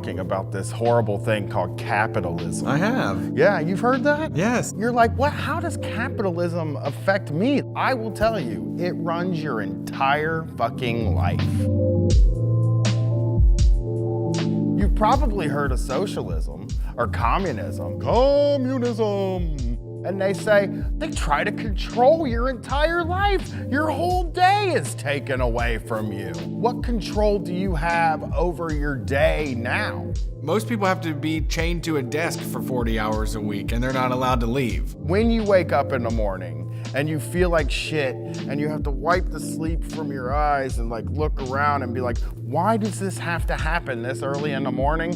talking about this horrible thing called capitalism. I have. Yeah, you've heard that? Yes. You're like, what? How does capitalism affect me? I will tell you, it runs your entire fucking life. You've probably heard of socialism or communism. Communism! And they say they try to control your entire life. Your whole day is taken away from you. What control do you have over your day now? Most people have to be chained to a desk for 40 hours a week and they're not allowed to leave. When you wake up in the morning and you feel like shit and you have to wipe the sleep from your eyes and like look around and be like, why does this have to happen this early in the morning?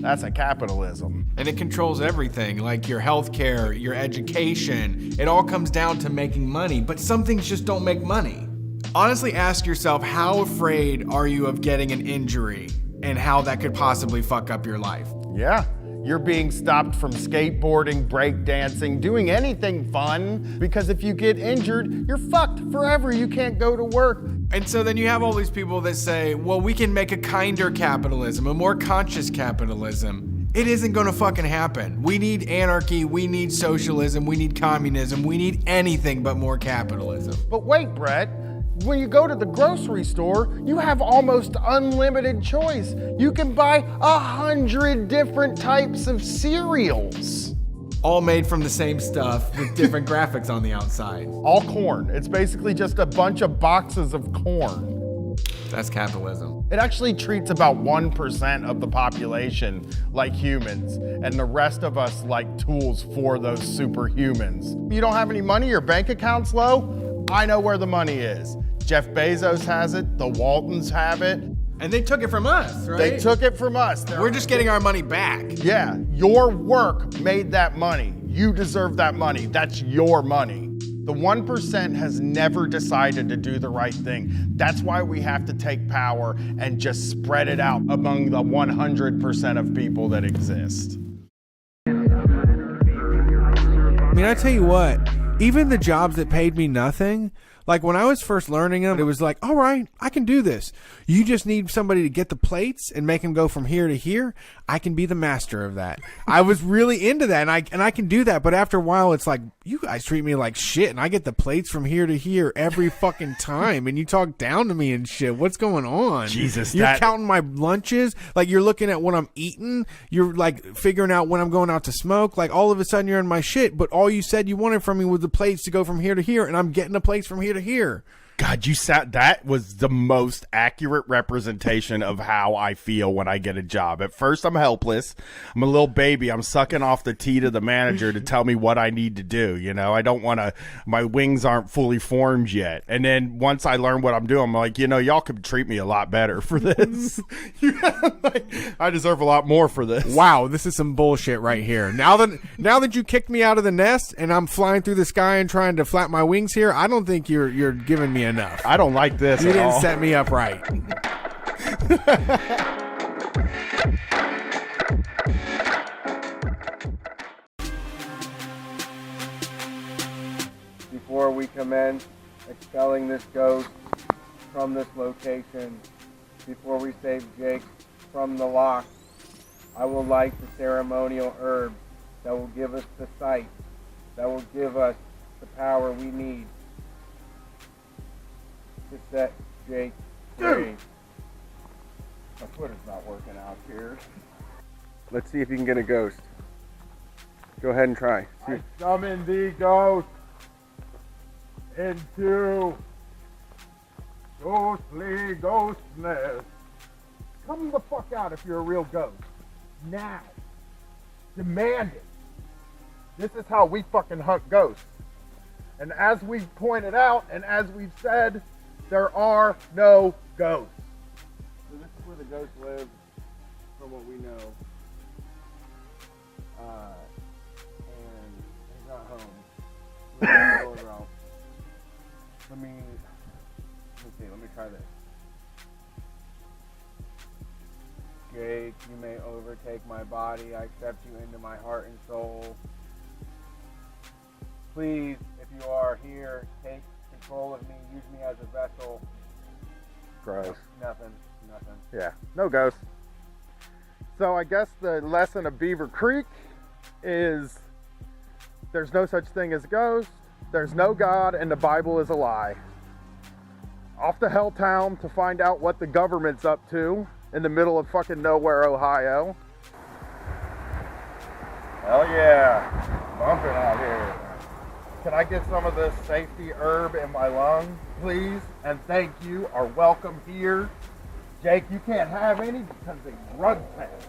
That's a capitalism. And it controls everything, like your healthcare, your education. It all comes down to making money, but some things just don't make money. Honestly, ask yourself, how afraid are you of getting an injury and how that could possibly fuck up your life? Yeah. You're being stopped from skateboarding, breakdancing, doing anything fun, because if you get injured, you're fucked forever. You can't go to work. And so then you have all these people that say, well, we can make a kinder capitalism, a more conscious capitalism. It isn't gonna fucking happen. We need anarchy, we need socialism, we need communism, we need anything but more capitalism. But wait, Brett. When you go to the grocery store, you have almost unlimited choice. You can buy 100 different types of cereals. All made from the same stuff with different graphics on the outside. All corn. It's basically just a bunch of boxes of corn. That's capitalism. It actually treats about 1% of the population like humans, and the rest of us like tools for those superhumans. You don't have any money, your bank account's low? I know where the money is. Jeff Bezos has it, the Waltons have it. And they took it from us, right? They took it from us. We're just getting our money back. Yeah, your work made that money. You deserve that money. That's your money. The 1% has never decided to do the right thing. That's why we have to take power and just spread it out among the 100% of people that exist. I mean, I tell you what, even the jobs that paid me nothing, like when I was first learning them, it was like, all right, I can do this. You just need somebody to get the plates and make them go from here to here. I can be the master of that. I was really into that, and I can do that. But after a while, it's like, you guys treat me like shit, and I get the plates from here to here every fucking time, and you talk down to me and shit. What's going on? Jesus, you're counting my lunches. Like, you're looking at what I'm eating. You're like figuring out when I'm going out to smoke. Like, all of a sudden, you're in my shit. But all you said you wanted from me was the plates to go from here to here, and I'm getting the plates from here to here. God, that was the most accurate representation of how I feel when I get a job. At first, I'm helpless. I'm a little baby. I'm sucking off the teat of the manager to tell me what I need to do. You know, I don't want to, my wings aren't fully formed yet. And then once I learn what I'm doing, I'm like, you know, y'all could treat me a lot better for this. I deserve a lot more for this. Wow, this is some bullshit right here. Now that you kicked me out of the nest and I'm flying through the sky and trying to flap my wings here, I don't think you're giving me enough. I don't like this You at didn't all. set me up right. Before we commence expelling this ghost from this location, before we save Jake from the lock, I will light the ceremonial herb that will give us the sight, that will give us the power we need to set Jake free. My Twitter's not working out here. Let's see if you can get a ghost. Go ahead and try. I summon the ghost into ghostly ghostness. Come the fuck out if you're a real ghost. Now. Demand it. This is how we fucking hunt ghosts. And as we've pointed out, and as we've said, there are no ghosts. So this is where the ghosts live, from what we know. And he's not home. Let me see, let me try this. Jake, you may overtake my body. I accept you into my heart and soul. Please, if you are here, take control of me. Use me as a vessel. Gross. Nothing. Yeah, no ghosts. So I guess the lesson of Beaver Creek is there's no such thing as ghosts, there's no God, and the Bible is a lie. Off to Helltown to find out what the government's up to in the middle of fucking nowhere, Ohio. Hell yeah, bumping out here. Can I get some of this safety herb in my lung, please? And thank you, are welcome here. Jake, you can't have any because they drug test.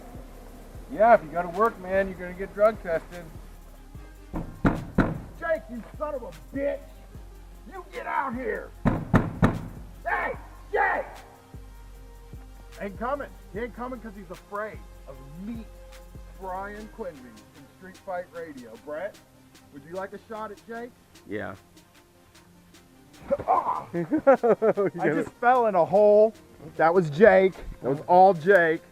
Yeah, if you go to work, man, you're gonna get drug tested. Jake, you son of a bitch! You get out here! Hey, Jake! Ain't coming. He ain't coming because he's afraid of me, Brian Quinby from Street Fight Radio. Brett, would you like a shot at Jake? Yeah. Oh, I just fell in a hole. That was Jake. That was all Jake.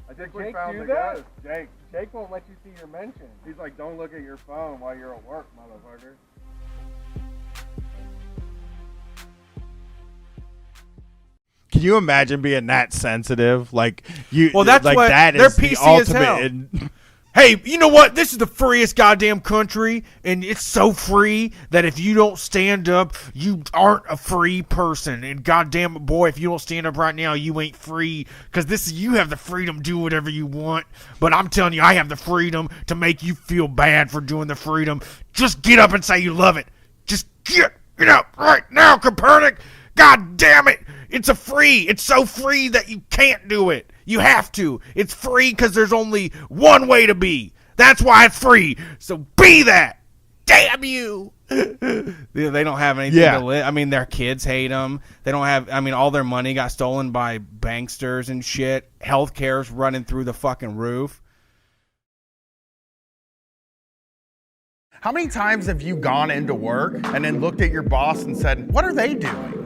I think we found the ghost. Jake won't let you see your mention. He's like, don't look at your phone while you're at work, motherfucker. Can you imagine being that sensitive? Like you, Well, that's like what that they're is the PC as hell. ultimate. Hey, you know what? This is the freest goddamn country, and it's so free that if you don't stand up, you aren't a free person. And goddamn it, boy, if you don't stand up right now, you ain't free. Because this is, you have the freedom to do whatever you want. But I'm telling you, I have the freedom to make you feel bad for doing the freedom. Just get up and say you love it. Just get up right now, Copernic. God damn it. It's so free that you can't do it. You have to. It's free because there's only one way to be. That's why it's free. So be that. Damn you. They don't have anything to live. I mean, their kids hate them. They don't have, I mean, all their money got stolen by banksters and shit. Healthcare's running through the fucking roof. How many times have you gone into work and then looked at your boss and said, what are they doing?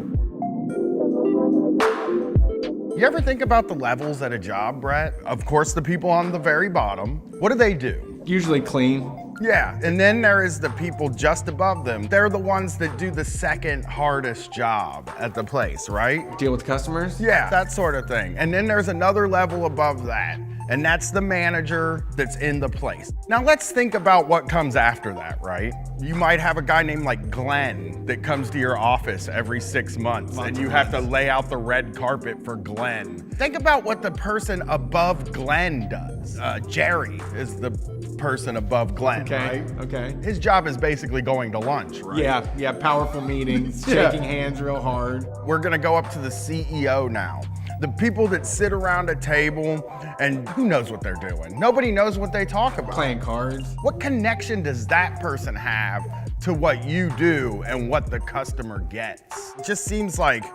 You ever think about the levels at a job, Brett? Of course, the people on the very bottom. What do they do? Usually clean. Yeah, and then there is the people just above them. They're the ones that do the second hardest job at the place, right? Deal with customers? Yeah, that sort of thing. And then there's another level above that, and that's the manager that's in the place. Now let's think about what comes after that, right? You might have a guy named like Glenn that comes to your office every 6 months, and you have to lay out the red carpet for Glenn. Think about what the person above Glenn does. Jerry is the person above Glenn, Okay, right? okay. His job is basically going to lunch, right? Yeah, powerful meetings, shaking hands real hard. We're gonna go up to the CEO now. The people that sit around a table and who knows what they're doing? Nobody knows what they talk about. Playing cards. What connection does that person have to what you do and what the customer gets? It just seems like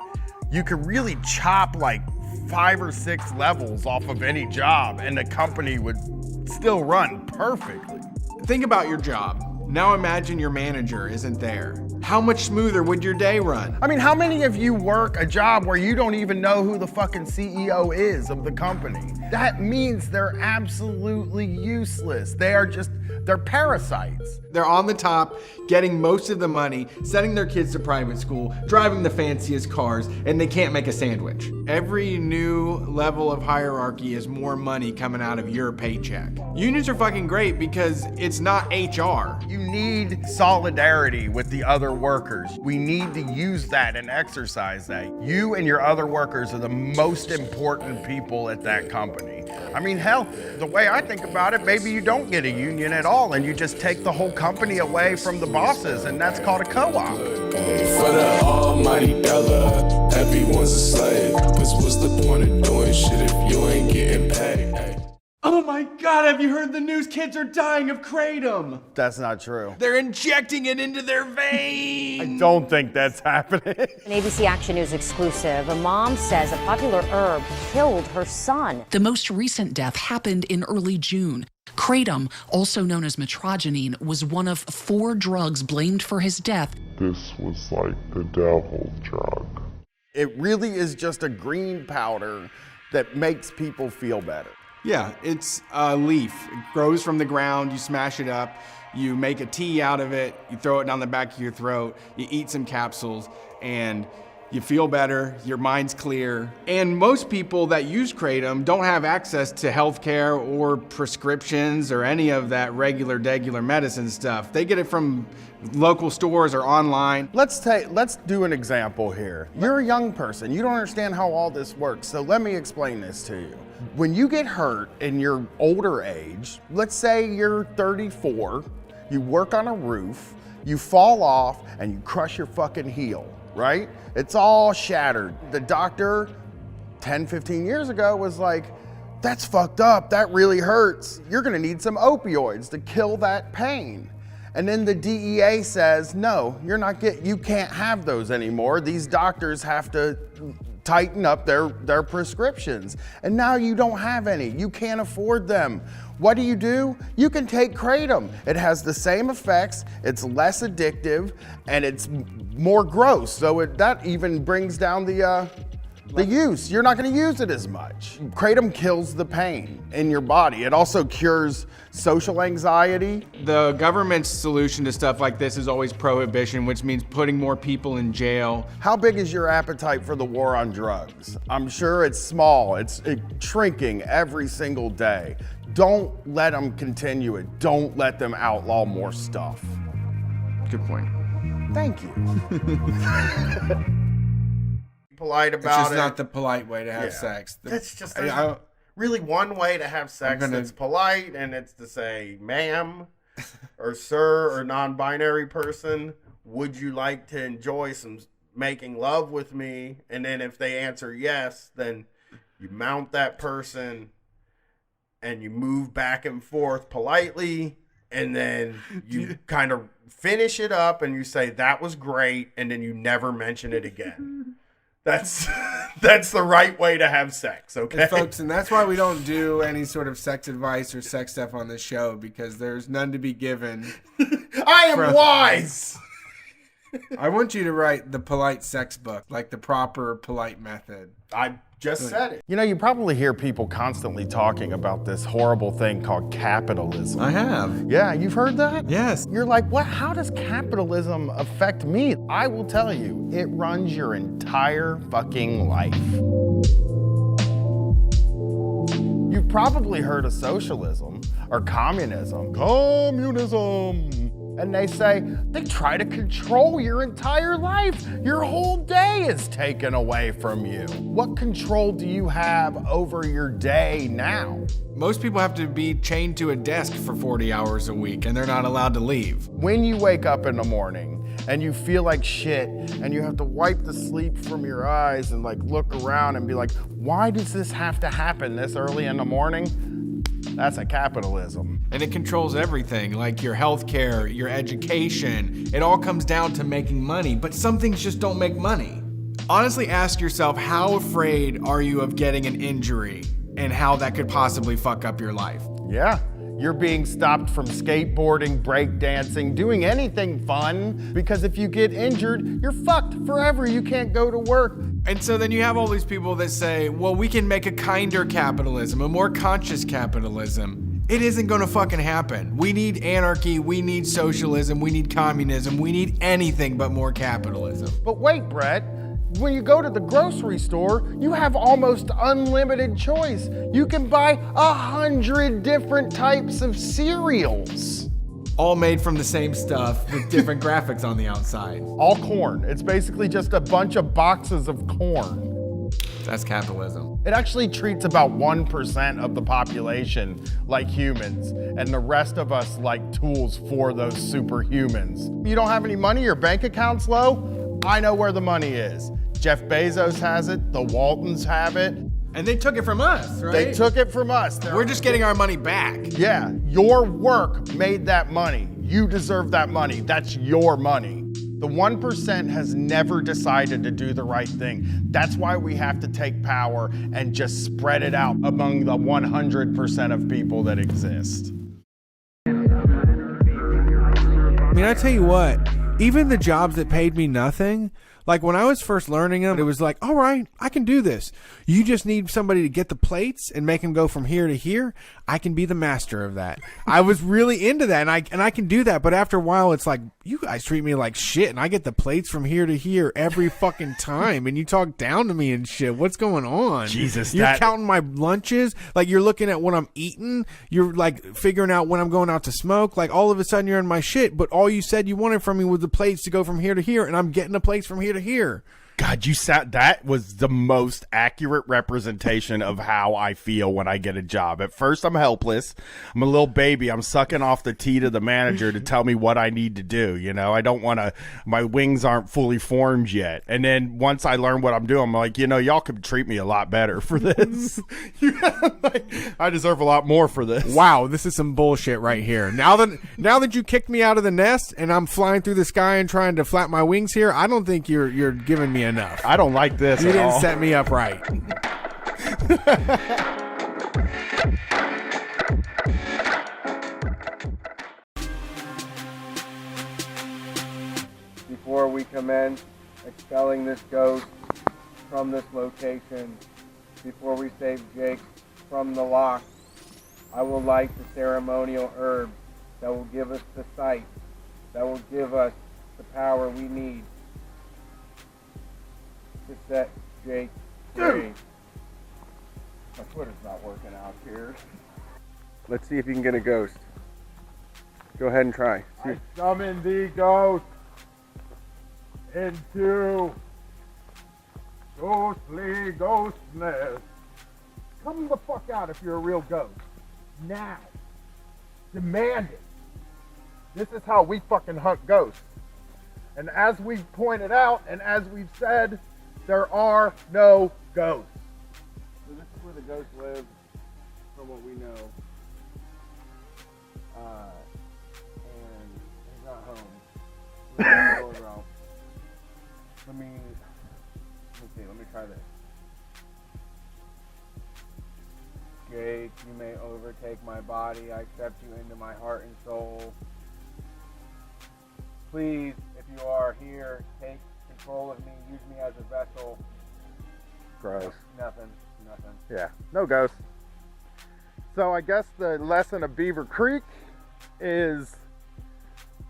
you could really chop like 5 or 6 levels off of any job and the company would still run perfectly. Think about your job. Now imagine your manager isn't there. How much smoother would your day run? I mean, how many of you work a job where you don't even know who the fucking CEO is of the company? That means they're absolutely useless. They're parasites. They're on the top, getting most of the money, sending their kids to private school, driving the fanciest cars, and they can't make a sandwich. Every new level of hierarchy is more money coming out of your paycheck. Unions are fucking great because it's not HR. You need solidarity with the other workers. We need to use that and exercise that. You and your other workers are the most important people at that company. I mean, hell, the way I think about it, maybe you don't get a union at all and you just take the whole company away from the bosses, and that's called a co-op. For the almighty dollar, everyone's a slave. Cause what's the point of doing shit if you ain't getting paid? Oh my God, have you heard the news? Kids are dying of kratom. That's not true. They're injecting it into their veins. I don't think that's happening. An ABC Action News exclusive. A mom says a popular herb killed her son. The most recent death happened in early June. Kratom, also known as metrogenine, was one of 4 drugs blamed for his death. This was like the devil's drug. It really is just a green powder that makes people feel better. Yeah, it's a leaf. It grows from the ground, you smash it up, you make a tea out of it, you throw it down the back of your throat, you eat some capsules, and You feel better, your mind's clear. And most people that use Kratom don't have access to healthcare or prescriptions or any of that regular medicine stuff. They get it from local stores or online. Let's do an example here. You're a young person. You don't understand how all this works. So let me explain this to you. When you get hurt in your older age, let's say you're 34, you work on a roof, you fall off and you crush your fucking heel, right? It's all shattered. The doctor 10, 15 years ago was like, that's fucked up, that really hurts. You're gonna need some opioids to kill that pain. And then the DEA says, no, you can't have those anymore. These doctors have to tighten up their prescriptions. And now you don't have any, you can't afford them. What do? You can take Kratom. It has the same effects, it's less addictive, and it's more gross. So that even brings down the use. You're not gonna use it as much. Kratom kills the pain in your body. It also cures social anxiety. The government's solution to stuff like this is always prohibition, which means putting more people in jail. How big is your appetite for the war on drugs? I'm sure it's small. It's shrinking every single day. Don't let them continue it. Don't let them outlaw more stuff. Good point. Thank you. Polite It's about just it. not the polite way to have Yeah. sex. That's just I- really one way to have sex gonna- that's polite, and it's to say, ma'am, or sir, or non-binary person, would you like to enjoy some making love with me? And then if they answer yes, then you mount that person and you move back and forth politely, and then you kind of finish it up and you say, that was great, and then you never mention it again. That's the right way to have sex, okay? And folks, and that's why we don't do any sort of sex advice or sex stuff on this show, because there's none to be given. I am wise! I want you to write the polite sex book, like the proper polite method. I just said it. You know, you probably hear people constantly talking about this horrible thing called capitalism. I have. Yeah, you've heard that? Yes. You're like, what? How does capitalism affect me? I will tell you, it runs your entire fucking life. You've probably heard of socialism or communism. Communism! And they say, they try to control your entire life. Your whole day is taken away from you. What control do you have over your day now? Most people have to be chained to a desk for 40 hours a week, and they're not allowed to leave. When you wake up in the morning and you feel like shit and you have to wipe the sleep from your eyes and like look around and be like, why does this have to happen this early in the morning? That's a capitalism. And it controls everything, like your healthcare, your education. It all comes down to making money, but some things just don't make money. Honestly, ask yourself, how afraid are you of getting an injury and how that could possibly fuck up your life? Yeah. You're being stopped from skateboarding, breakdancing, doing anything fun, because if you get injured, you're fucked forever. You can't go to work. And so then you have all these people that say, well, we can make a kinder capitalism, a more conscious capitalism. It isn't gonna fucking happen. We need anarchy, we need socialism, we need communism, we need anything but more capitalism. But wait, Brett. When you go to the grocery store, you have almost unlimited choice. You can buy 100 different types of cereals. All made from the same stuff with different graphics on the outside. All corn. It's basically just a bunch of boxes of corn. That's capitalism. It actually treats about 1% of the population like humans, and the rest of us like tools for those superhumans. You don't have any money, your bank account's low? I know where the money is. Jeff Bezos has it, the Waltons have it. And they took it from us, right? They took it from us. We're just getting our money back. Yeah, your work made that money. You deserve that money. That's your money. The 1% has never decided to do the right thing. That's why we have to take power and just spread it out among the 100% of people that exist. I mean, I tell you what, even the jobs that paid me nothing, Like when I was first learning them, it was like, all right, I can do this. You just need somebody to get the plates and make them go from here to here. I can be the master of that. I was really into that, and I can do that. But after a while, it's like, you guys treat me like shit, and I get the plates from here to here every fucking time, and you talk down to me and shit. What's going on? Jesus, you're counting my lunches. Like you're looking at what I'm eating. You're like figuring out when I'm going out to smoke. Like all of a sudden, you're in my shit. But all you said you wanted from me was the plates to go from here to here, and I'm getting the plates from here to here. God, that was the most accurate representation of how I feel when I get a job. At first, I'm helpless. I'm a little baby. I'm sucking off the teat of the manager to tell me what I need to do. You know, I don't want to, my wings aren't fully formed yet. And then once I learn what I'm doing, I'm like, y'all could treat me a lot better for this. I deserve a lot more for this. Wow, this is some bullshit right here. Now that you kicked me out of the nest and I'm flying through the sky and trying to flap my wings here, I don't think you're giving me enough. I don't like this You at didn't all. set me up right. Before we commence expelling this ghost from this location, before we save Jake from the lock, I will light the ceremonial herb that will give us the sight, that will give us the power we need to set Jake free. My Twitter's not working out here. Let's see if you can get a ghost. Go ahead and try. I summon the ghost into ghostly ghostness. Come the fuck out if you're a real ghost. Now. Demand it. This is how we fucking hunt ghosts. And as we've pointed out, and as we've said, there are no ghosts. So this is where the ghosts live, from what we know. And he's not home. Let me see, let me try this. Jake, you may overtake my body. I accept you into my heart and soul. Please, if you are here, take control of me, use me as a vessel. Gross. Nothing. Yeah, no ghosts. So I guess the lesson of Beaver Creek is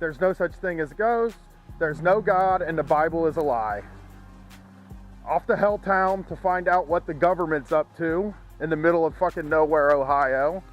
there's no such thing as a ghost, there's no God, and the Bible is a lie. Off to Helltown to find out what the government's up to in the middle of fucking nowhere, Ohio.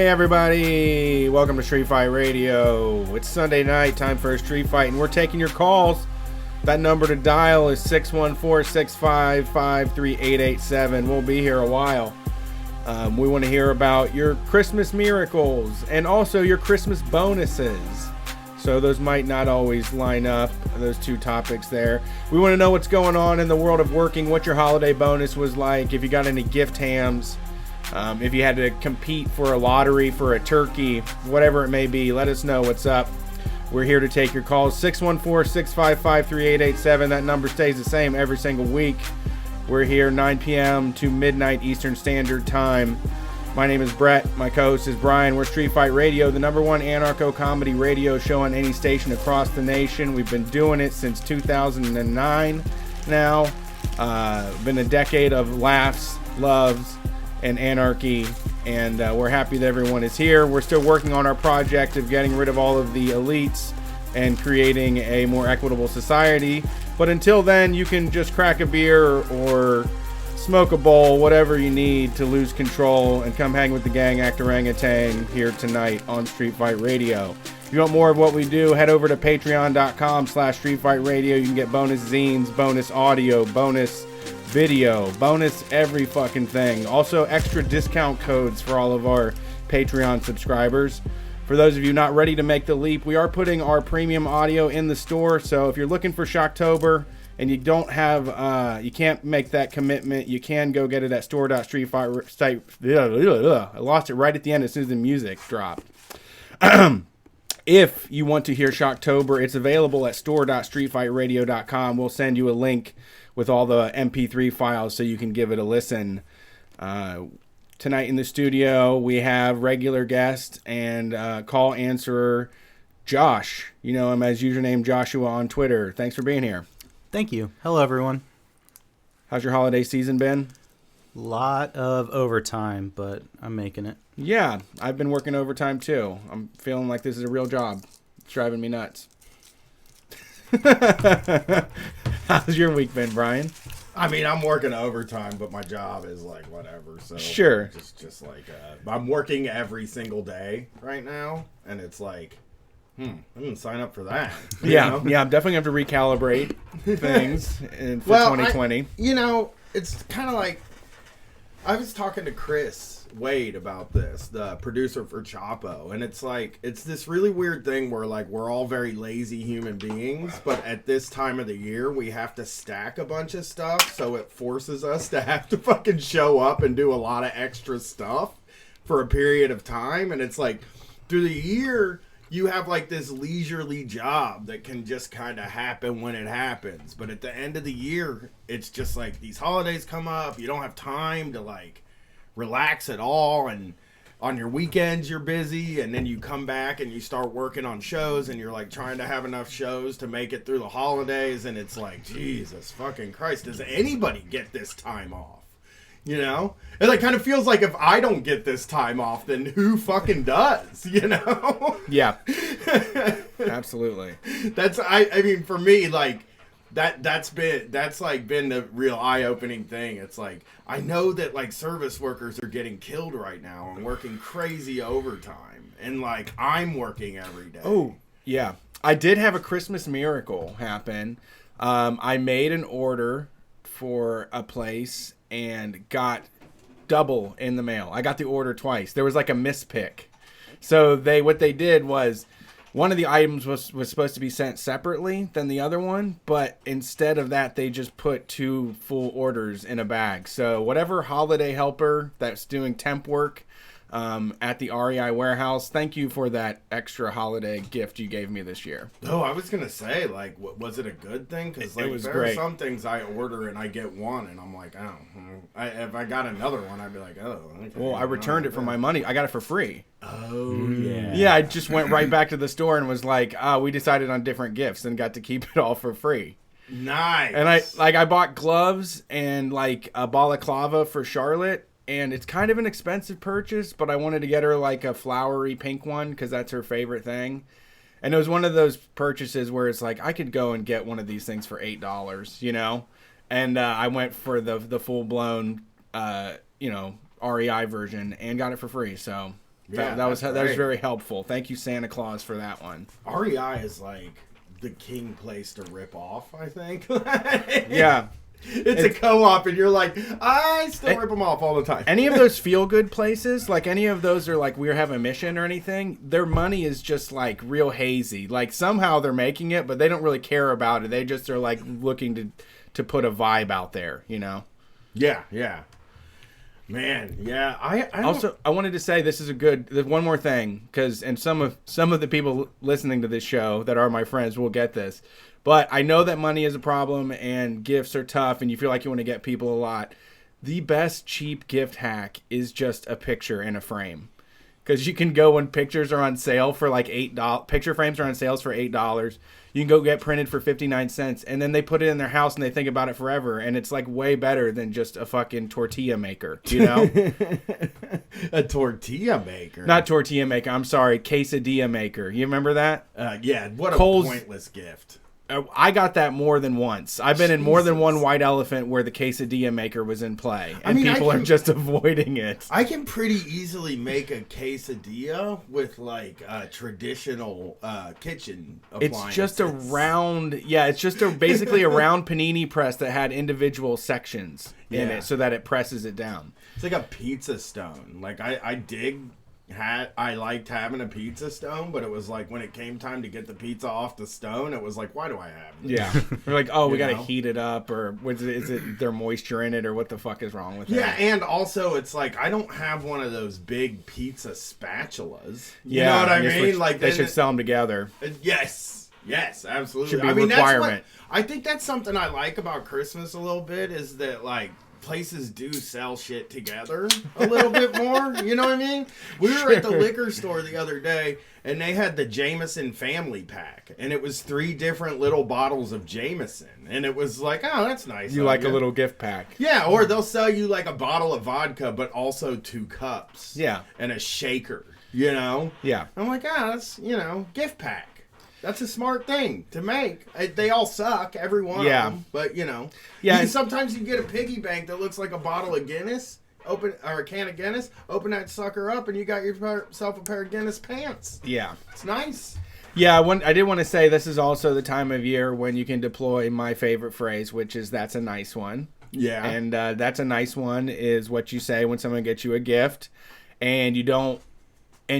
Hey everybody, welcome to Street Fight Radio. It's Sunday night, time for a street fight, and we're taking your calls. That number to dial is 614-655-3887. We'll be here a while. We want to hear about your Christmas miracles and also your Christmas bonuses. So those might not always line up, those two topics there. We want to know what's going on in the world of working, what your holiday bonus was like, if you got any gift hams, if you had to compete for a lottery, for a turkey, whatever it may be, let us know what's up. We're here to take your calls, 614-655-3887. That number stays the same every single week. We're here 9 p.m. to midnight Eastern Standard Time. My name is Brett. My co-host is Brian. We're Street Fight Radio, the #1 anarcho-comedy radio show on any station across the nation. We've been doing it since 2009 now. Been a decade of laughs, loves, and anarchy, and we're happy that everyone is here. We're still working on our project of getting rid of all of the elites and creating a more equitable society. But until then, you can just crack a beer or smoke a bowl, whatever you need to lose control, and come hang with the gang act orangutan here tonight on Street Fight Radio. If you want more of what we do, head over to patreon.com/streetfightradio. You can get bonus zines, bonus audio, bonus video, bonus every fucking thing. Also extra discount codes for all of our Patreon subscribers. For those of you not ready to make the leap, we are putting our premium audio in the store. So if you're looking for Shocktober and you don't have, you can't make that commitment, you can go get it at store.streetfight. I lost it right at the end as soon as the music dropped. If you want to hear Shocktober, it's available at store.streetfightradio.com. We'll send you a link with all the MP3 files so you can give it a listen. Tonight in the studio, we have regular guest and call answerer Josh. You know him as username Joshua on Twitter. Thanks for being here. Thank you. Hello, everyone. How's your holiday season been? Lot of overtime, but I'm making it. Yeah, I've been working overtime too. I'm feeling like this is a real job. It's driving me nuts. How's your week been, Brian? I mean, I'm working overtime, but my job is like whatever. So sure, just like I'm working every single day right now, and it's like, I didn't sign up for that. Yeah, I'm definitely gonna have to recalibrate things for 2020. It's kind of like I was talking to Chris Wade about this, the producer for Chapo, and it's like it's this really weird thing where like we're all very lazy human beings, but at this time of the year we have to stack a bunch of stuff, so it forces us to have to fucking show up and do a lot of extra stuff for a period of time. And it's like through the year you have like this leisurely job that can just kind of happen when it happens, but at the end of the year it's just like these holidays come up, you don't have time to like relax at all, and on your weekends you're busy, and then you come back and you start working on shows, and you're like trying to have enough shows to make it through the holidays, and it's like, Jesus fucking Christ, does anybody get this time off? You know? It like kind of feels like if I don't get this time off, then who fucking does? You know? Yeah. Absolutely. That's I mean for me, like that's been the real eye-opening thing. It's like I know that like service workers are getting killed right now and working crazy overtime, and like I'm working every day. Oh yeah, I did have a Christmas miracle happen. I made an order for a place and got double in the mail. I got the order twice. There was like a mispick. So what they did was one of the items was supposed to be sent separately than the other one, but instead of that, they just put 2 full orders in a bag. So whatever holiday helper that's doing temp work at the REI warehouse, thank you for that extra holiday gift you gave me this year. Oh, I was gonna say, like, was it a good thing? Because like, it was there great. are some things I order and I get one, and I'm like, oh, if I got another one, I'd be like, oh. Okay, well, I returned it for my money. I got it for free. Oh yeah. Yeah, I just went right back to the store and was like, we decided on different gifts and got to keep it all for free. Nice. And I bought gloves and like a balaclava for Charlotte. And it's kind of an expensive purchase, but I wanted to get her like a flowery pink one because that's her favorite thing. And it was one of those purchases where it's like I could go and get one of these things for $8, you know. And I went for the full blown, REI version and got it for free. So Yeah, that was that's that was great. very helpful. Thank you, Santa Claus, for that one. REI is like the king place to rip off, I think. Yeah. It's a co-op, and you're like, I still rip them off all the time. Any of those feel-good places, like any of those are like we have a mission or anything, their money is just like real hazy. Like somehow they're making it, but they don't really care about it. They just are like looking to put a vibe out there, you know? Yeah. Man, yeah. I Also, I wanted to say this is there's one more thing, because some of the people listening to this show that are my friends will get this. But I know that money is a problem and gifts are tough and you feel like you want to get people a lot. The best cheap gift hack is just a picture in a frame. Because you can go when pictures are on sale for like $8. Picture frames are on sales for $8. You can go get printed for 59 cents. And then they put it in their house and they think about it forever. And it's like way better than just a fucking tortilla maker, you know? a tortilla maker. Not tortilla maker. I'm sorry. Quesadilla maker. You remember that? Yeah, what a Kohl's- pointless gift. I got that more than once. I've been in more than one white elephant where the quesadilla maker was in play, and people are just avoiding it. I can pretty easily make a quesadilla with like traditional kitchen appliances. It's just a round, it's just basically a round panini press that had individual sections in it, so that it presses it down. It's like a pizza stone. Like I liked having a pizza stone, but it was like when it came time to get the pizza off the stone, it was like, why do I have this? Yeah, we're like, oh, we got to know? heat it up, or is it there moisture in it, or what the fuck is wrong with it? Yeah, and also it's like I don't have one of those big pizza spatulas. You know what I mean? Like they should sell them together. Yes, absolutely. Should be a That's requirement. I think that's something I like about Christmas a little bit is that like places do sell shit together a little bit more. You know what I mean? We were at the liquor store the other day and they had the Jameson family pack and it was 3 different little bottles of Jameson and it was like, oh, that's nice. You like a little gift pack. Yeah, or they'll sell you like a bottle of vodka but also 2 cups. Yeah. And a shaker, you know? Yeah. I'm like, that's, gift pack. That's a smart thing to make. They all suck, every one of them. But, sometimes you get a piggy bank that looks like a bottle of Guinness, or a can of Guinness, open that sucker up, and you got yourself a pair of Guinness pants. Yeah. It's nice. Yeah, I did want to say this is also the time of year when you can deploy my favorite phrase, which is that's a nice one. Yeah. And that's a nice one is what you say when someone gets you a gift and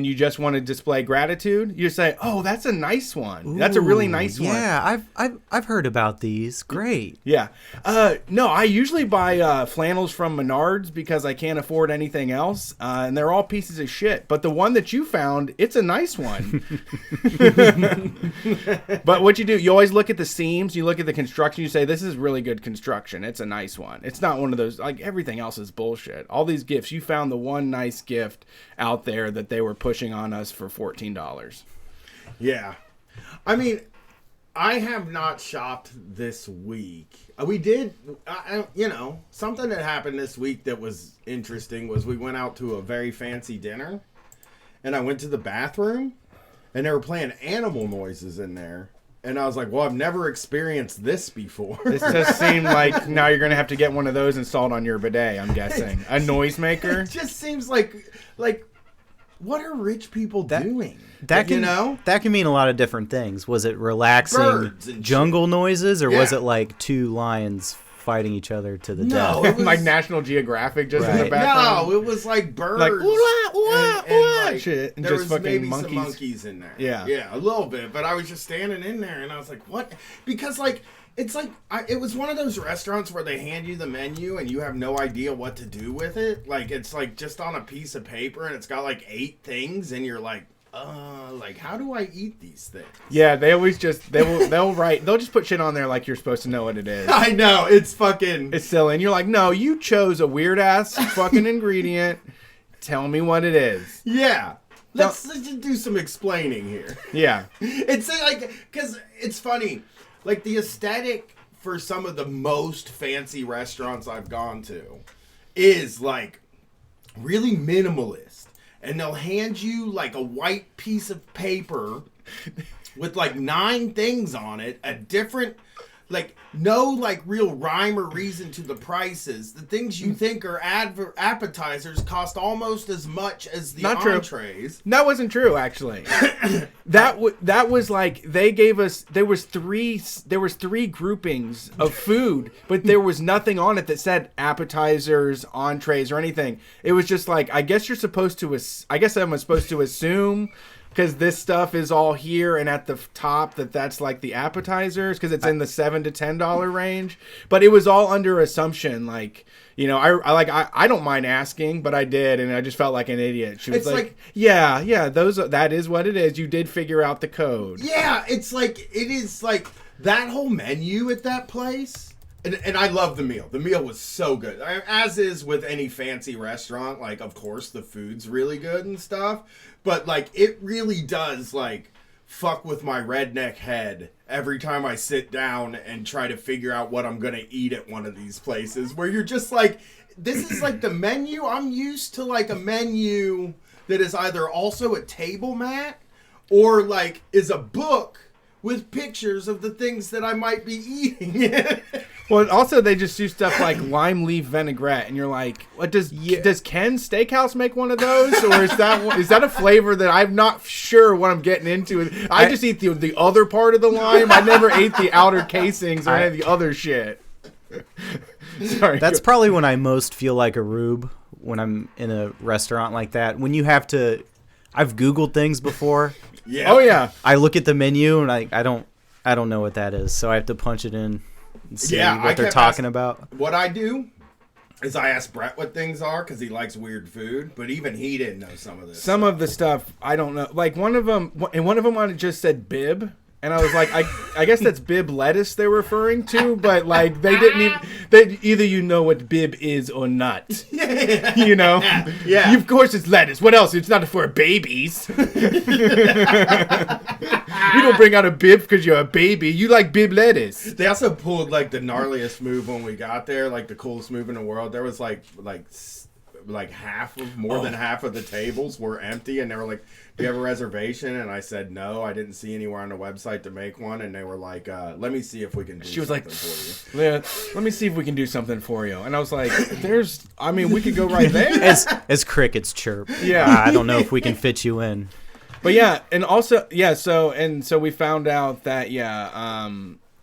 you just want to display gratitude. You say, "Oh, that's a nice one. That's a really nice one." Yeah, I've heard about these. Great. Yeah. No, I usually buy flannels from Menards because I can't afford anything else, and they're all pieces of shit. But the one that you found, it's a nice one. But what you do, you always look at the seams, you look at the construction, you say, "This is really good construction. It's a nice one." It's not one of those like everything else is bullshit. All these gifts, you found the one nice gift out there that they were pushing on us for $14. Yeah. I mean, I have not shopped this week. We did, something that happened this week that was interesting was we went out to a very fancy dinner and I went to the bathroom and they were playing animal noises in there. And I was like, well, I've never experienced this before. This does seem like now you're going to have to get one of those installed on your bidet, I'm guessing. A noisemaker? It just seems like what are rich people doing? That can mean a lot of different things. Was it relaxing Birds and jungle noises, or was Yeah. it like 2 lions fighting each other to the No, death? it was Like National Geographic just in the Right. background? No, it was like birds. Like, and shit, and there just was fucking maybe monkeys. some monkeys in there. Yeah. Yeah, a little bit. But I was just standing in there and I was like, what? Because it's like, it was one of those restaurants where they hand you the menu and you have no idea what to do with it. Like, it's like just on a piece of paper and it's got like 8 things and you're like, how do I eat these things? Yeah, they always just they'll write they'll just put shit on there like you're supposed to know what it is. I know, it's fucking... It's silly, and you're like, no, you chose a weird ass fucking ingredient. Tell me what it is. Yeah. Let's just do some explaining here. Yeah, It's like, because it's funny, like the aesthetic for some of the most fancy restaurants I've gone to is like really minimalist. And they'll hand you like a white piece of paper with like 9 things on it, a different like no like real rhyme or reason to the prices. The things you think are appetizers cost almost as much as the Not true. entrees. That wasn't true, actually. that was like they gave us. There was three groupings of food, but there was nothing on it that said appetizers, entrees, or anything. It was just like I guess I'm supposed to assume. Because this stuff is all here, and at the top that's like the appetizers, because it's in the $7 to $10 range. But it was all under assumption, like I don't mind asking, but I did, and I just felt like an idiot. She was like, yeah, that is what it is. You did figure out the code. Yeah, it is like that whole menu at that place. And I love the meal. The meal was so good. As is with any fancy restaurant, like, of course, the food's really good and stuff. But, like, it really does, like, fuck with my redneck head every time I sit down and try to figure out what I'm going to eat at one of these places. Where you're just like, this is, like, the menu. I'm used to, like, a menu that is either also a table mat or, like, is a book with pictures of the things that I might be eating. Well, also they just do stuff like lime leaf vinaigrette, and you're like, "What does Ken's Steakhouse make one of those, or is that a flavor that I'm not sure what I'm getting into?" I just eat the other part of the lime. I never ate the outer casings or any of the other shit. Sorry, that's probably when I most feel like a rube, when I'm in a restaurant like that. When you have to, I've Googled things before. Yeah. Oh yeah. I look at the menu and I don't know what that is, so I have to punch it in and see what they're talking about. What I do is I ask Brett what things are because he likes weird food, but even he didn't know some of this. Some of the stuff I don't know. Like one of them on it just said bib. And I was like, I guess that's bib lettuce they're referring to, but like they didn't even. Either you know what bib is or not. You know. Yeah. Of course it's lettuce. What else? It's not for babies. You don't bring out a bib because you're a baby. You like bib lettuce. They also pulled like the gnarliest move when we got there, like the coolest move in the world. There was like more than half of the tables were empty, and they were like, "Do you have a reservation?" And I said no, I didn't see anywhere on the website to make one. And they were like, "Let me see if we can do something for you." Yeah, let me see if we can do something for you. And I was like, we could go right there. As crickets chirp. Yeah. I don't know if we can fit you in. But yeah, and also so we found out that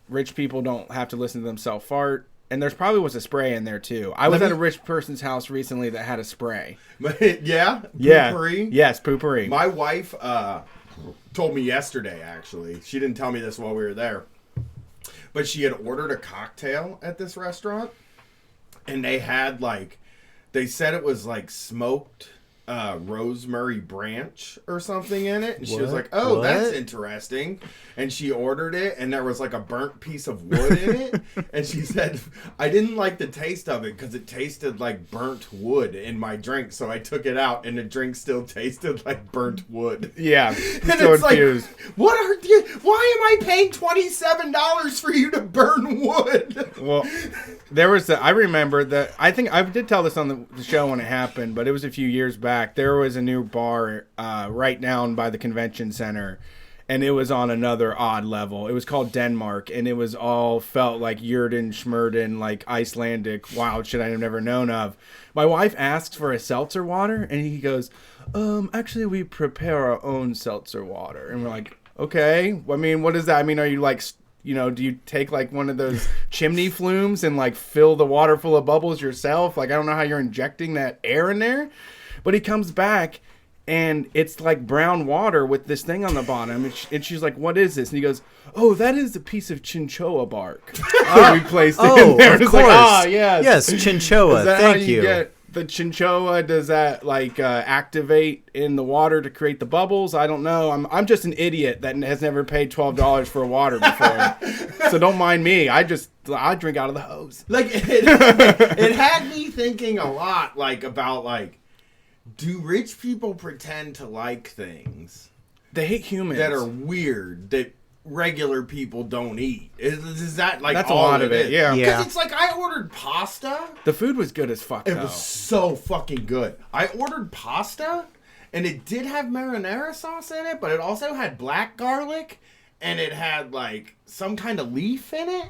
rich people don't have to listen to themselves fart. And there's probably was a spray in there too. I was at a rich person's house recently that had a spray. Yeah? Poopery? Yes, poopery. My wife told me yesterday, actually. She didn't tell me this while we were there. But she had ordered a cocktail at this restaurant. And they had they said it was like smoked rosemary branch or something in it. And she was like, "Oh, that's interesting." And she ordered it, and there was like a burnt piece of wood in it. And she said, "I didn't like the taste of it because it tasted like burnt wood in my drink. So I took it out, and the drink still tasted like burnt wood." Yeah. And so it's confused. Like, why am I paying $27 for you to burn wood? Well, there was I remember that, I think I did tell this on the show when it happened, but it was a few years back. There was a new bar right down by the convention center, and it was on another odd level. It was called Denmark, and it was all felt like Jurden Schmurden, like Icelandic wild shit I've never known of. My wife asks for a seltzer water, and he goes, actually, we prepare our own seltzer water. And we're like, okay. I mean, what does that? I mean, are you like, do you take like one of those chimney flumes and like fill the water full of bubbles yourself? Like, I don't know how you're injecting that air in there. But he comes back, and it's like brown water with this thing on the bottom. And she's like, "What is this?" And he goes, "Oh, that is a piece of chinchoa bark that we placed in there." Of It's course. like, yes. Yes, chinchoa. Is that Thank how you. Get the chinchoa? Does that activate in the water to create the bubbles? I don't know. I'm just an idiot that has never paid $12 for a water before. So don't mind me. I drink out of the hose. It had me thinking a lot about do rich people pretend to like things They hate humans that are weird that regular people don't eat? Is that That's all a lot of it? is? Yeah. Because it's like I ordered pasta. The food was good as fuck. It was so fucking good. I ordered pasta, and it did have marinara sauce in it, but it also had black garlic, and it had some kind of leaf in it.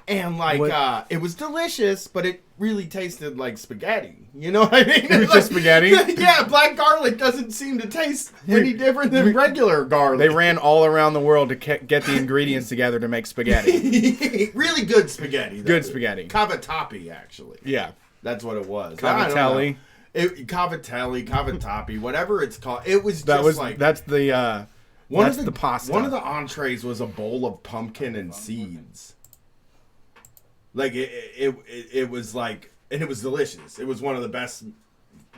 And like What? it was delicious, but it really tasted like spaghetti. You know what I mean? It was just spaghetti? Yeah, black garlic doesn't seem to taste any different than regular garlic. They ran all around the world to get the ingredients together to make spaghetti. Really good spaghetti. Though. Good spaghetti. Cavatappi, actually. Yeah. That's what it was. Cavatelli. Cavatappi, whatever it's called. It was just like that's the pasta. One of the entrees was a bowl of pumpkin and seeds. Like it was like, and it was delicious. It was one of the best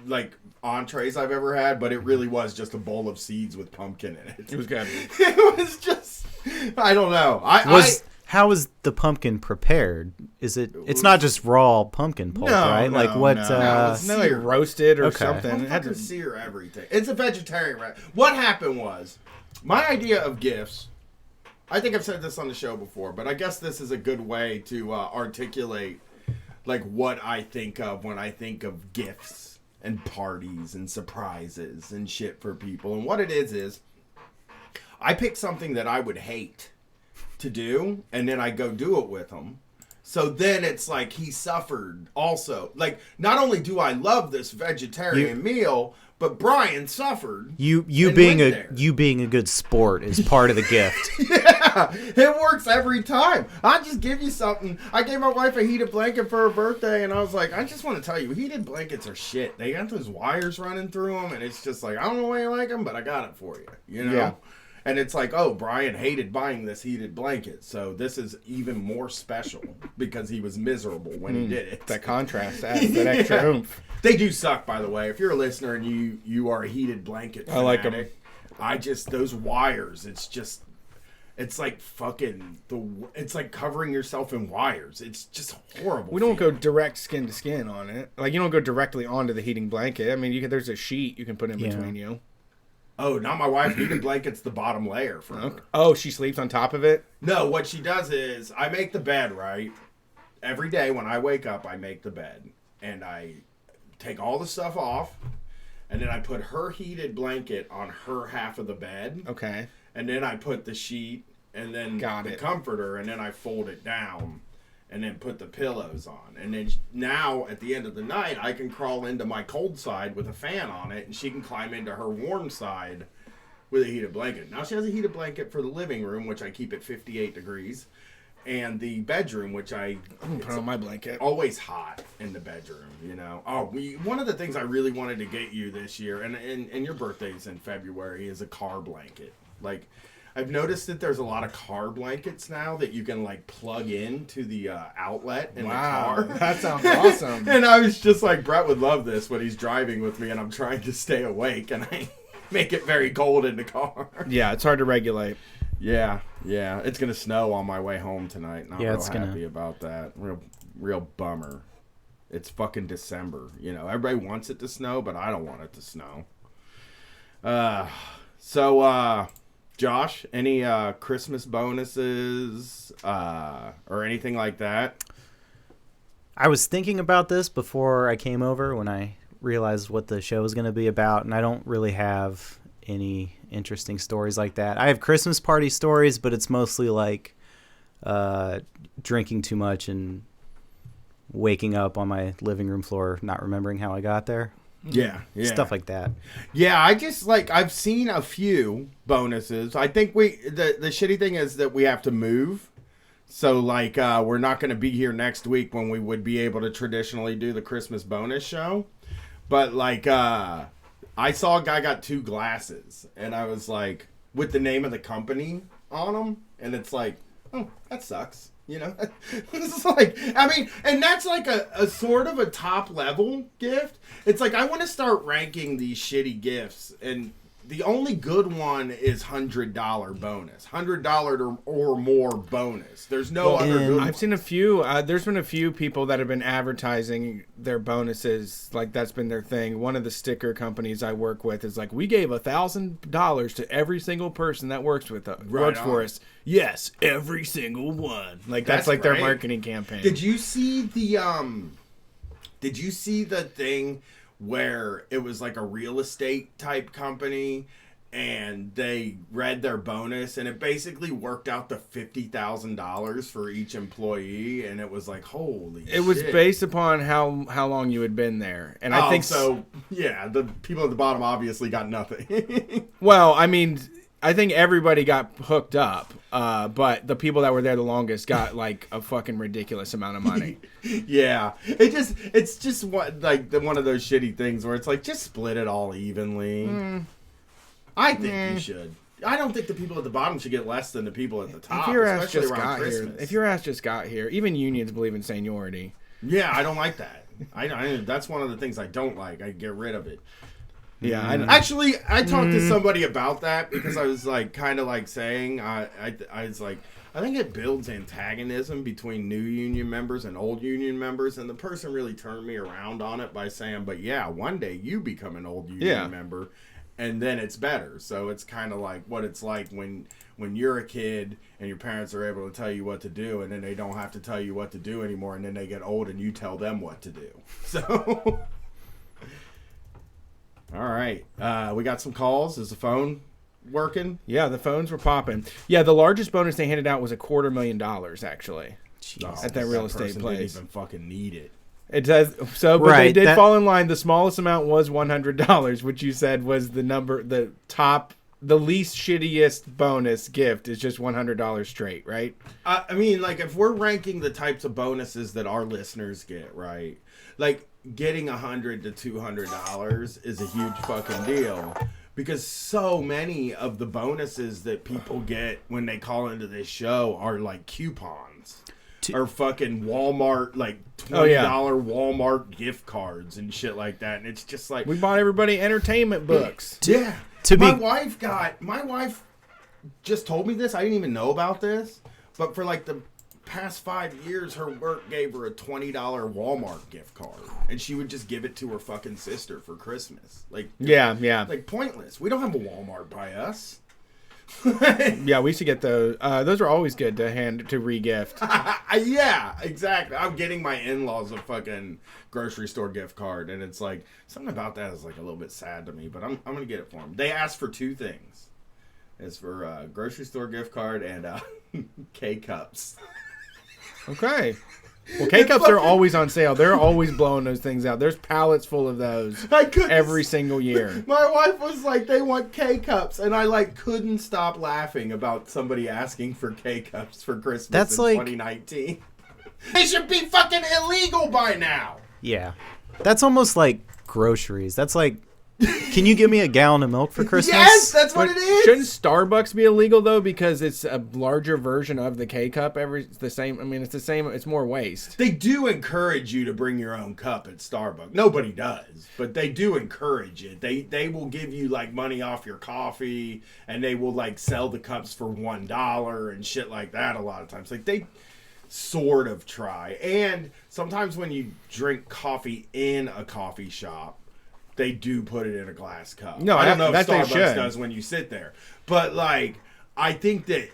like entrees I've ever had, but it really was just a bowl of seeds with pumpkin in it. It was good. It was just, I don't know. How is the pumpkin prepared? Is it? It's not just raw pumpkin pulp, right? No, like what? it's No, like roasted or Okay. something. It had to sear everything. It's a vegetarian wrap. What happened was, my idea of gifts, I think I've said this on the show before, but I guess this is a good way to articulate like what I think of when I think of gifts and parties and surprises and shit for people. And what it is I pick something that I would hate to do, and then I go do it with them. So then it's like he suffered also. Like, not only do I love this vegetarian meal, but Brian suffered. You and being went there. you being a good sport is part of the gift. Yeah, it works every time. I just give you something. I gave my wife a heated blanket for her birthday, and I was like, I just want to tell you, heated blankets are shit. They got those wires running through them, and it's just like, I don't know why you like them, but I got it for you. You know? Yeah. And it's like, oh, Brian hated buying this heated blanket, so this is even more special because he was miserable when he did it. That contrast adds that extra oomph. They do suck, by the way. If you're a listener and you are a heated blanket fanatic, I like 'em. I just, those wires, it's like fucking, it's like covering yourself in wires. It's just horrible. We don't go direct skin to skin on it. Like, you don't go directly onto the heating blanket. I mean, there's a sheet you can put in between you. Oh, not my wife. Heated blanket's the bottom layer for her. Oh, she sleeps on top of it? No, what she does is, I make the bed, right? Every day when I wake up, I make the bed. And I take all the stuff off, and then I put her heated blanket on her half of the bed. Okay. And then I put the sheet, and then the comforter, and then I fold it down, and then put the pillows on. And then now, at the end of the night, I can crawl into my cold side with a fan on it, and she can climb into her warm side with a heated blanket. Now she has a heated blanket for the living room, which I keep at 58 degrees, and the bedroom, which I'm gonna put on my blanket. Always hot in the bedroom, you know. Oh, one of the things I really wanted to get you this year, and your birthday's in February, is a car blanket. Like, I've noticed that there's a lot of car blankets now that you can like plug into the outlet in the car. That sounds awesome. And I was just like, Brett would love this when he's driving with me and I'm trying to stay awake and I make it very cold in the car. Yeah, it's hard to regulate. Yeah. It's gonna snow on my way home tonight. Not real it's happy about that. Real bummer. It's fucking December. You know, everybody wants it to snow, but I don't want it to snow. So Josh, any Christmas bonuses or anything like that? I was thinking about this before I came over when I realized what the show was going to be about, and I don't really have any interesting stories like that. I have Christmas party stories, but it's mostly like drinking too much and waking up on my living room floor not remembering how I got there. Yeah. Stuff like that. Yeah, I just like, I've seen a few bonuses. I think the shitty thing is that we have to move. So like we're not going to be here next week when we would be able to traditionally do the Christmas bonus show. But like I saw a guy got 2 glasses and I was like, with the name of the company on them, and it's like, oh, that sucks. You know, it's like, I mean, and that's like a sort of a top level gift. It's like, I want to start ranking these shitty gifts, and the only good one is $100 bonus, $100 or more bonus. There's no other good one. I've seen a few. There's been a few people that have been advertising their bonuses, like that's been their thing. One of the sticker companies I work with is like, we gave $1,000 to every single person that works with us, works for us. Yes, every single one. Like that's like their marketing campaign. Did you see the thing where it was like a real estate type company and they read their bonus, and it basically worked out to $50,000 for each employee, and it was like, holy shit. It was based upon how long you had been there, and I think so. Yeah, the people at the bottom obviously got nothing. Well, I mean, I think everybody got hooked up, but the people that were there the longest got like a fucking ridiculous amount of money. Yeah, it's just one of those shitty things where it's like, just split it all evenly. I think you should. I don't think the people at the bottom should get less than the people at the top, If your ass especially just around got Christmas. here, if your ass just got here, even unions believe in seniority. Yeah, I don't like that. I that's one of the things I don't like. I get rid of it. Yeah, Actually, I talked to somebody about that because I was like, kind of like saying, I was like, I think it builds antagonism between new union members and old union members, and the person really turned me around on it by saying, but yeah, one day you become an old union member, and then it's better. So it's kind of like what it's like when you're a kid and your parents are able to tell you what to do, and then they don't have to tell you what to do anymore, and then they get old and you tell them what to do. So... All right. We got some calls. Is the phone working? Yeah, the phones were popping. Yeah, the largest bonus they handed out was $250,000 actually. Jeez, at that real estate place. Didn't even fucking need it. It says so, but Right, they did fall in line. The smallest amount was $100, which you said was the number, the least shittiest bonus gift is just $100 straight, right? I mean, like, if we're ranking the types of bonuses that our listeners get, right? Like, getting $100 to $200 is a huge fucking deal. Because so many of the bonuses that people get when they call into this show are like coupons. Or fucking Walmart, like $20 Walmart gift cards and shit like that. And it's just like... We bought everybody entertainment books. Yeah. My wife just told me this. I didn't even know about this. But for like the past 5 years, her work gave her a $20 Walmart gift card. And she would just give it to her fucking sister for Christmas. Like, yeah. Like, pointless. We don't have a Walmart by us. Yeah, we used to get those. Those are always good to re-gift. Yeah, exactly. I'm getting my in-laws a fucking grocery store gift card, and it's like, something about that is like a little bit sad to me, but I'm gonna get it for them. They asked for two things. It's for a grocery store gift card and K-Cups. Okay. Well, K-Cups are always on sale. They're always blowing those things out. There's pallets full of those every single year. My wife was like, they want K-Cups, and I like couldn't stop laughing about somebody asking for K-Cups for Christmas That's in like 2019. They should be fucking illegal by now. Yeah. That's almost like groceries. That's like, can you give me a gallon of milk for Christmas? Yes, that's what it is. Shouldn't Starbucks be illegal though, because it's a larger version of the K-Cup? It's the same. I mean, it's the same. It's more waste. They do encourage you to bring your own cup at Starbucks. Nobody does, but they do encourage it. They will give you like money off your coffee, and they will like sell the cups for $1 and shit like that. A lot of times, like they sort of try. And sometimes when you drink coffee in a coffee shop, they do put it in a glass cup. No, I don't know if that they Starbucks should. does when you sit there, but like I think that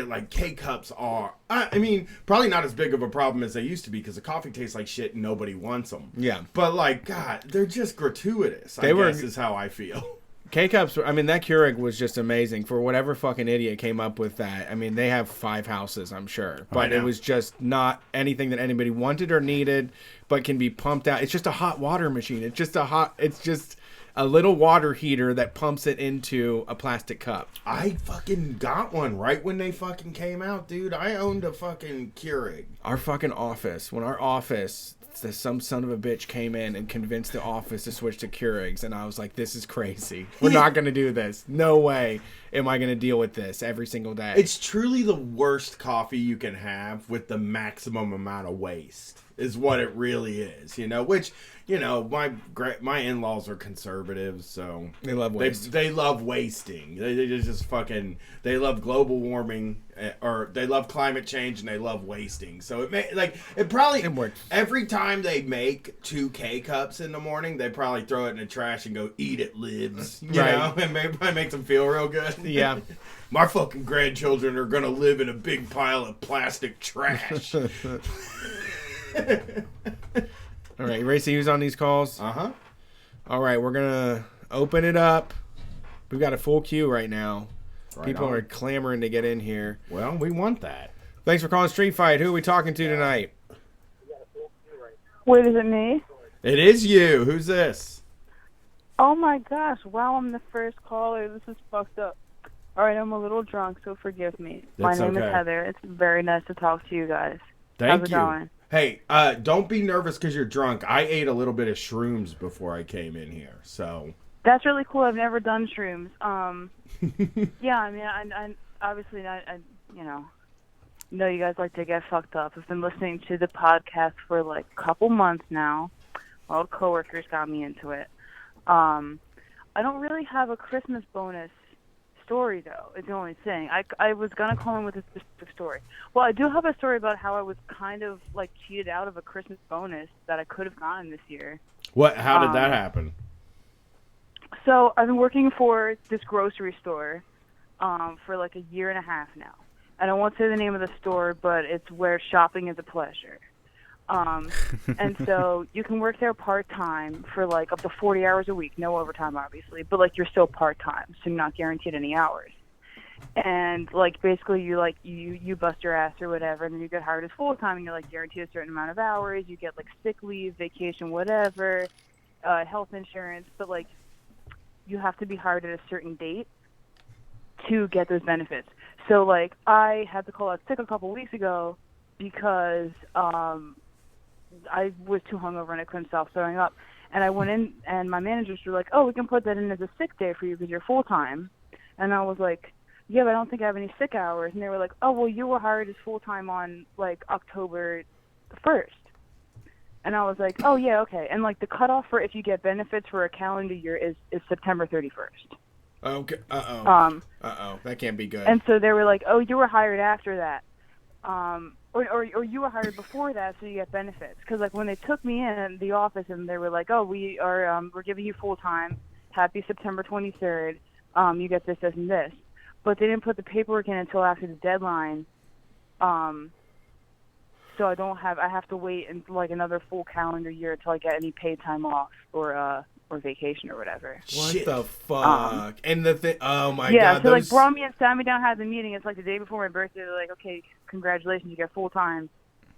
like K-Cups are. I mean, probably not as big of a problem as they used to be because the coffee tastes like shit and nobody wants them. Yeah, but like God, they're just gratuitous. I guess is how I feel. K-Cups, I mean, that Keurig was just amazing for whatever fucking idiot came up with that. I mean, they have 5 houses, I'm sure. But it was just not anything that anybody wanted or needed, but can be pumped out. It's just a hot water machine. It's just a little water heater that pumps it into a plastic cup. I fucking got one right when they fucking came out, dude. I owned a fucking Keurig. Our fucking office, when our office... some son of a bitch came in and convinced the office to switch to Keurigs, and I was like, this is crazy. We're not going to do this. No way am I going to deal with this every single day. It's truly the worst coffee you can have with the maximum amount of waste is what it really is, you know, which, you know, my in-laws are conservatives, so they love waste. They love wasting. They just fucking, they love global warming, or they love climate change, and they love wasting. So it works. Every time they make 2 K-Cups in the morning, they probably throw it in the trash and go, eat it, libs. You know, and probably makes them feel real good. Yeah. My fucking grandchildren are gonna live in a big pile of plastic trash. All right, you ready to use on these calls? Uh-huh. All right, we're going to open it up We've got a full queue right now. Right People on. are clamoring to get in here. Well, we want that. Thanks for calling Street Fight. Who are we talking to tonight? Wait, is it me? It is you. Who's this? Oh my gosh, wow, I'm the first caller. This is fucked up. Alright, I'm a little drunk, so forgive me. That's My name okay. is Heather. It's very nice to talk to you guys. Thank How's it you. going? Hey, don't be nervous because you're drunk. I ate a little bit of shrooms before I came in here, so. That's really cool. I've never done shrooms. Yeah, I mean, I obviously, I you know you guys like to get fucked up. I've been listening to the podcast for like a couple months now. My old coworkers got me into it. I don't really have a Christmas bonus story, though. It's the only thing. I was going to call in with a specific story. Well, I do have a story about how I was kind of, like, cheated out of a Christmas bonus that I could have gotten this year. What? How did that happen? So I've been working for this grocery store for, like, a year and a half now. I don't want to say the name of the store, but it's where shopping is a pleasure. And so you can work there part-time for like up to 40 hours a week, no overtime obviously, but like you're still part-time, so you're not guaranteed any hours. And like basically you bust your ass or whatever, and then you get hired as full-time and you're like guaranteed a certain amount of hours, you get like sick leave, vacation, whatever, health insurance, but like you have to be hired at a certain date to get those benefits. So like I had to call out sick a couple weeks ago because I was too hungover and I couldn't stop throwing up. And I went in, and my managers were like, "Oh, we can put that in as a sick day for you because you're full time." And I was like, "Yeah, but I don't think I have any sick hours." And they were like, "Oh, well, you were hired as full time on like October 1st." And I was like, "Oh yeah, okay." And like the cutoff for if you get benefits for a calendar year is September 31st. Okay. That can't be good. And so they were like, "Oh, you were hired after that." Or you were hired before that, so you get benefits. Because like when they took me in the office and they were like, "Oh, we're giving you full time. Happy September 23rd. You get this, this, and this." But they didn't put the paperwork in until after the deadline. So I have to wait like another full calendar year until I get any paid time off or vacation or whatever. What the fuck? And the thing, oh my god. Yeah, so like brought me and sat me down, had the meeting. It's like the day before my birthday. They're like, "Okay, congratulations, you get full time."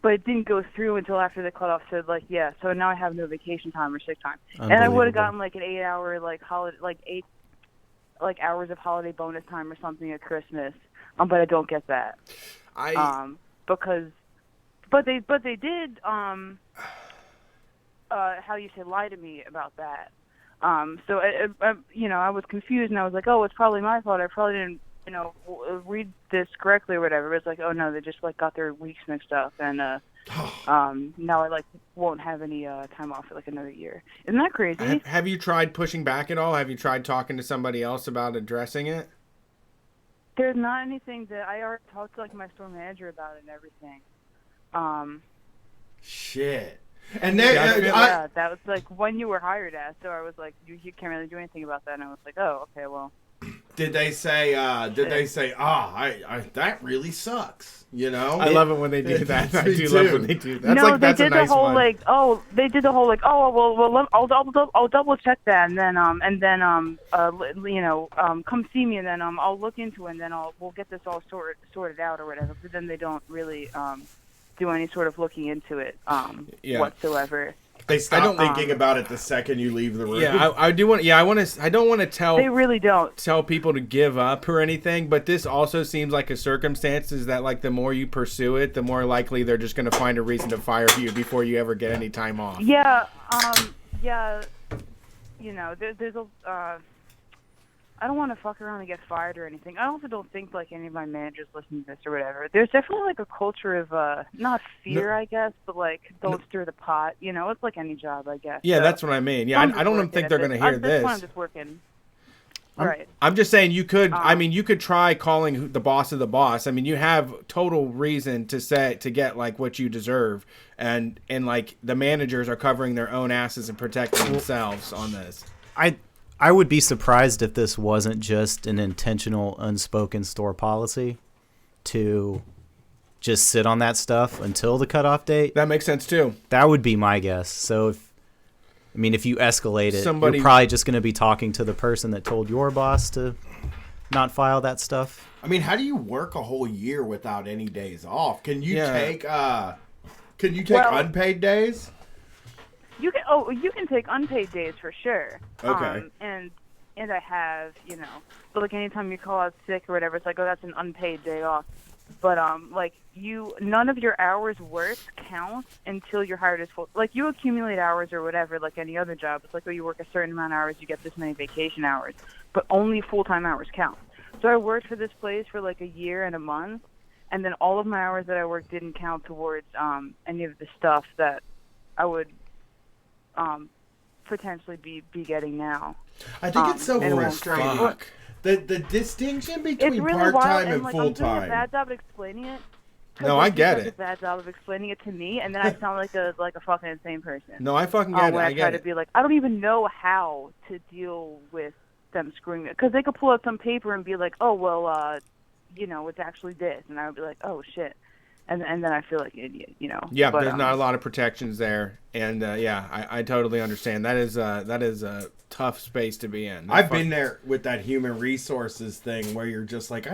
But it didn't go through until after the cutoff. So like, yeah, so now I have no vacation time or sick time. And I would have gotten like an 8-hour like holiday, like 8 like hours of holiday bonus time or something at Christmas. But I don't get that. Because they did how you say lie to me about that. So I was confused and I was like, "Oh, it's probably my fault. I probably didn't, read this correctly or whatever." But it's like, "Oh no, they just like got their weeks mixed up, and now I like won't have any time off for like another year." Isn't that crazy? Have you tried pushing back at all? Have you tried talking to somebody else about addressing it? There's not anything that I already talked to like my store manager about it and everything. Shit. And then that was like when you were hired at, so I was like, you can't really do anything about that. And I was like, "Oh, okay, well." Did they say? That really sucks. I love it when they do that. I do love when they do that. They did the whole well, I'll double check that, and then come see me, and then I'll look into it, and then we'll get this all sorted out or whatever. But then they don't really do any sort of looking into it whatsoever. They stop thinking about it the second you leave the room. Yeah, I do want. Yeah, I don't want to tell. They really don't tell people to give up or anything. But this also seems like a circumstances that like the more you pursue it, the more likely they're just going to find a reason to fire you before you ever get any time off. Yeah. There's a. I don't want to fuck around and get fired or anything. I also don't think like any of my managers listen to this or whatever. There's definitely like a culture of not fear, I guess, but like don't stir the pot. It's like any job, I guess. Yeah, so, that's what I mean. Yeah, I don't think they're going to hear this. I'm just working. Right. I'm just saying you could. You could try calling the boss of the boss. I mean, you have total reason to get like what you deserve, and like the managers are covering their own asses and protecting themselves on this. I would be surprised if this wasn't just an intentional unspoken store policy to just sit on that stuff until the cutoff date. That makes sense too. That would be my guess. So I mean, if you escalate it, Somebody- you're probably just going to be talking to the person that told your boss to not file that stuff. I mean, how do you work a whole year without any days off? Can you Yeah. take Well- unpaid days? You can take unpaid days for sure. Okay. And I have, but like anytime you call out sick or whatever, it's like, oh, that's an unpaid day off. But like none of your hours worked counts until you're hired as full. Like you accumulate hours or whatever, like any other job. It's like, oh, you work a certain amount of hours, you get this many vacation hours, but only full-time hours count. So I worked for this place for like a year and a month, and then all of my hours that I worked didn't count towards any of the stuff that I would potentially be getting now. I think it's so and it won't frustrating. count. The distinction between It's really part wild, time and and like full I'm doing a time. bad job of explaining it. 'cause, No, like, I get he does it. a bad job of explaining it to me, and then I sound like a fucking insane person. No, I fucking get it. When I I get try it. to be like, I don't even know how to deal with them screwing me, because they could pull out some paper and be like, oh well, it's actually this, and I would be like, oh shit, and then I feel like an idiot, Yeah, But, there's not a lot of protections there, and I totally understand. That is a tough space to be in. I've been there with that human resources thing where you're just like,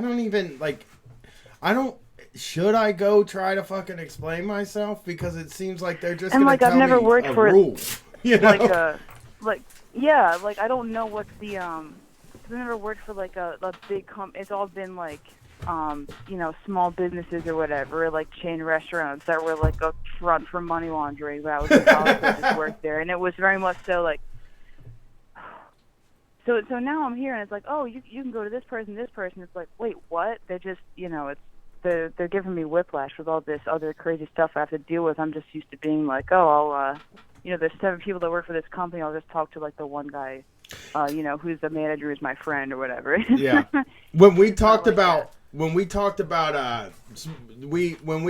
should I go try to fucking explain myself, because it seems like they're just And, gonna like, I've tell never me worked a for- rule, you know? Like I don't know what's the I've never worked for like a big company. It's all been like small businesses or whatever, like chain restaurants that were like a front for money laundering. But I was in college, I just worked there, and it was very much so like. So now I'm here, and it's like, oh, you can go to this person. It's like, wait, what? They're just they're giving me whiplash with all this other crazy stuff I have to deal with. I'm just used to being like, oh, I'll there's 7 people that work for this company. I'll just talk to like the one guy, who's the manager, who's my friend or whatever. Yeah. When we talked about when we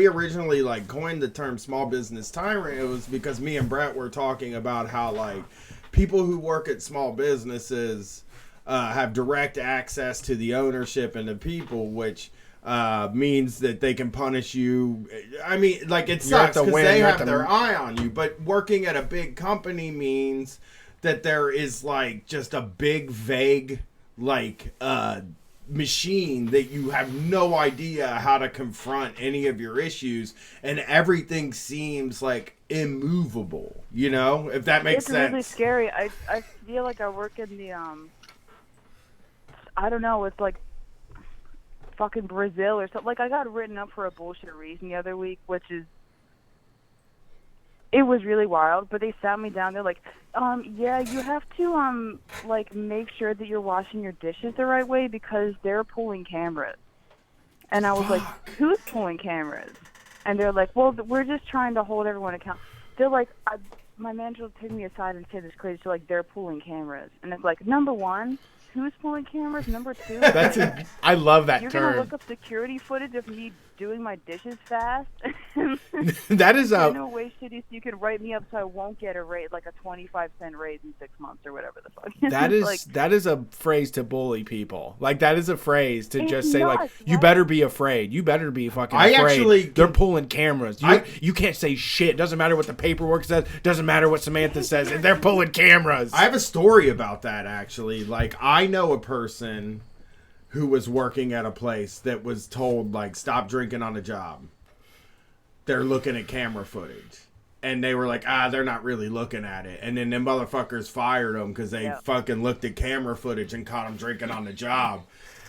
originally like coined the term small business tyrant, it was because me and Brett were talking about how like people who work at small businesses have direct access to the ownership and the people, which means that they can punish you. I mean, like, it sucks because they have their eye on you, but working at a big company means that there is like just a big vague like machine that you have no idea how to confront any of your issues, and everything seems like immovable, if that makes sense. It's really scary. I feel like I work in the I don't know, it's like fucking Brazil or something. Like, I got written up for a bullshit reason the other week, which is, it was really wild. But they sat me down. They're like, yeah, you have to like make sure that you're washing your dishes the right way because they're pulling cameras. And I was like, who's pulling cameras? And they're like, well, we're just trying to hold everyone accountable. They're like, my manager will take me aside and say this crazy. So like, they're pulling cameras, and it's like, number one, who's pulling cameras? Number two, I love that you're term. gonna look up security footage of me doing my dishes fast. That is I know way shitty, so you could write me up so I won't get a raise, like a 25-cent raise in 6 months or whatever the fuck. That is like, that is a phrase to bully people. Like, that is a phrase to It's just say like, nuts, you right? better be afraid. You better be fucking I afraid. actually- They're pulling cameras. You can't say shit. Doesn't matter what the paperwork says. Doesn't matter what Samantha says. They're pulling cameras. I have a story about that, actually. Like, I know a person who was working at a place that was told, like, stop drinking on the job. They're looking at camera footage. And they were like, they're not really looking at it. And then them motherfuckers fired them because they fucking looked at camera footage and caught them drinking on the job.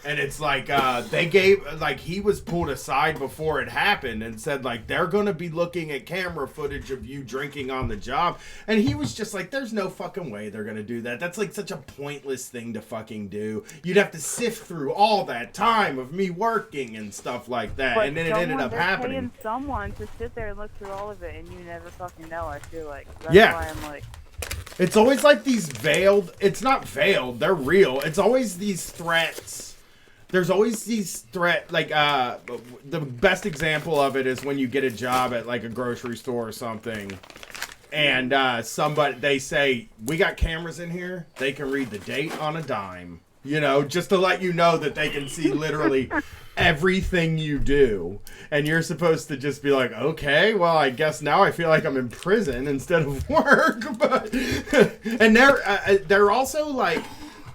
And it's like, they gave, like, he was pulled aside before it happened and said, like, they're going to be looking at camera footage of you drinking on the job. And he was just like, there's no fucking way they're going to do that. That's, like, such a pointless thing to fucking do. You'd have to sift through all that time of me working and stuff like that. but And then it ended up they're happening. paying someone to sit there and look through all of it, and you never fucking know, I feel like. That's Yeah. why I'm like, It's always like these veiled, it's not veiled, they're real. It's always these threats. There's always these like, the best example of it is when you get a job at like a grocery store or something, and they say, we got cameras in here, they can read the date on a dime, just to let you know that they can see literally everything you do, and you're supposed to just be like, okay, well, I guess now I feel like I'm in prison instead of work. But and they're also like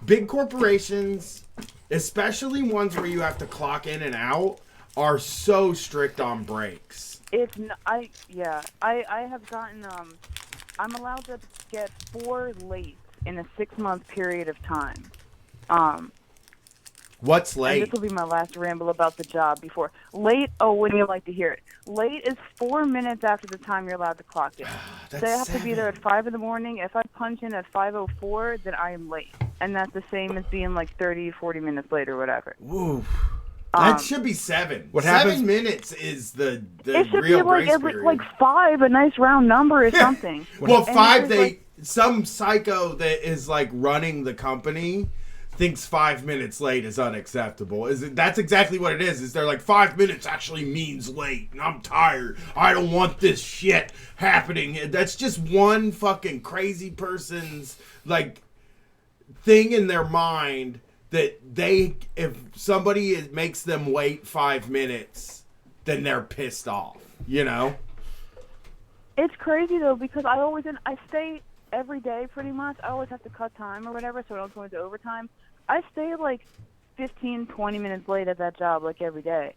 big corporations, especially ones where you have to clock in and out, are so strict on breaks. I have gotten I'm allowed to get 4 late in a 6-month period of time. What's late? And this will be my last ramble about the job before. Late, wouldn't you like to hear it? Late is 4 minutes after the time you're allowed to clock in. So I have to be there at 5 in the morning. If I punch in at 5:04, then I am late. And that's the same as being like 30, 40 minutes late or whatever. Woo. That should be 7. What 7 happens? minutes is the It should real be like grace period. like 5, a nice round number or something. Well, And 5, it's like- some psycho that is like running the company thinks 5 minutes late is unacceptable. That's exactly what it is. Is they're like 5 minutes actually means late, and I'm tired. I don't want this shit happening. That's just one fucking crazy person's like thing in their mind that if somebody makes them wait 5 minutes, then they're pissed off. You know. It's crazy though because I stay every day pretty much. I always have to cut time or whatever so I don't go into overtime. I stay like 15, 20 minutes late at that job like every day.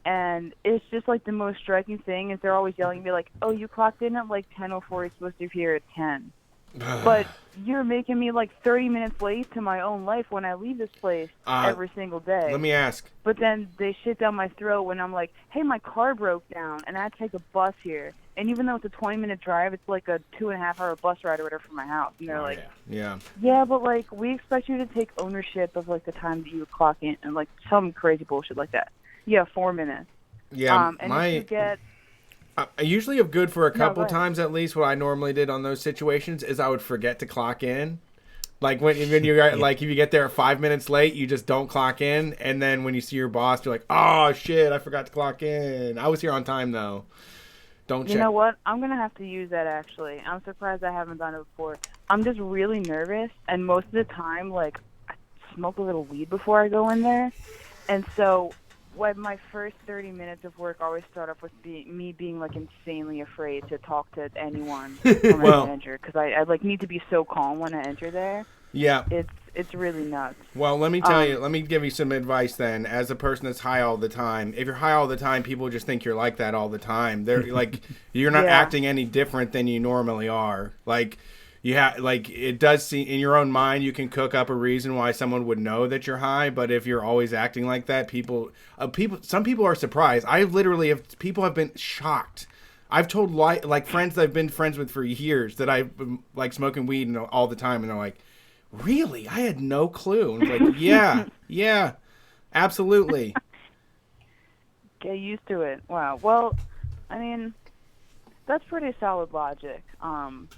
And it's just like the most striking thing is they're always yelling at me like, oh, you clocked in at like 10:04, you're supposed to be here at 10. But you're making me like 30 minutes late to my own life when I leave this place every single day. Let me ask. But then they shit down my throat when I'm like, hey, my car broke down and I had to take a bus here. And even though it's a 20-minute drive, it's like a 2.5-hour bus ride or whatever from my house. And they're like, yeah, but like we expect you to take ownership of like the time that you would clock in and like some crazy bullshit like that. Yeah, 4 minutes. Yeah, and if you get... I usually am good for a couple go ahead. times at least. What I normally did on those situations is I would forget to clock in. Like when you like if you get there at 5 minutes late, you just don't clock in, and then when you see your boss, you're like, oh shit, I forgot to clock in. I was here on time though. Don't check. You know what? I'm going to have to use that, actually. I'm surprised I haven't done it before. I'm just really nervous, and most of the time, like, I smoke a little weed before I go in there. And so when my first 30 minutes of work always start off with me being, like, insanely afraid to talk to anyone or my manager, because I, like, need to be so calm when I enter there. Yeah. It's really nuts. Well, let me tell you, let me give you some advice then. As a person that's high all the time, if you're high all the time, people just think you're like that all the time. They're like, you're not acting any different than you normally are. Like, it does seem in your own mind, you can cook up a reason why someone would know that you're high. But if you're always acting like that, some people are surprised. People have been shocked. I've told like friends that I've been friends with for years that I've been like smoking weed all the time, and they're like, really? I had no clue. And it's like, yeah, absolutely. Get used to it. Wow. Well, I mean, that's pretty solid logic. I'm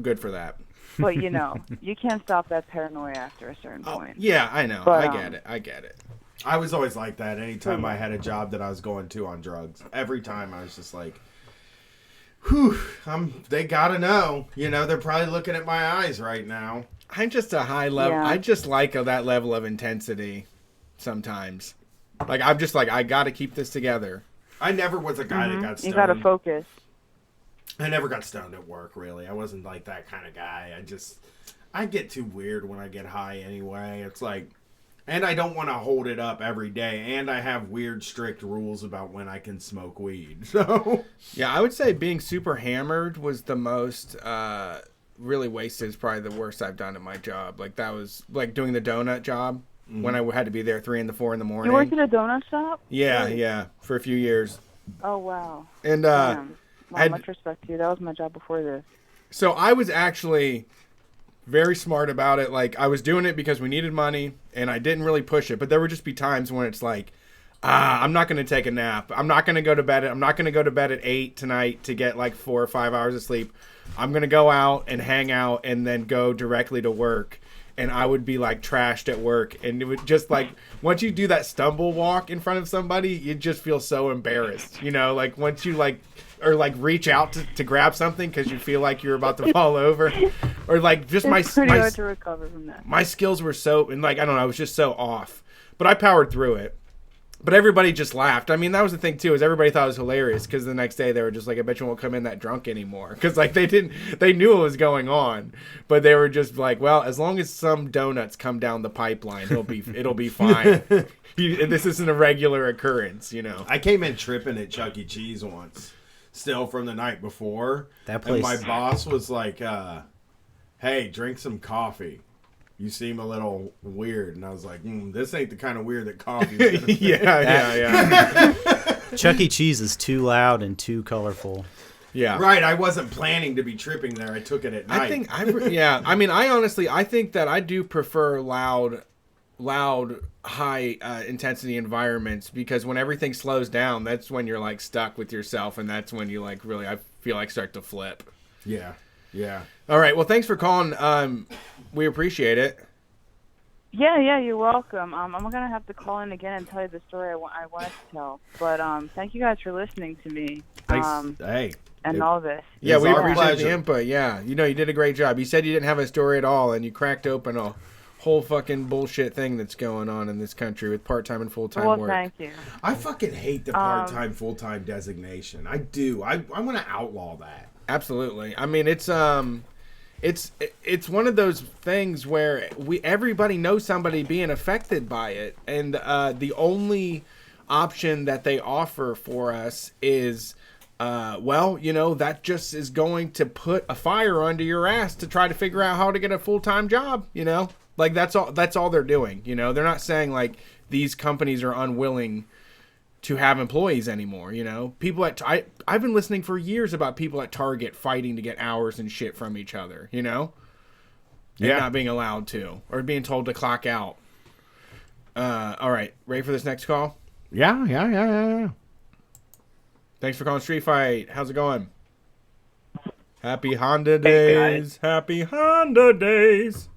good for that. But, you know, you can't stop that paranoia after a certain point. Yeah, I know. But, I get it. I was always like that anytime I had a job that I was going to on drugs. Every time I was just like, whew, they gotta know. You know, they're probably looking at my eyes right now. I'm just a high level. Yeah. I just like that level of intensity sometimes. Like, I'm just like, I gotta keep this together. I never was a guy that got stoned. You gotta focus. I never got stoned at work, really. I wasn't like that kind of guy. I get too weird when I get high anyway. It's like, and I don't want to hold it up every day. And I have weird, strict rules about when I can smoke weed. So, yeah, I would say being super hammered was the most, really wasted is probably the worst I've done at my job. Like, that was like doing the donut job when I had to be there 3 and 4 in the morning. You worked at a donut shop? Yeah, for a few years. Oh, wow. And, Damn. Well, much respect to you. That was my job before this. So I was actually very smart about it. Like, I was doing it because we needed money, and I didn't really push it. But there would just be times when it's like, I'm not going to take a nap. I'm not going to go to bed. I'm not going to go to bed at 8 tonight to get like 4 or 5 hours of sleep. I'm going to go out and hang out and then go directly to work. And I would be like trashed at work. And it would just like, once you do that stumble walk in front of somebody, you just feel so embarrassed. You know, like once you like, or like reach out to grab something because you feel like you're about to fall over, or like just it's pretty hard to recover from that. My skills were so, and like I don't know, I was just so off. But I powered through it. But everybody just laughed. I mean, that was the thing too, is everybody thought it was hilarious because the next day they were just like, I bet you won't come in that drunk anymore. Because like they knew what was going on, but they were just like, well, as long as some donuts come down the pipeline, it'll be fine. This isn't a regular occurrence, you know. I came in tripping at Chuck E. Cheese once, still from the night before. That place. And my boss was like, hey, drink some coffee. You seem a little weird. And I was like, this ain't the kind of weird that coffee is. Yeah. Chuck E. Cheese is too loud and too colorful. Yeah. Right. I wasn't planning to be tripping there. I took it at night. I mean, I think that I do prefer loud, high intensity environments because when everything slows down, that's when you're like stuck with yourself. And that's when you like really, I feel like start to flip. Yeah. Yeah. All right. Well, thanks for calling. We appreciate it. Yeah, you're welcome. I'm gonna have to call in again and tell you the story I wanted to tell. But thank you guys for listening to me. Hey. And all this. Yeah, we appreciate pleasure. the input. Yeah, you did a great job. You said you didn't have a story at all, and you cracked open a whole fucking bullshit thing that's going on in this country with part-time and full-time work. Well, thank you. I fucking hate the part-time, full-time designation. I do. I want to outlaw that. Absolutely. I mean, it's one of those things where everybody knows somebody being affected by it, and the only option that they offer for us is, that just is going to put a fire under your ass to try to figure out how to get a full-time job. Like that's all they're doing. They're not saying like these companies are unwilling to have employees anymore. People I've been listening for years about people at Target fighting to get hours and shit from each other, and not being allowed to, or being told to clock out. All right, ready for this next call? Yeah. Thanks for calling Street Fight. How's it going? Happy Honda days. Happy Honda days.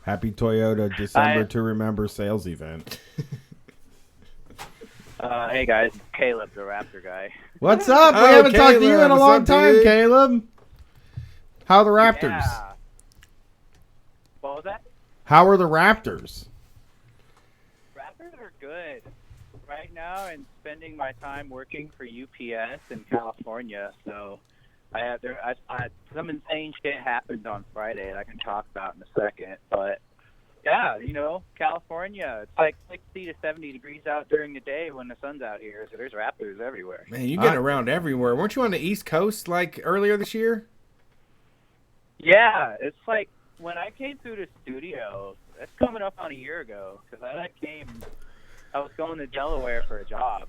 Happy Toyota December to Remember sales event. Hey guys, Caleb, the Raptor guy. What's up? We haven't talked to you in a long time, Caleb. How are the Raptors? Yeah. What was that? How are the Raptors? Raptors are good. Right now, I'm spending my time working for UPS in California, so I some insane shit happened on Friday that I can talk about in a second, but yeah, California, it's like 60 to 70 degrees out during the day when the sun's out here, so there's Raptors everywhere. Man, you get around everywhere. Weren't you on the East Coast like earlier this year? Yeah, it's like when I came through the studio, that's coming up on a year ago, because I was going to Delaware for a job,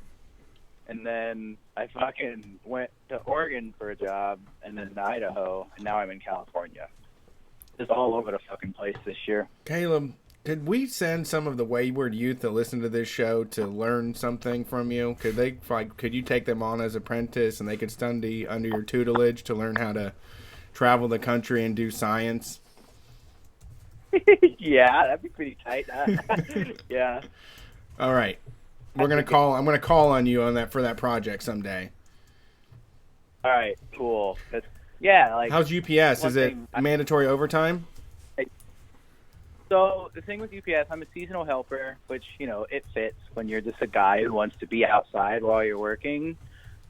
and then I fucking went to Oregon for a job, and then to Idaho, and now I'm in California. It's all over the fucking place this year. Caleb, could we send some of the wayward youth that listen to this show to learn something from you? Could you take them on as apprentice, and they could study under your tutelage to learn how to travel the country and do science? Yeah, that'd be pretty tight. Yeah. All right, I'm gonna call on you on that for that project someday. All right, cool. Yeah, like how's UPS? Is it mandatory overtime? So the thing with UPS, I'm a seasonal helper, which it fits when you're just a guy who wants to be outside while you're working.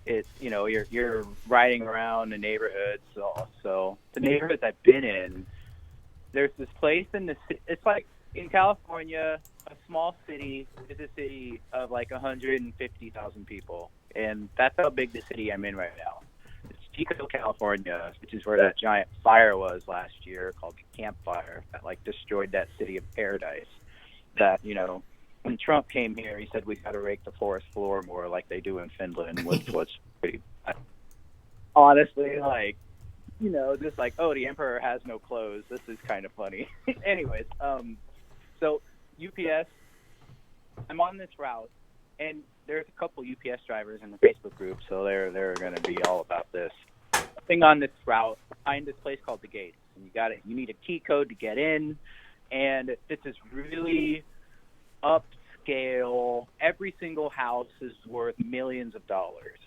It's you're riding around the neighborhoods. So the neighborhoods I've been in, there's this place it's like in California, a small city is a city of like 150,000 people, and that's how big the city I'm in right now. It's Chico, California, which is where that giant fire was last year called the Camp Fire that like destroyed that city of paradise. That when Trump came here, he said we got to rake the forest floor more like they do in Finland, which was pretty bad. Honestly, like just like, oh, the emperor has no clothes. This is kind of funny. Anyways, so UPS, I'm on this route, and there's a couple UPS drivers in the Facebook group, so they're going to be all about this. Thing on this route, find this place called the Gates, and you need a key code to get in, and this is really upscale. Every single house is worth millions of dollars,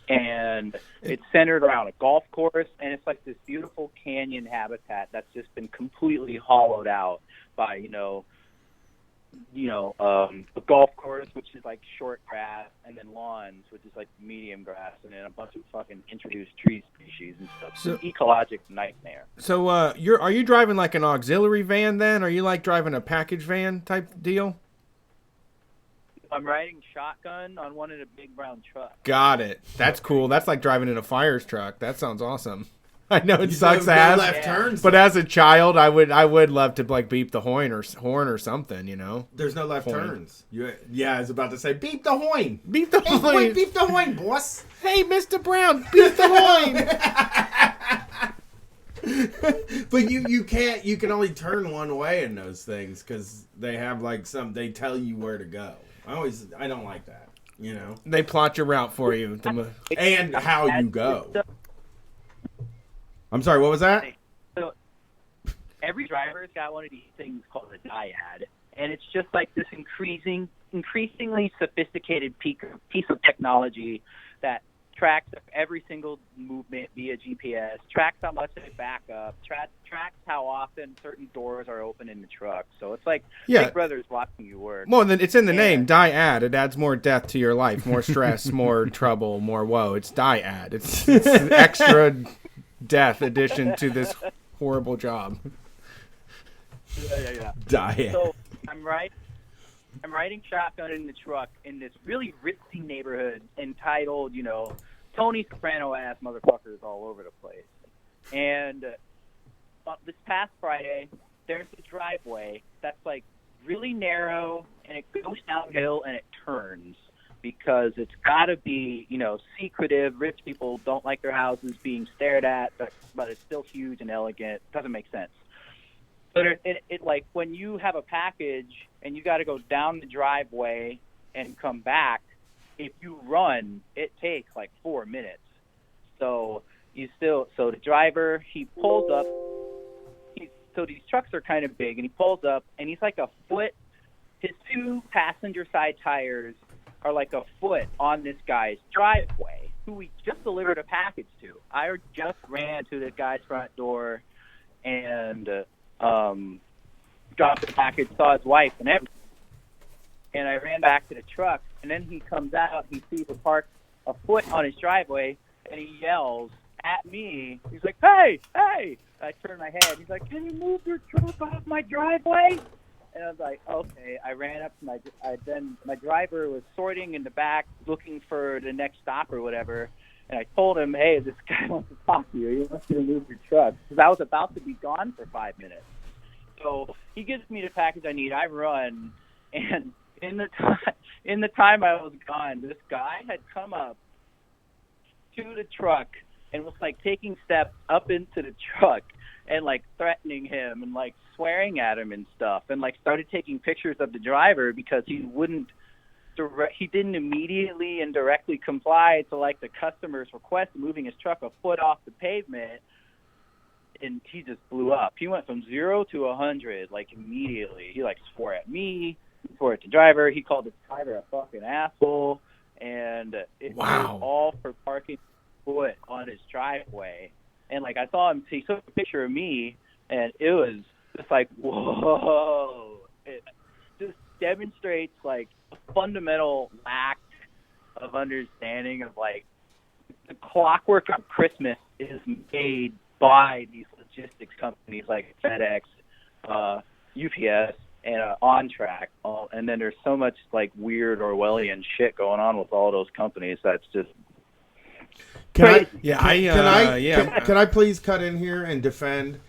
and it's centered around a golf course, and it's like this beautiful canyon habitat that's just been completely hollowed out by a golf course, which is like short grass, and then lawns, which is like medium grass, and then a bunch of fucking introduced tree species and stuff. So- It's an ecologic nightmare. So, are you driving like an auxiliary van then? Are you like driving a package van type deal? I'm riding shotgun on one of the big brown trucks. Got it. That's cool. That's like driving in a fire's truck. That sounds awesome. I know it You sucks know, ass, left turns. but as a child, I would love to like beep the horn or something, you know. There's no left Horn. turns. I was about to say, beep the horn. Beep the Hey, horn. boy, beep the horn, boss. Hey, Mr. Brown, beep the horn. But you can't. You can only turn one way in those things because they have like they tell you where to go. I don't like that. You know. They plot your route for you. And how you go. I'm sorry, what was that? So every driver's got one of these things called a dyad, and it's just like this increasingly sophisticated piece of technology that tracks every single movement via GPS, tracks how much they back up, tracks how often certain doors are open in the truck. So it's like Big Brother's watching you work. Well, then it's in the name, dyad. It adds more death to your life, more stress, more trouble, more woe. It's dyad. It's an extra death addition to this horrible job. Yeah. Dyad. So I'm riding shotgun in the truck in this really ritzy neighborhood entitled, Tony Soprano ass motherfuckers all over the place. And this past Friday, there's a driveway that's like really narrow and it goes downhill and it turns because it's got to be, secretive. Rich people don't like their houses being stared at, but it's still huge and elegant. Doesn't make sense. But it like when you have a package and you got to go down the driveway and come back, if you run, it takes like 4 minutes. So the driver, he pulls up. So these trucks are kind of big, and he pulls up, and he's like a foot. His 2 passenger side tires are like a foot on this guy's driveway, who we just delivered a package to. I just ran to this guy's front door and dropped the package, saw his wife and everything. And I ran back to the truck, and then he comes out, he sees a park a foot on his driveway, and he yells at me. He's like, hey! I turn my head. He's like, can you move your truck off my driveway? And I was like, okay. I ran up to my driver was sorting in the back, looking for the next stop or whatever. And I told him, hey, this guy wants to talk to you. He wants you to move your truck. Because I was about to be gone for 5 minutes. So he gives me the package I need. I run. And in the time I was gone, this guy had come up to the truck and was like taking steps up into the truck and like threatening him and like swearing at him and stuff, and like started taking pictures of the driver because he didn't immediately and directly comply to like the customer's request of moving his truck a foot off the pavement, and he just blew up. He went from 0 to 100 like immediately. He like swore at me, swore at the driver. He called the driver a fucking asshole, and it was all for parking foot on his driveway. And like I saw him, he took a picture of me, and it was just like, whoa. It just demonstrates like a fundamental lack of understanding of like the clockwork of Christmas is made by these logistics companies like FedEx, UPS, and OnTrack. And then there's so much like weird Orwellian shit going on with all those companies that's just Can crazy. I please cut in here and defend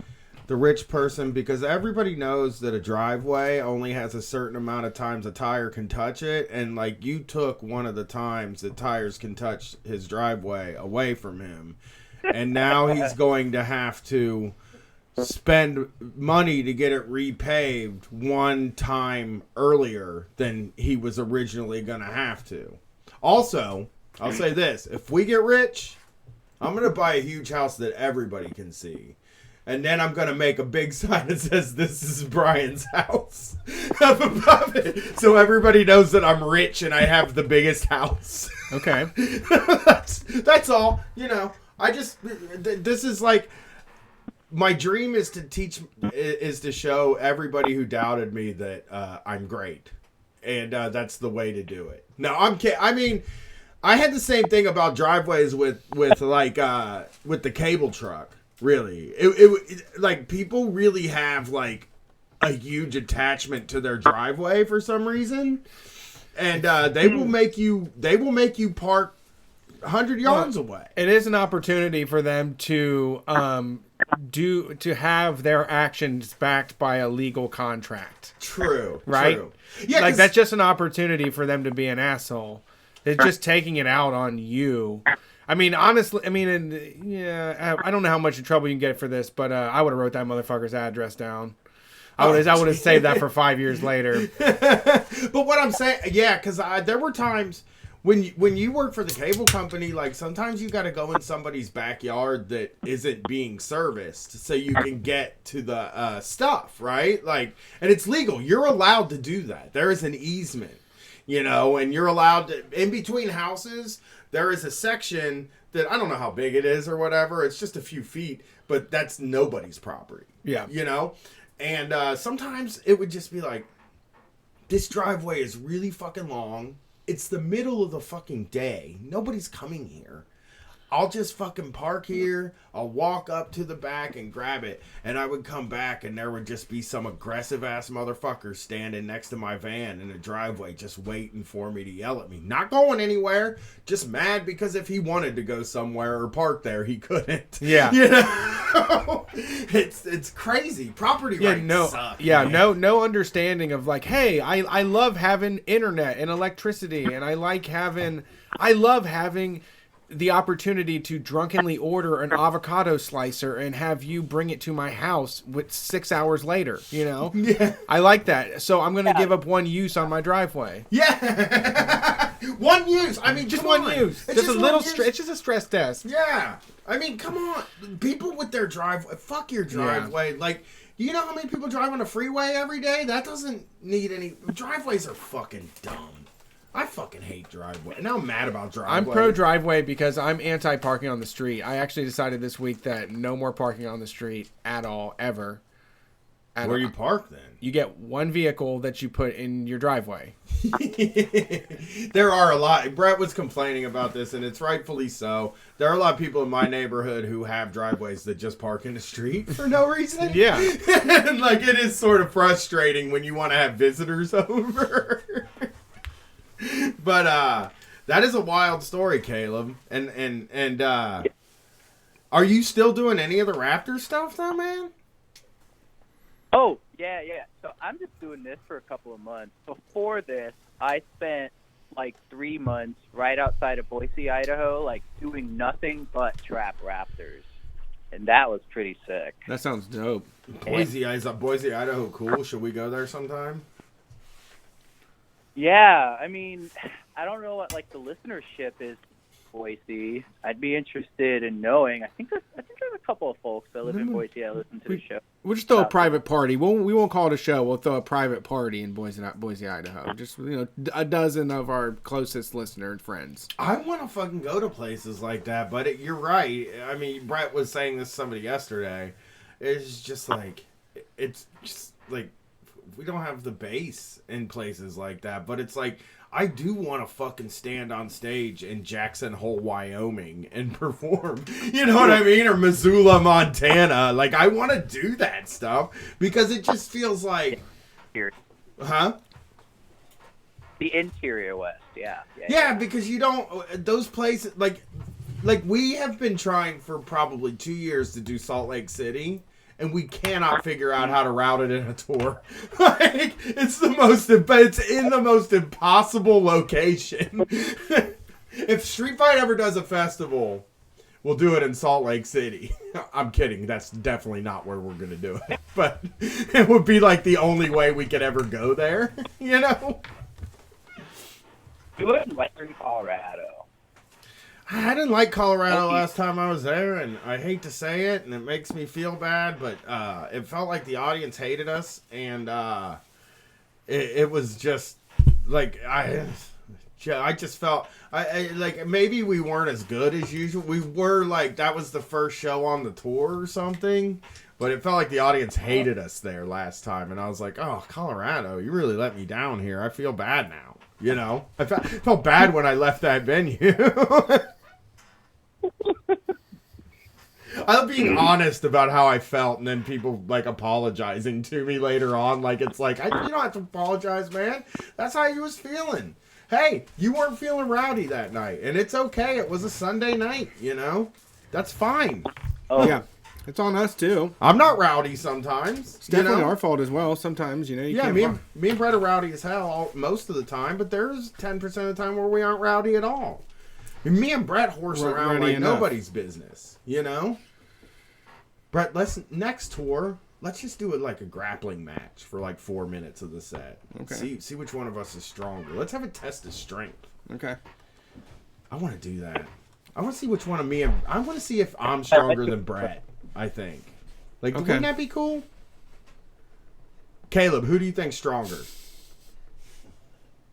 the rich person, because everybody knows that a driveway only has a certain amount of times a tire can touch it, and like you took one of the times that tires can touch his driveway away from him, and now he's going to have to spend money to get it repaved one time earlier than he was originally going to have to. Also, I'll say this: if we get rich, I'm going to buy a huge house that everybody can see. And then I'm going to make a big sign that says, this is Brian's house up above it. So everybody knows that I'm rich and I have the biggest house. Okay. That's all. You know, this is like, my dream is to show everybody who doubted me that I'm great, and that's the way to do it. No, I'm kidding. I mean, I had the same thing about driveways with the cable truck. Really, it like people really have like a huge attachment to their driveway for some reason, and they will make you park 100 yards away. It is an opportunity for them to have their actions backed by a legal contract. True. Right? True. Yeah, like that's just an opportunity for them to be an asshole. It's just taking it out on you. I mean, honestly, I don't know how much trouble you can get for this, but I would have wrote that motherfucker's address down. I would have saved that for 5 years later. But what I'm saying, yeah, because there were times when you work for the cable company, like sometimes you got to go in somebody's backyard that isn't being serviced so you can get to the stuff, right? Like, and it's legal. You're allowed to do that. There is an easement, and you're allowed to, in between houses, there is a section that I don't know how big it is or whatever. It's just a few feet, but that's nobody's property. Yeah. And sometimes it would just be like, this driveway is really fucking long. It's the middle of the fucking day. Nobody's coming here. I'll just fucking park here. I'll walk up to the back and grab it. And I would come back and there would just be some aggressive ass motherfucker standing next to my van in the driveway just waiting for me to yell at me. Not going anywhere. Just mad because if he wanted to go somewhere or park there, he couldn't. Yeah. It's crazy. Property rights suck. Yeah, man. no understanding of like, hey, I love having internet and electricity, and I love having the opportunity to drunkenly order an avocado slicer and have you bring it to my house with 6 hours later, Yeah. I like that. So I'm going to give up one use on my driveway. Yeah. One use. I mean, just come one on. use. It's Just a little it's just a stress test. Yeah. I mean, come on. People with their driveway, fuck your driveway. Yeah. Like, you know how many people drive on a freeway every day? That doesn't need any. Driveways are fucking dumb. I fucking hate driveway. Now I'm mad about driveway. I'm pro driveway because I'm anti parking on the street. I actually decided this week that no more parking on the street at all, ever. Where you park then? You get one vehicle that you put in your driveway. There are a lot. Brett was complaining about this, and it's rightfully so. There are a lot of people in my neighborhood who have driveways that just park in the street for no reason. Yeah. And like, it is sort of frustrating when you want to have visitors over. But that is a wild story, Caleb. And are you still doing any of the Raptor stuff though, man? Oh, yeah. So I'm just doing this for a couple of months. Before this, I spent like 3 months right outside of Boise, Idaho, like doing nothing but trap raptors. And that was pretty sick. That sounds dope. Boise, Idaho, cool. Should we go there sometime? Yeah, I mean, I don't know what like the listenership is Boise. I'd be interested in knowing. I think there's a couple of folks that live in Boise that listen to the show. We'll just throw a private party. We won't call it a show. We'll throw a private party in Boise, Idaho. Just a dozen of our closest listener and friends. I want to fucking go to places like that, but you're right. I mean, Brett was saying this to somebody yesterday. It's just like we don't have the base in places like that, but it's like I do want to fucking stand on stage in Jackson Hole, Wyoming and perform. You know what I mean? Or Missoula, Montana. Like, I want to do that stuff because it just feels like... Huh? The interior West, yeah. Yeah, because you don't... Those places... Like we have been trying for probably 2 years to do Salt Lake City, and we cannot figure out how to route it in a tour. Like, it's in the most impossible location. If Street Fight ever does a festival, we'll do it in Salt Lake City. I'm kidding. That's definitely not where we're going to do it. But it would be like the only way we could ever go there, Do it in Western Colorado. I didn't like Colorado last time I was there, and I hate to say it, and it makes me feel bad, but it felt like the audience hated us, and it was just like I just felt like maybe we weren't as good as usual. We were like that was the first show on the tour or something, But it felt like the audience hated us there last time, and I was like, "Oh, Colorado, you really let me down here. I feel bad now." You know, I felt bad when I left that venue. I love being honest about how I felt, and then people like apologizing to me later on. Like it's like you don't have to apologize, man. That's how you was feeling. Hey, you weren't feeling rowdy that night, and it's okay. It was a Sunday night, you know. That's fine. Oh. Yeah. It's on us too. I'm not rowdy sometimes. It's definitely our fault as well. Sometimes, you know. You can't me and Brett are rowdy as hell most of the time, but there's 10% of the time where we aren't rowdy at all. Me and Brett horse around like nobody's business, you know. Brett, next tour, let's just do it like a grappling match for like 4 minutes of the set. Okay. See which one of us is stronger. Let's have a test of strength. Okay. I want to do that. I want to see which one of me and I want to see if I'm stronger than Brett. I think. Like, wouldn't that be cool? Caleb, who do you think's stronger?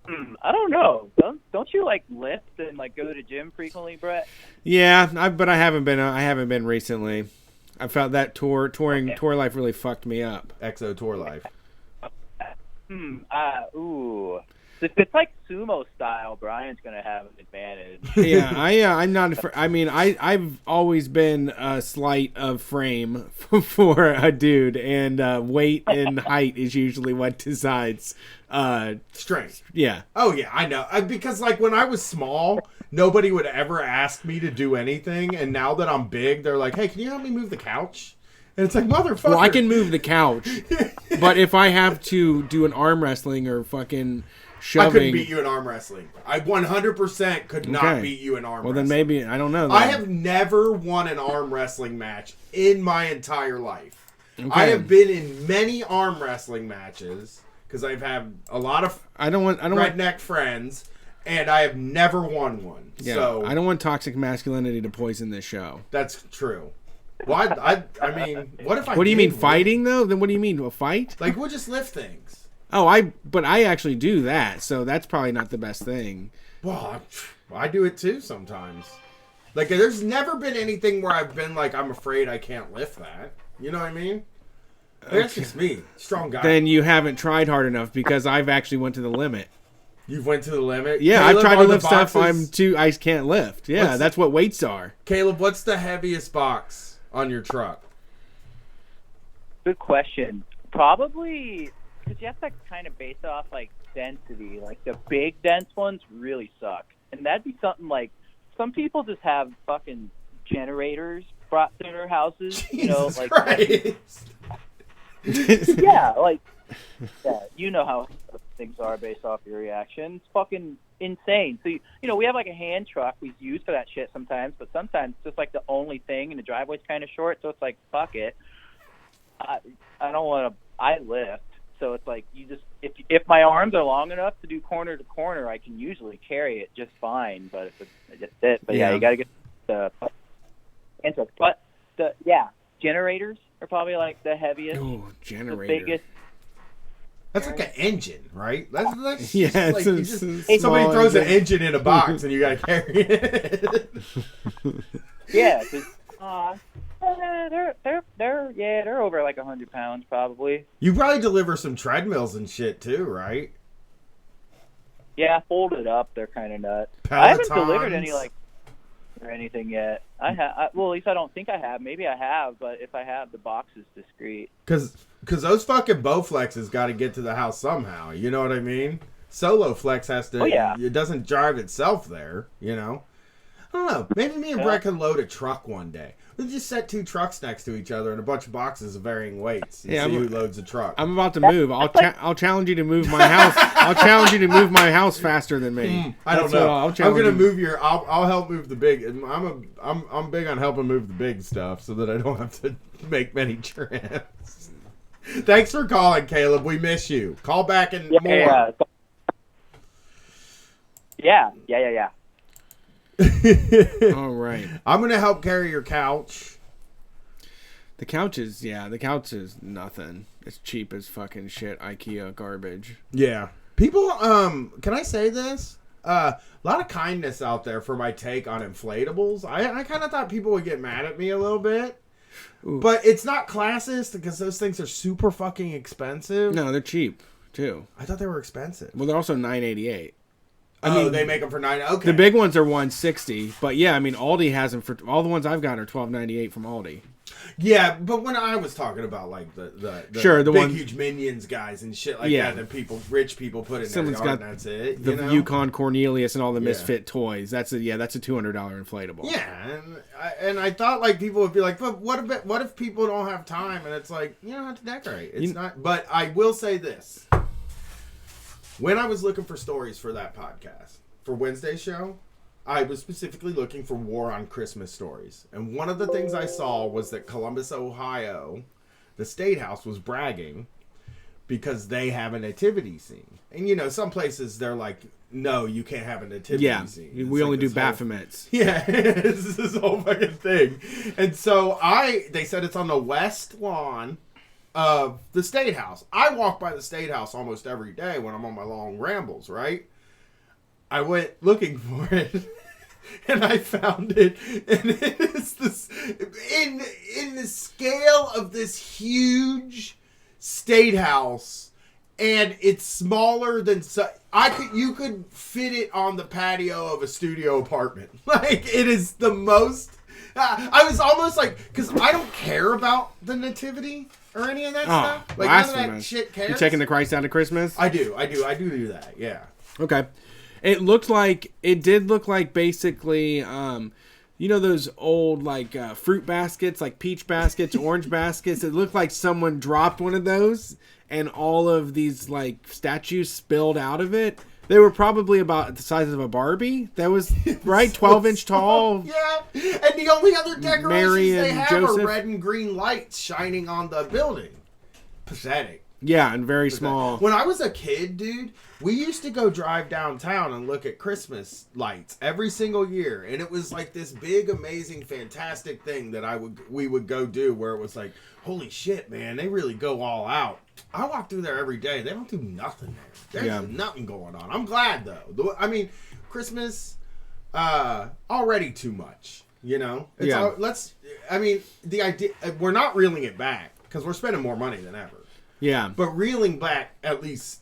I don't know. Don't you like lift and like go to the gym frequently, Brett? Yeah, but I haven't been recently. I felt that tour life really fucked me up. Exo tour life. Ooh. If it's like sumo style, Brian's gonna have an advantage. Yeah, I'm not. I mean, I've always been a slight of frame for a dude, and weight and height is usually what decides strength. Yeah. Oh yeah, I know. Because like when I was small, nobody would ever ask me to do anything, and now that I'm big, they're like, "Hey, can you help me move the couch?" And it's like, motherfucker. Well, I can move the couch, but if I have to do an arm wrestling or fucking shoving, I couldn't beat you in arm wrestling. I 100% could not beat you in arm wrestling. Well, then maybe, I don't know. Then. I have never won an arm wrestling match in my entire life. Okay. I have been in many arm wrestling matches because I've had a lot of redneck friends, and I have never won one. Yeah, so I don't want toxic masculinity to poison this show. That's true. Well, I mean, what if I? What do you mean fighting though? Then what do you mean a fight? Like we'll just lift things. Oh, but I actually do that, so that's probably not the best thing. Well, I do it too sometimes. Like there's never been anything where I've been like I'm afraid I can't lift that. You know what I mean? That's just me, strong guy. Then you haven't tried hard enough because I've actually went to the limit. You've went to the limit? Yeah, Caleb, I've tried to lift stuff boxes? I can't lift. Yeah, that's what weights are. Caleb, what's the heaviest box on your truck? Good question. Probably because you have to kind of base it off like density. Like the big dense ones really suck, and that'd be something like some people just have fucking generators brought to their houses. Jesus you know, like Christ. yeah, like yeah, you know how things are based off your reaction. It's fucking insane. So you know, we have like a hand truck we use for that shit sometimes, but sometimes it's just like the only thing, and the driveway's kind of short, so it's like fuck it. I don't want to. I lift, so it's like you just if my arms are long enough to do corner to corner, I can usually carry it just fine. But if it's just it, but yeah, you got to get the hand truck. But generators are probably like the heaviest. Oh, generator. The biggest. That's like an engine, right? That's yeah. Like somebody throws an engine in a box and you got to carry it. Yeah, they're over like 100 pounds probably. You probably deliver some treadmills and shit too, right? Yeah, folded up, they're kind of nuts. Pelotons. I haven't delivered any like or anything yet. Well, at least I don't think I have. Maybe I have, but if I have, the box is discreet. Because those fucking Bowflexes got to get to the house somehow. You know what I mean? Solo Flex has to. Oh, yeah. It doesn't drive itself there. You know. I don't know. Maybe me and Brett can load a truck one day. We'll just set two trucks next to each other and a bunch of boxes of varying weights and see who loads a truck. I'm about to move. I'll challenge you to move my house. I'll challenge you to move my house faster than me. I don't know. I'm gonna move your. I'll help move the big. I'm big on helping move the big stuff so that I don't have to make many trips. Thanks for calling, Caleb. We miss you. Call back and more. Yeah. All right. I'm gonna help carry your couch. The couch is nothing. It's cheap as fucking shit. IKEA garbage. Yeah. People, can I say this? A lot of kindness out there for my take on inflatables. I kind of thought people would get mad at me a little bit. But it's not classist because those things are super fucking expensive. No, they're cheap too. I thought they were expensive. Well, they're also $9.88. They make them for $9. Okay. The big ones are $160, but yeah, I mean Aldi has them for all the ones I've got are $12.98 from Aldi. Yeah, but when I was talking about like the sure, the big one, huge Minions guys and shit like that rich people put in someone's their yard, got and that's it. The you know? Yukon Cornelius and all the Misfit toys. That's a $200 inflatable. Yeah, and I thought like people would be like, but what if people don't have time? And it's like, you don't have to decorate. It's not. But I will say this: when I was looking for stories for that podcast for Wednesday's show, I was specifically looking for War on Christmas stories. And one of the things I saw was that Columbus, Ohio, the State House was bragging because they have a nativity scene. And, you know, some places they're like, no, you can't have a nativity scene. It's we like only do this Baphomets. Yeah, it's this whole fucking thing. And so they said it's on the west lawn of the State House. I walk by the State House almost every day when I'm on my long rambles, right? I went looking for it, and I found it, and it is this in the scale of this huge State House, and it's smaller than you could fit it on the patio of a studio apartment. Like, it is the most. I was almost like, because I don't care about the nativity or any of that stuff. Like, none of that shit cares. You taking the Christ out of Christmas? I do that. Yeah. Okay. It did look like basically, you know those old like fruit baskets, like peach baskets, orange baskets. It looked like someone dropped one of those, and all of these like statues spilled out of it. They were probably about the size of a Barbie. That was right, 12-inch tall. Yeah, and the only other decorations Mary they and have Joseph. are red and green lights shining on the building. Pathetic. Yeah, and very small. When I was a kid, dude, we used to go drive downtown and look at Christmas lights every single year, and it was like this big, amazing, fantastic thing that we would go do, where it was like, holy shit, man, they really go all out. I walk through there every day. They don't do nothing there. There's nothing going on. I'm glad though. I mean, Christmas already too much. You know, the idea we're not reeling it back because we're spending more money than ever. Yeah. But reeling back, at least,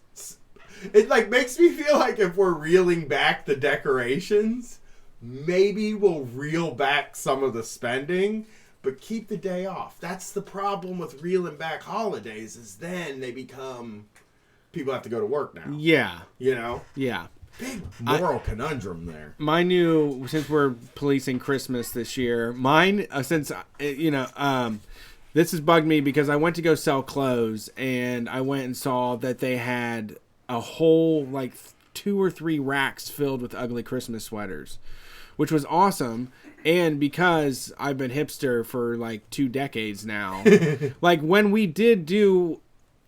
it like makes me feel like if we're reeling back the decorations, maybe we'll reel back some of the spending, but keep the day off. That's the problem with reeling back holidays, is then they become, people have to go to work now. Yeah. You know? Yeah. Big moral conundrum there. Since we're policing Christmas this year, this has bugged me because I went to go sell clothes, and I went and saw that they had a whole, like, 2 or 3 racks filled with ugly Christmas sweaters, which was awesome. And because I've been hipster for, like, 2 decades now, like, when we did do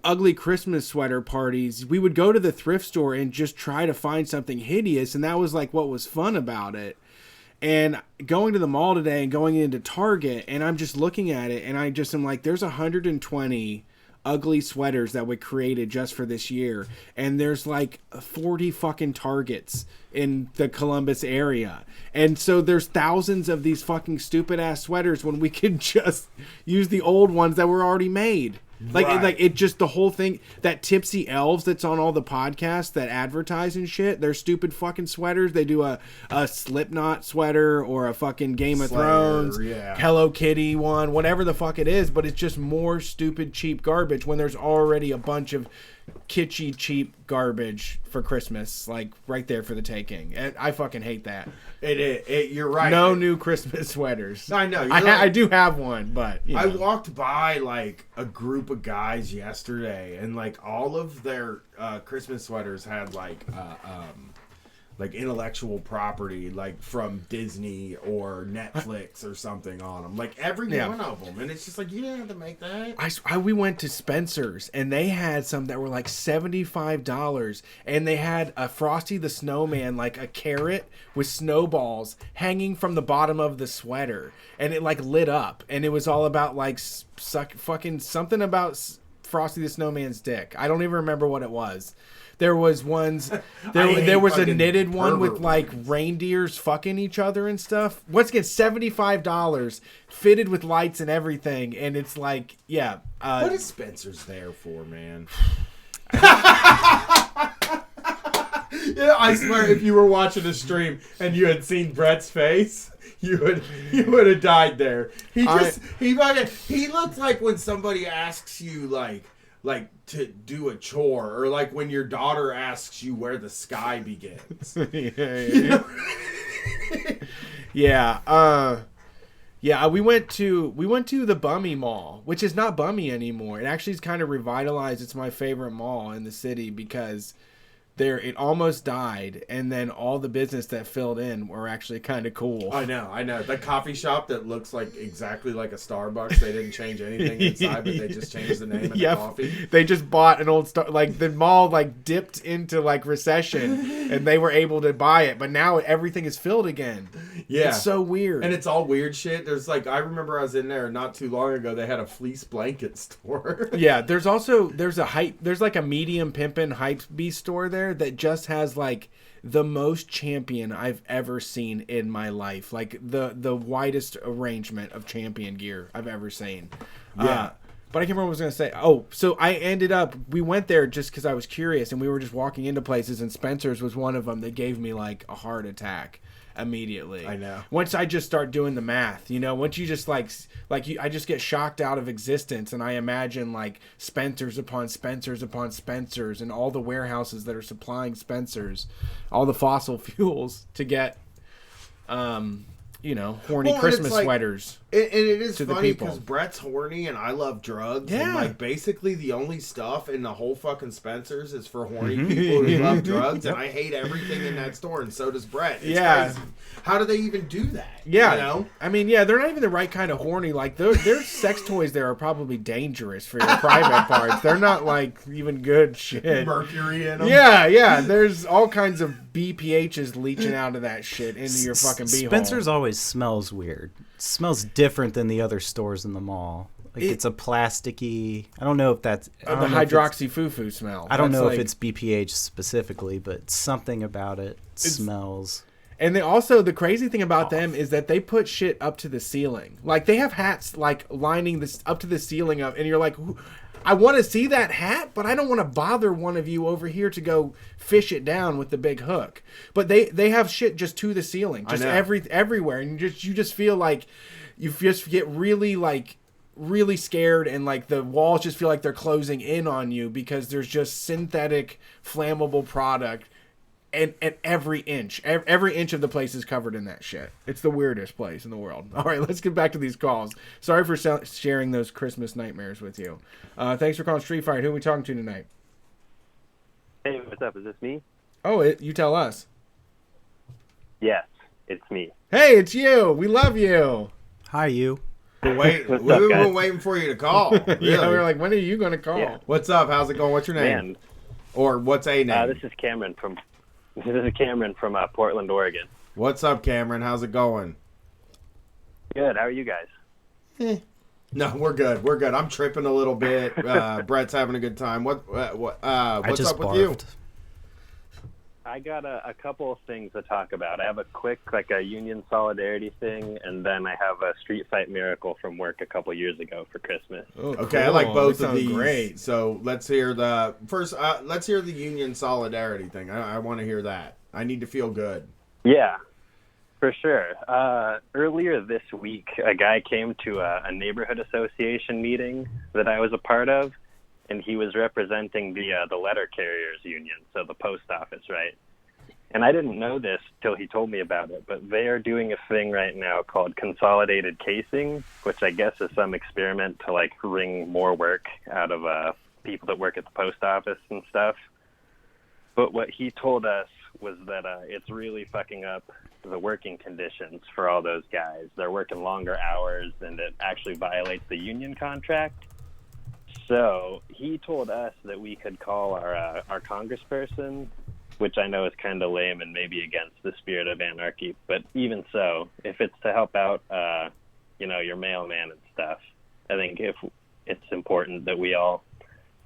ugly Christmas sweater parties, we would go to the thrift store and just try to find something hideous, and that was, like, what was fun about it. And going to the mall today and going into Target, and I'm just looking at it, and I just am like, there's 120 ugly sweaters that we created just for this year, and there's like 40 fucking Targets in the Columbus area, and so there's thousands of these fucking stupid ass sweaters when we could just use the old ones that were already made. Like it just, the whole thing, that Tipsy Elves that's on all the podcasts that advertise and shit, they're stupid fucking sweaters. They do a Slipknot sweater or a fucking Game of Thrones, Hello Kitty one, whatever the fuck it is, but it's just more stupid, cheap garbage when there's already a bunch of kitschy, cheap garbage for Christmas, like right there for the taking. And I fucking hate that. You're right. No new Christmas sweaters. I know. I do have one, but you know. I walked by like a group of guys yesterday, and like all of their Christmas sweaters had like intellectual property, like from Disney or Netflix or something on them. Like every one of them, and it's just like, you didn't have to make that. We went to Spencer's, and they had some that were like $75, and they had a Frosty the Snowman, like a carrot with snowballs hanging from the bottom of the sweater, and it like lit up, and it was all about like fucking something about Frosty the Snowman's dick. I don't even remember what it was. There was ones. There was a knitted one with like reindeers fucking each other and stuff. Once again, $75, fitted with lights and everything, and it's like, yeah. What is Spencer's there for, man? Yeah, I swear, if you were watching a stream and you had seen Brett's face, you would have died there. He looks like when somebody asks you like to do a chore, or like when your daughter asks you where the sky begins. Yeah, we went to the Bummy Mall, which is not bummy anymore. It actually is kind of revitalized. It's my favorite mall in the city because it almost died, and then all the business that filled in were actually kind of cool. I know. The coffee shop that looks like exactly like a Starbucks. They didn't change anything inside, but they just changed the name of the coffee. They just bought an old the mall like dipped into like recession, and they were able to buy it, but now everything is filled again. Yeah, it's so weird, and it's all weird shit. There's like, I remember I was in there not too long ago. They had a fleece blanket store. Yeah, there's like a medium pimpin' hype beast store there that just has like the most Champion I've ever seen in my life, like the widest arrangement of Champion gear I've ever seen. Yeah. But I can't remember what I was going to say. Oh, so we went there just because I was curious, and we were just walking into places, and Spencer's was one of them that gave me like a heart attack immediately. I know. Once I just start doing the math, once you just I just get shocked out of existence, and I imagine like Spencer's upon Spencer's upon Spencer's, and all the warehouses that are supplying Spencer's, all the fossil fuels to get, horny Christmas sweaters. And it is to the funny people. because Brett's horny and I love drugs. Yeah. And like basically the only stuff in the whole fucking Spencer's is for horny people who love drugs. And I hate everything in that store, and so does Brett. It's crazy. How do they even do that? Yeah. I mean, yeah, they're not even the right kind of horny. Like, their sex toys there are probably dangerous for your private parts. They're not, like, even good shit. Mercury in them. Yeah. There's all kinds of BPHs leaching out of that shit into your fucking beehole. Spencer's always smells weird. It smells different than the other stores in the mall. Like, it's a plasticky. I don't know if that's the hydroxy-foo-foo smell. I don't know if it's BPH specifically, but something about it smells. And the crazy thing about them is that they put shit up to the ceiling. Like, they have hats, like, lining this up to the ceiling up, and you're like, I want to see that hat, but I don't want to bother one of you over here to go fish it down with the big hook. But they have shit just to the ceiling, just everywhere, and you just feel like you just get really scared, and like the walls just feel like they're closing in on you because there's just synthetic flammable product. And at every inch of the place is covered in that shit. It's the weirdest place in the world. All right, let's get back to these calls. Sorry for sharing those Christmas nightmares with you. Thanks for calling Street Fight. Who are we talking to tonight? Hey, what's up? Is this me? Oh, you tell us. Yes, it's me. Hey, it's you. We love you. Hi, you. We've been waiting for you to call. Really. Yeah, we were like, when are you going to call? Yeah. What's up? How's it going? What's your name? Man. Or what's a name? This is Cameron from Portland, Oregon. What's up, Cameron? How's it going? Good. How are you guys? No, we're good. We're good. I'm tripping a little bit. Brett's having a good time. What's up with you? I got a couple of things to talk about. I have a quick, a union solidarity thing, and then I have a street fight miracle from work a couple years ago for Christmas. Oh, okay, cool. I like both of these. Great. So let's hear the first. Let's hear the union solidarity thing. I want to hear that. I need to feel good. Yeah, for sure. Earlier this week, a guy came to a neighborhood association meeting that I was a part of. And he was representing the letter carriers union, so the post office, right? And I didn't know this till he told me about it, but they are doing a thing right now called consolidated casing, which I guess is some experiment to wring more work out of people that work at the post office and stuff. But what he told us was that it's really fucking up the working conditions for all those guys. They're working longer hours, and it actually violates the union contract. So he told us that we could call our congressperson, which I know is kind of lame and maybe against the spirit of anarchy. But even so, if it's to help out, your mailman and stuff, I think if it's important that we all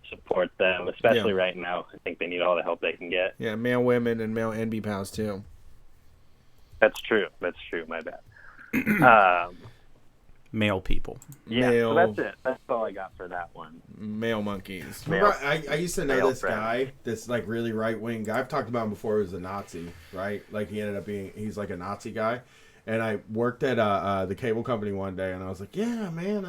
support support them, especially right now. I think they need all the help they can get. Yeah, male women and male NB pals too. That's true. My bad. Male people. Yeah, Male, so that's it. That's all I got for that one. Male monkeys. Remember, I used to know male this friend. guy, this like really right wing guy. I've talked about him before. He was a Nazi, right? Like he ended up he's like a Nazi guy. And I worked at the cable company one day, and I was like, yeah, man,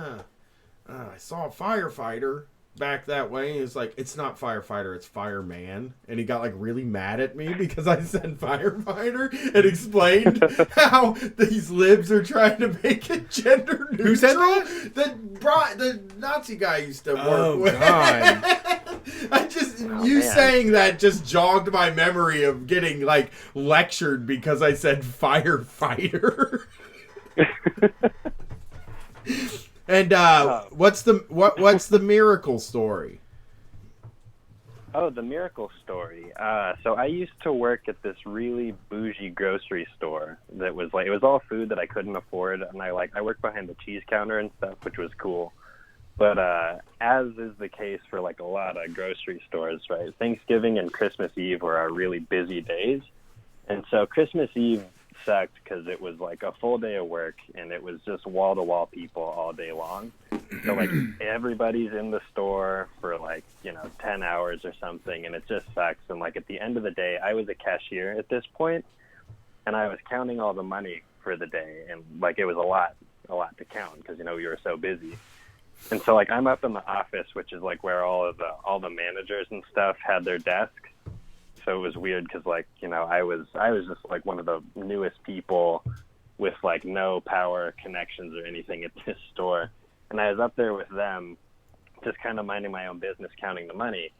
I saw a firefighter back that way. And he was like, it's not firefighter, it's fireman. And he got like really mad at me because I said firefighter and explained how these libs are trying to make it gender neutral. Who said that? The Nazi guy I used to work with. God. Saying that just jogged my memory of getting like lectured because I said firefighter. And what's the miracle story? Oh, the miracle story. So I used to work at this really bougie grocery store that was like, it was all food that I couldn't afford, and I worked behind the cheese counter and stuff, which was cool. But as is the case for like a lot of grocery stores, right? Thanksgiving and Christmas Eve were our really busy days, and so Christmas Eve sucked because it was like a full day of work, and it was just wall-to-wall people all day long. So like everybody's in the store for like 10 hours or something, and it just sucks. And like at the end of the day, I was a cashier at this point, and I was counting all the money for the day, and like it was a lot to count because we were so busy. And so like I'm up in the office, which is like where all the managers and stuff had their desks. So it was weird because like I was just like one of the newest people with like no power connections or anything at this store, and I was up there with them, just kind of minding my own business, counting the money.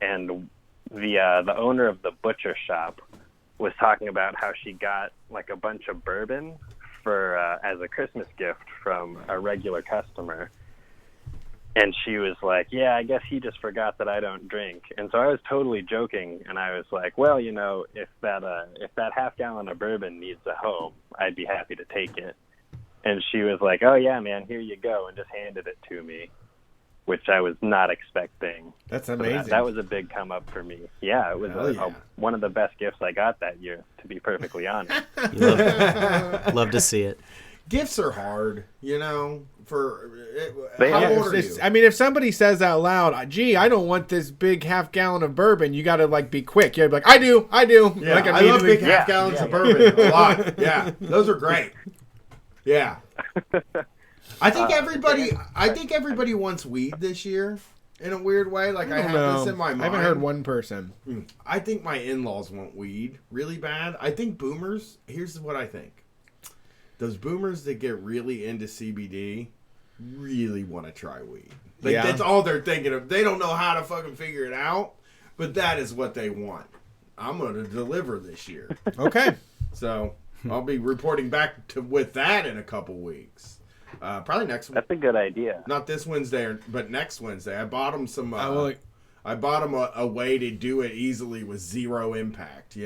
And the owner of the butcher shop was talking about how she got like a bunch of bourbon for as a Christmas gift from a regular customer. And she was like, yeah, I guess he just forgot that I don't drink. And so I was totally joking, and I was like, well, if that half gallon of bourbon needs a home, I'd be happy to take it. And she was like, oh yeah, man, here you go, and just handed it to me, which I was not expecting. That's So amazing. that was a big come up for me. Yeah, it was one of the best gifts I got that year, to be perfectly honest. Love to see it. Gifts are hard, for How old are you? I mean, if somebody says out loud, gee, I don't want this big half gallon of bourbon, you got to like be quick. You're like, I do. Yeah, like, I love big half gallons of bourbon a lot. Yeah, those are great. Yeah. I think everybody wants weed this year in a weird way. Like I have this in my mind. I haven't heard one person. I think my in-laws want weed really bad. I think boomers, here's what I think. Those boomers that get really into CBD really want to try weed. Like that's all they're thinking of. They don't know how to fucking figure it out, but that is what they want. I'm going to deliver this year. Okay. So I'll be reporting back with that in a couple weeks. Probably next. That's a good idea. Not this Wednesday, but next Wednesday. I bought them some. I bought them a way to do it easily with zero impact.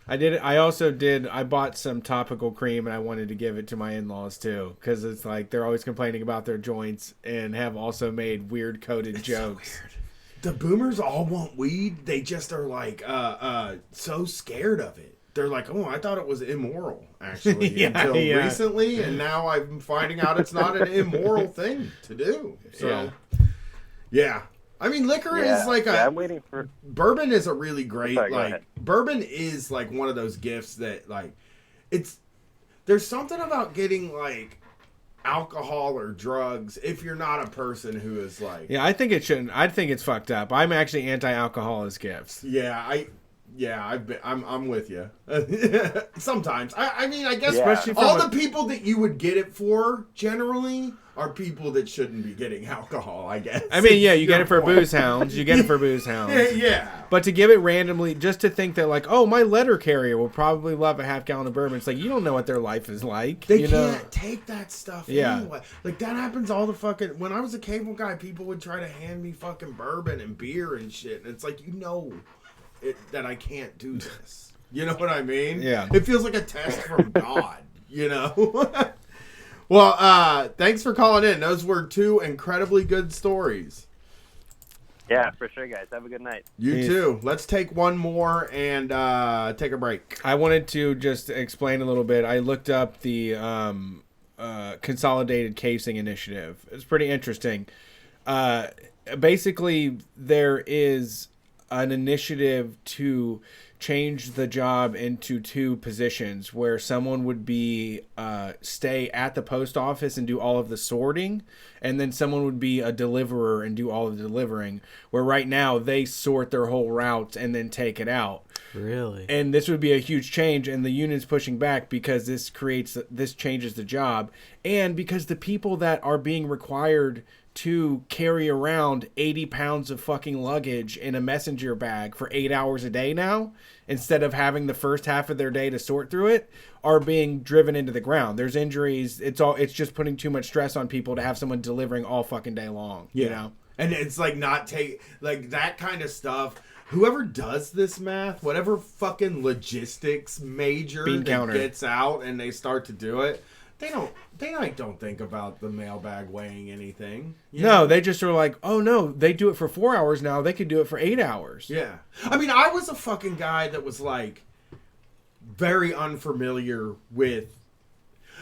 I bought some topical cream, and I wanted to give it to my in-laws too, because it's like they're always complaining about their joints and have also made weird coded jokes. So weird. The boomers all want weed. They just are like so scared of it. They're like, oh, I thought it was immoral, actually, until recently, and now I'm finding out it's not an immoral thing to do. So, yeah. I mean, liquor is like I'm waiting for... Bourbon is a really great, Sorry, bourbon is like one of those gifts that, like, there's something about getting, like, alcohol or drugs if you're not a person who is, like... Yeah, I think it shouldn't. I think it's fucked up. I'm actually anti-alcohol as gifts. I'm with you. Sometimes. I mean, I guess especially all the people that you would get it for generally are people that shouldn't be getting alcohol, I guess. I mean, yeah, you get it for booze hounds. You get it for booze hounds. Yeah. But to give it randomly, just to think that, like, oh, my letter carrier will probably love a half gallon of bourbon. It's like, you don't know what their life is like. They can't take that stuff anyway. Like, that happens all the fucking... When I was a cable guy, people would try to hand me fucking bourbon and beer and shit. And it's like, that I can't do this. You know what I mean? Yeah. It feels like a test from God, Well, thanks for calling in. Those were two incredibly good stories. Yeah, for sure, guys. Have a good night. You too. Let's take one more and take a break. I wanted to just explain a little bit. I looked up the Consolidated Casing Initiative. It's pretty interesting. Basically, there is an initiative to change the job into two positions where someone would be stay at the post office and do all of the sorting, and then someone would be a deliverer and do all of the delivering, where right now they sort their whole routes and then take it out. Really? And this would be a huge change, and the union's pushing back because this changes the job, and because the people that are being required to carry around 80 pounds of fucking luggage in a messenger bag for 8 hours a day now, instead of having the first half of their day to sort through it, are being driven into the ground. There's injuries. It's just putting too much stress on people to have someone delivering all fucking day long. Yeah. You know? And it's like like that kind of stuff. Whoever does this math, whatever fucking logistics major Bean that counter. gets out and they start to do it, they don't think about the mailbag weighing anything. You No, know? they just are like, oh no, they do it for 4 hours now. They could do it for 8 hours. Yeah. I mean, I was a fucking guy that was like very unfamiliar with,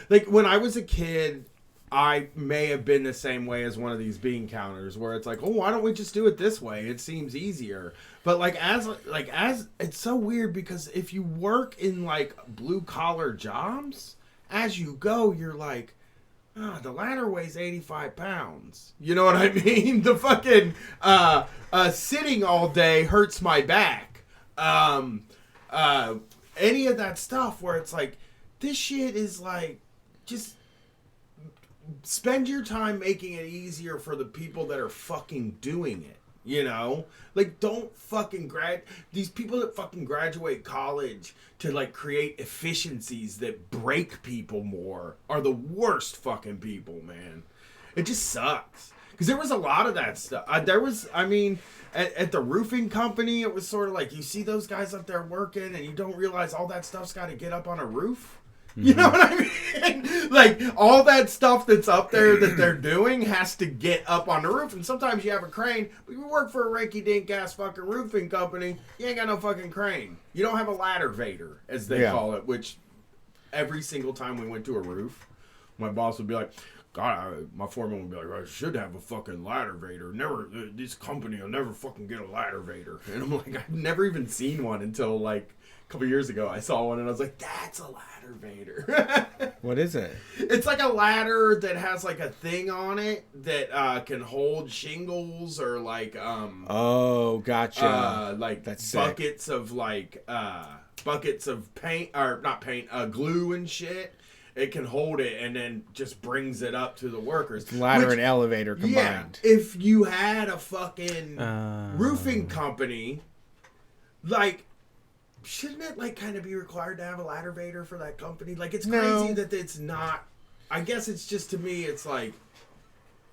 like, when I was a kid, I may have been the same way as one of these bean counters where it's like, oh, why don't we just do it this way? It seems easier. But as it's so weird because if you work in like blue collar jobs, as you go, you're like, the ladder weighs 85 pounds. You know what I mean? The fucking sitting all day hurts my back. Any of that stuff where it's like, this shit is like, just spend your time making it easier for the people that are fucking doing it. You know, like, don't fucking these people that fucking graduate college to like create efficiencies that break people more are the worst fucking people, man. It just sucks. Because there was a lot of that stuff. At the roofing company, it was sort of like you see those guys up there working and you don't realize all that stuff's got to get up on a roof. You know what I mean? Like, all that stuff that's up there that they're doing has to get up on the roof. And sometimes you have a crane, but you work for a rinky-dink ass fucking roofing company, you ain't got no fucking crane. You don't have a ladder vader, as they call it, which every single time we went to a roof, my boss would be like, God, my foreman would be like, I should have a fucking ladder vader. This company will never fucking get a ladder vader. And I'm like, I've never even seen one until like a couple years ago. I saw one and I was like, that's a ladder vader. What is it? It's like a ladder that has like a thing on it that can hold shingles or like oh, gotcha. Like that's buckets sick. Of like buckets of paint or not paint, glue and shit. It can hold it and then just brings it up to the workers. It's ladder and elevator combined. Yeah, if you had a fucking roofing company, like, shouldn't it like kind of be required to have a ladder vader for that company? Like, it's crazy that it's not. I guess it's just, to me, it's like,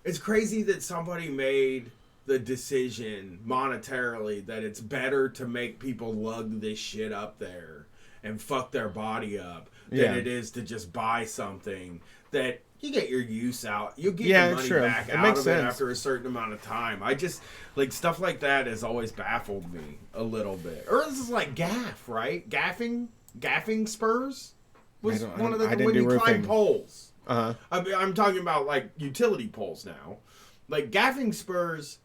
it's crazy that somebody made the decision monetarily that it's better to make people lug this shit up there and fuck their body up than it is to just buy something that you get your use out. You'll get your money back out of it after a certain amount of time. I just, like, stuff like that has always baffled me a little bit. Or this is like gaff, right? Gaffing spurs was one of the, when you climb poles. I'm talking about, like, utility poles now. Like, gaffing spurs,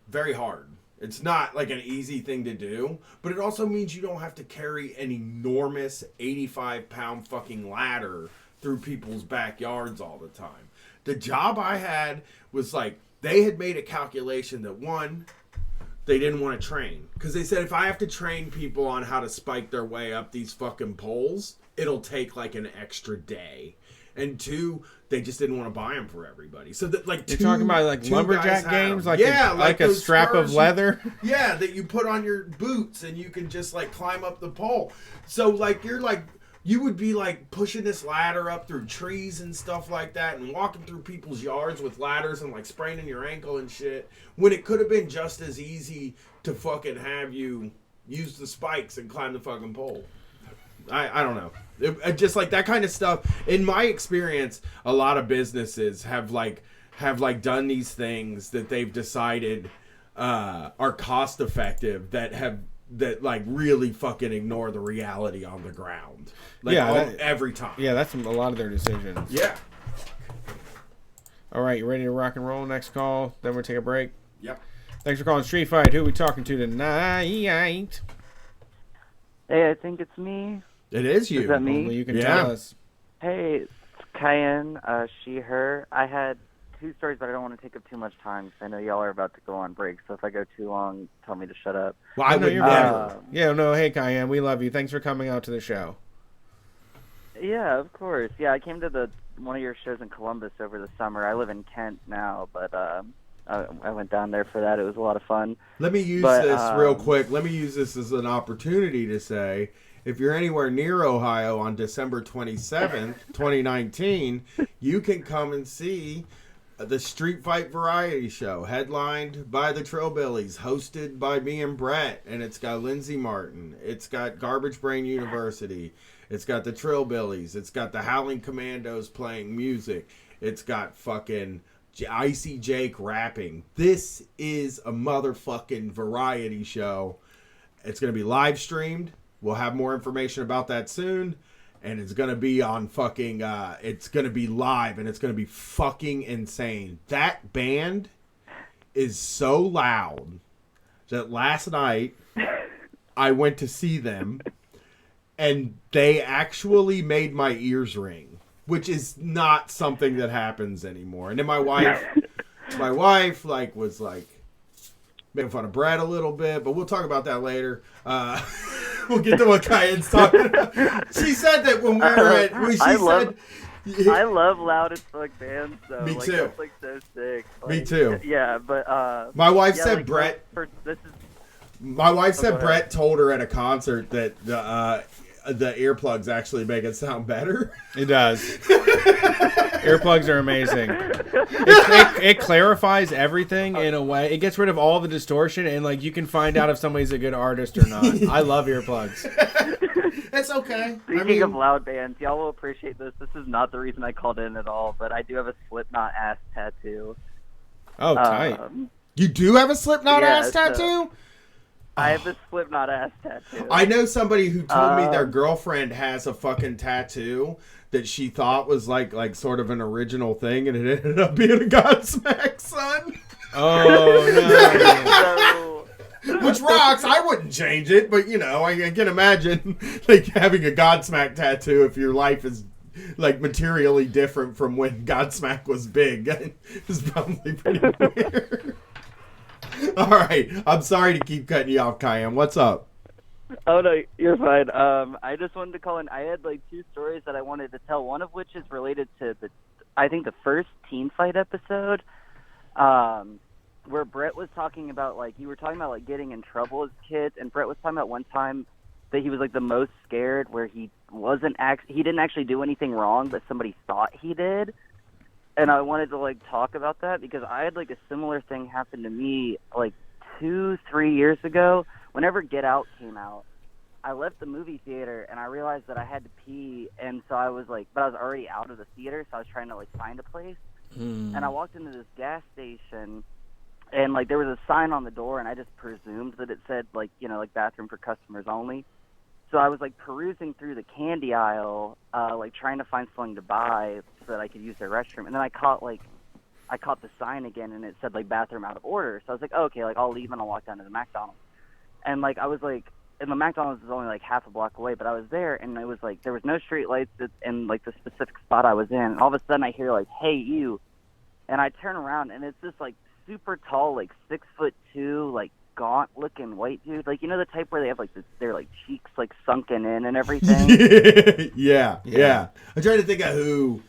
very hard. It's not like an easy thing to do, but it also means you don't have to carry an enormous 85-pound fucking ladder through people's backyards all the time. The job I had was like, they had made a calculation that, one, they didn't want to train. Because they said, if I have to train people on how to spike their way up these fucking poles, it'll take like an extra day. And two, they just didn't want to buy them for everybody. So that, like, you're talking about like lumberjack games, like a strap of leather. Yeah, that you put on your boots and you can just like climb up the pole. So like you would be like pushing this ladder up through trees and stuff like that, and walking through people's yards with ladders and like spraining your ankle and shit. When it could have been just as easy to fucking have you use the spikes and climb the fucking pole. I don't know. Just like that kind of stuff. In my experience, a lot of businesses have done these things that they've decided are cost effective that like really fucking ignore the reality on the ground. Like every time. Yeah, that's a lot of their decisions. Yeah. All right, you ready to rock and roll? Next call, then we'll take a break. Yep. Thanks for calling Street Fight. Who are we talking to tonight? Hey, I think it's me. It is you. Is that me? Only you can tell us. Hey, it's Cayenne, she, her. I had 2 stories, but I don't want to take up too much time because I know y'all are about to go on break. So if I go too long, tell me to shut up. Well, I would never. Yeah, no, hey, Cayenne, we love you. Thanks for coming out to the show. Yeah, of course. Yeah, I came to one of your shows in Columbus over the summer. I live in Kent now, but I went down there for that. It was a lot of fun. Let me use this real quick. Let me use this as an opportunity to say, if you're anywhere near Ohio on December 27th, 2019, you can come and see the Street Fight Variety Show, headlined by the Trillbillies, hosted by me and Brett, and it's got Lindsey Martin. It's got Garbage Brain University. It's got the Trillbillies. It's got the Howling Commandos playing music. It's got fucking Icy Jake rapping. This is a motherfucking variety show. It's going to be live streamed. We'll have more information about that soon. And it's going to be on fucking, it's going to be live and it's going to be fucking insane. That band is so loud that last night I went to see them and they actually made my ears ring, which is not something that happens anymore. And then my wife like was like making fun of Brad a little bit, but we'll talk about that later. We'll get to what Cayenne's talking about. She said that when we were at... I love loud as fuck bands, though. Me too. That's, like, so sick. Like, Me too. Yeah, but... my wife said like, Brett... This is... My wife go said ahead. Brett told her at a concert that the earplugs actually make it sound better. It does. Earplugs are amazing. It clarifies everything in a way. It gets rid of all the distortion, and like you can find out if somebody's a good artist or not. I love earplugs. It's okay. Speaking of loud bands, y'all will appreciate this. This is not the reason I called in at all, but I do have a Slipknot ass tattoo. Oh, tight. You do have a Slipknot yeah, ass tattoo? I have a Slipknot ass tattoo. I know somebody who told me their girlfriend has a fucking tattoo that she thought was like sort of an original thing, and it ended up being a Godsmack son. Oh no! Which rocks. I wouldn't change it, but you know, I can imagine like having a Godsmack tattoo if your life is like materially different from when Godsmack was big. It's probably pretty weird. All right, I'm sorry to keep cutting you off, Cayenne. What's up? Oh no, you're fine. I just wanted to call in. I had like 2 stories that I wanted to tell. One of which is related to I think the first Teen Fight episode, where Brett was talking about like you were talking about like getting in trouble as kids, and Brett was talking about one time that he was like the most scared, where he didn't actually do anything wrong, but somebody thought he did. And I wanted to like talk about that because I had like a similar thing happen to me like 2-3 years ago. Whenever Get Out came out, I left the movie theater and I realized that I had to pee, and so I was like, but I was already out of the theater, so I was trying to like find a place. And I walked into this gas station, and like there was a sign on the door, and I just presumed that it said like, you know, like bathroom for customers only. So I was like perusing through the candy aisle, like trying to find something to buy so that I could use their restroom. And then I caught the sign again, and it said like bathroom out of order. So I was like, oh, okay, like I'll leave and I'll walk down to the McDonald's. And like I was like, and the McDonald's is only like half a block away, but I was there, and it was like there was no street lights in like the specific spot I was in. And all of a sudden I hear like, hey you, and I turn around, and it's this like super tall, like 6'2", like gaunt looking white dude, like, you know, the type where they have like their like cheeks like sunken in and everything. yeah. I'm trying to think of who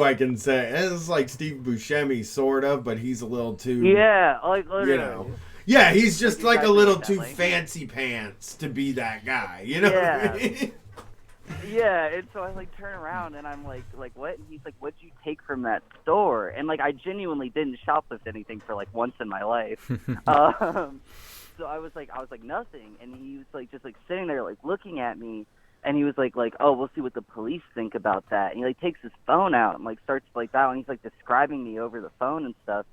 I can say. It's like Steve Buscemi sort of, but he's a little too like literally. You know. Yeah, he's just like a little too fancy pants to be that guy, you know? Yeah. What I mean? Yeah, and so I like turn around and I'm like what? And he's like, what'd you take from that store? And like I genuinely didn't shoplift anything for like once in my life. So I was like nothing, and he was like just like sitting there like looking at me, and he was like oh, we'll see what the police think about that. And he like takes his phone out and like starts like that, and he's like describing me over the phone and stuff.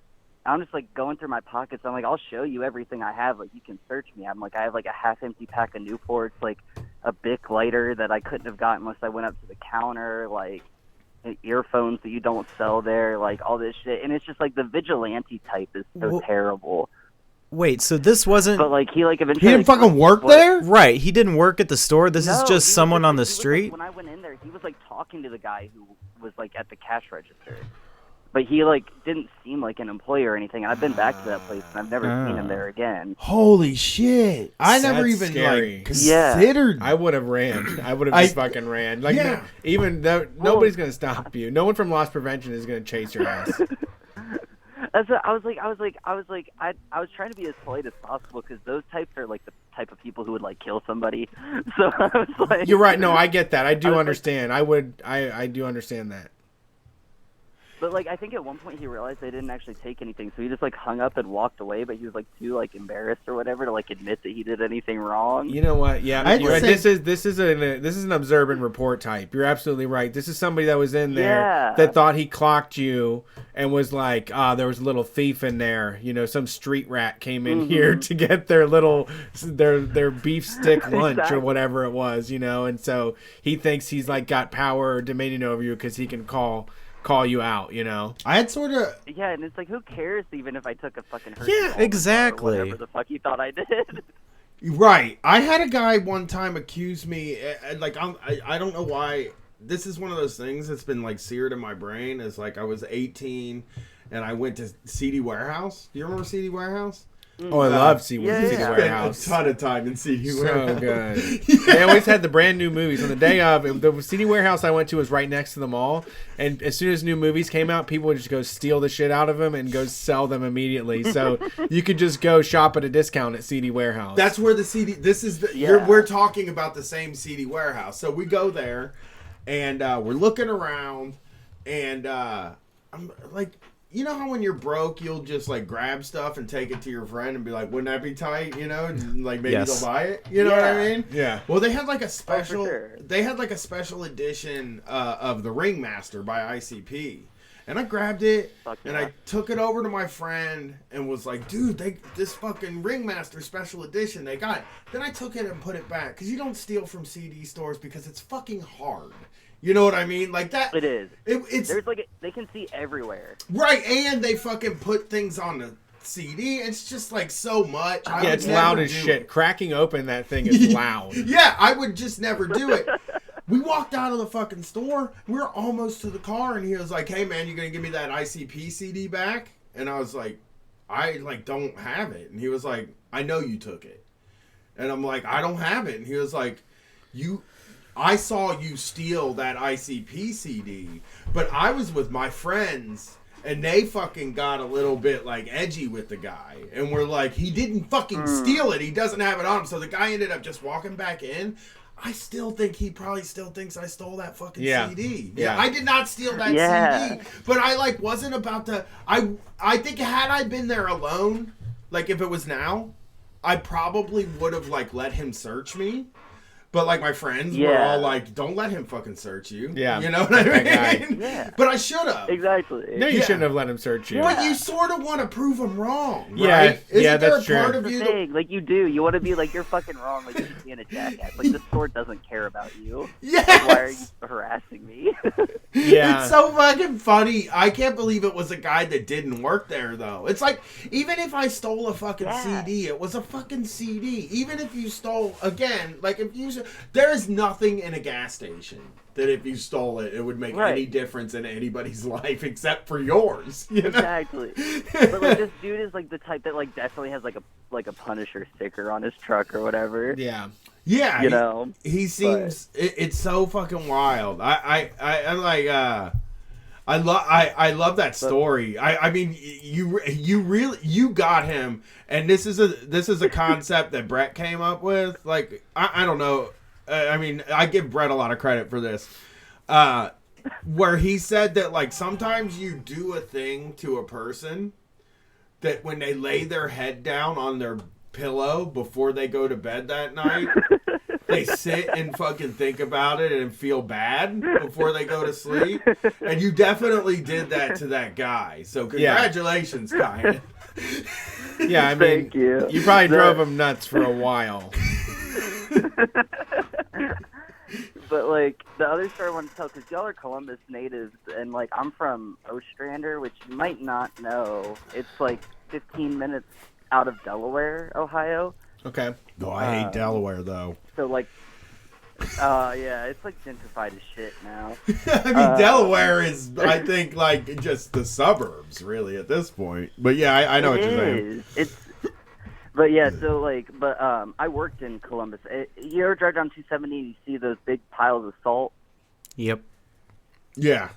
I'm just like going through my pockets. I'm like, I'll show you everything I have. Like, you can search me. I'm like, I have like a half-empty pack of Newports, like a Bic lighter that I couldn't have gotten unless I went up to the counter, like earphones that you don't sell there, like all this shit. And it's just like the vigilante type is so terrible. Wait, so this wasn't... But like he like eventually... He didn't fucking work there? Right, he didn't work at the store? This is No, just someone on the he was, street? like, when I went in there, he was like talking to the guy who was like at the cash register. But he like didn't seem like an employee or anything. And I've been back to that place and I've never seen him there again. Holy shit! I never That's even scary. like considered. I would have ran. I would have just fucking ran. Like, Yeah. even though nobody's gonna stop you. No one from loss prevention is gonna chase your ass. That's what, I was trying to be as polite as possible because those types are like the type of people who would like kill somebody. So I was like, You're right. No, I get that. I do was like- understand. I do understand that. But like I think at one point he realized they didn't actually take anything, so he just like hung up and walked away. But he was like too like embarrassed or whatever to like admit that he did anything wrong. You know what? Yeah, I'd you're right. say- This is an observe and report type. You're absolutely right. This is somebody that was in there Yeah. that thought he clocked you and was like, there was a little thief in there. You know, some street rat came in here to get their little their beef stick lunch or Exactly. whatever it was. You know, and so he thinks he's like got power or dominion over you because he can call you out. You know. I had sort of. Yeah, and it's like who cares even if I took a fucking hurt Yeah, exactly. whatever the fuck he thought I did. Right. I had a guy one time accuse me, like, I don't know why. This is one of those things that's been, like, seared in my brain. Is like, I was 18, and I went to CD Warehouse. Do you remember CD Warehouse? Oh, I love CD Spent Warehouse. a ton of time in CD So Warehouse. good. They always had the brand new movies. On the day of, the CD Warehouse I went to was right next to the mall. And as soon as new movies came out, people would just go steal the shit out of them and go sell them immediately. So you could just go shop at a discount at CD Warehouse. That's where the CD. This is the. We're talking about the same CD Warehouse. So we go there, and we're looking around, and I'm like, you know how when you're broke, you'll just like grab stuff and take it to your friend and be like, "Wouldn't that be tight?" You know, and like maybe Yes. they'll buy it. You know what I mean? Yeah. Well, they had like a special. sure. They had like a special edition of the Ringmaster by ICP. And I grabbed it, Fuck and yeah. I took it over to my friend and was like, dude, this fucking Ringmaster special edition, they got it. Then I took it and put it back, because you don't steal from CD stores because it's fucking hard. You know what I mean? Like that. It is. It's There's like they can see everywhere. right, and they fucking put things on the CD. It's just like so much. I Yeah, would it's loud never as do shit. it. Cracking open that thing is loud. Yeah, I would just never do it. We walked out of the fucking store. We were almost to the car, and he was like, "Hey, man, you gonna give me that ICP CD back?" And I was like, "I like don't have it." And he was like, "I know you took it." And I'm like, "I don't have it." And he was like, I saw you steal that ICP CD, but I was with my friends." And they fucking got a little bit, like, edgy with the guy. And we're like, he didn't fucking steal it. He doesn't have it on him. So the guy ended up just walking back in. I still think he probably still thinks I stole that fucking CD. Yeah. I did not steal that CD. But I, like, wasn't about to... I think had I been there alone, like, if it was now, I probably would have, like, let him search me. But, like, my friends were all like, don't let him fucking search you. Yeah. You know what I That mean? Yeah. But I should have. Exactly. No, you Yeah. shouldn't have let him search you. But you sort of want to prove him wrong, Yeah, right? Isn't yeah, there that's a true. part That's of the you thing. Like you do. You want to be like you're fucking wrong. Like you're just being a jackass. Like the store doesn't care about you. Yes! Like, why are you harassing me? Yeah. It's so fucking funny. I can't believe it was a guy that didn't work there, though. It's like, even if I stole a fucking CD, it was a fucking CD. Even if you stole, again, like if you, there is nothing in a gas station that if you stole it, it would make Right. any difference in anybody's life except for yours. You know? Exactly. But like this dude is like the type that like definitely has like a Punisher sticker on his truck or whatever. Yeah. Yeah, You know, he seems. It's so fucking wild. I'm like, I love that story. I mean, you really got him, and this is a concept that Brett came up with. Like, I don't know. I mean, I give Brett a lot of credit for this. Where he said that like sometimes you do a thing to a person that when they lay their head down on their pillow before they go to bed that night, they sit and fucking think about it and feel bad before they go to sleep. And you definitely did that to that guy. So congratulations, Kyan. Yeah, I mean, Thank you. you probably drove him nuts for a while. But like the other story I want to tell, because y'all are Columbus natives, and like I'm from Ostrander, which you might not know. It's like 15 minutes out of Delaware, Ohio. Okay. Oh, I hate Delaware though. So like, yeah, it's like gentrified as shit now. I mean, Delaware is, I think, like just the suburbs, really, at this point. But yeah, I know what you're saying. But yeah, so like, I worked in Columbus. You ever drive down 270 and you see those big piles of salt? Yep. Yeah.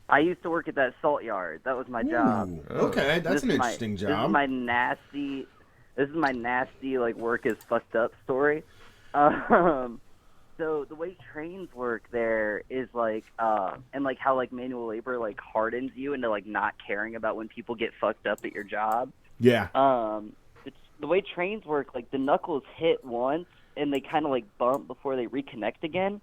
I used to work at that salt yard. That was my job. Okay, that's an interesting job. This is my nasty like work is fucked up story. So the way trains work there is like, and like how like manual labor like hardens you into like not caring about when people get fucked up at your job. Yeah. The way trains work, like the knuckles hit once and they kind of like bump before they reconnect again.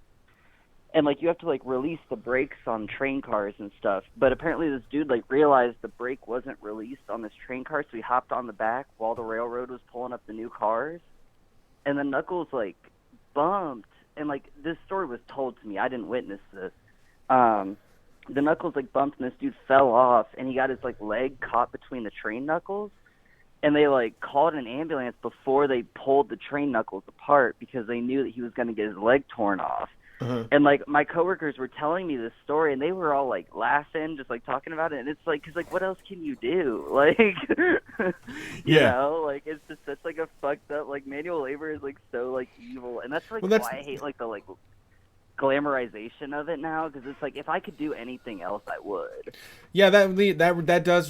And like you have to like release the brakes on train cars and stuff. But apparently this dude like realized the brake wasn't released on this train car, so he hopped on the back while the railroad was pulling up the new cars. And the knuckles like bumped. And like this story was told to me. I didn't witness this. The knuckles like bumped and this dude fell off and he got his like leg caught between the train knuckles. And they like called an ambulance before they pulled the train knuckles apart because they knew that he was going to get his leg torn off. Uh-huh. And like my coworkers were telling me this story, and they were all like laughing, just like talking about it. And it's like, because like, what else can you do? Like, you know, like it's just such like a fucked up. Like manual labor is like so like evil, and that's like why I hate like the like glamorization of it now, because it's like if I could do anything else I would. Yeah, that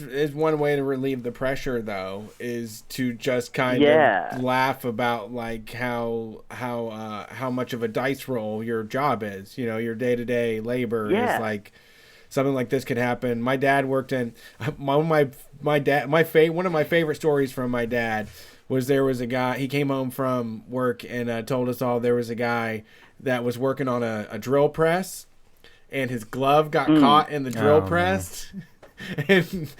is one way to relieve the pressure though, is to just kind of laugh about like how much of a dice roll your job is. You know, your day-to-day labor is like something like this could happen. My dad worked in one of my favorite stories from my dad was there was a guy, he came home from work and told us all there was a guy that was working on a drill press, and his glove got caught in the drill press, and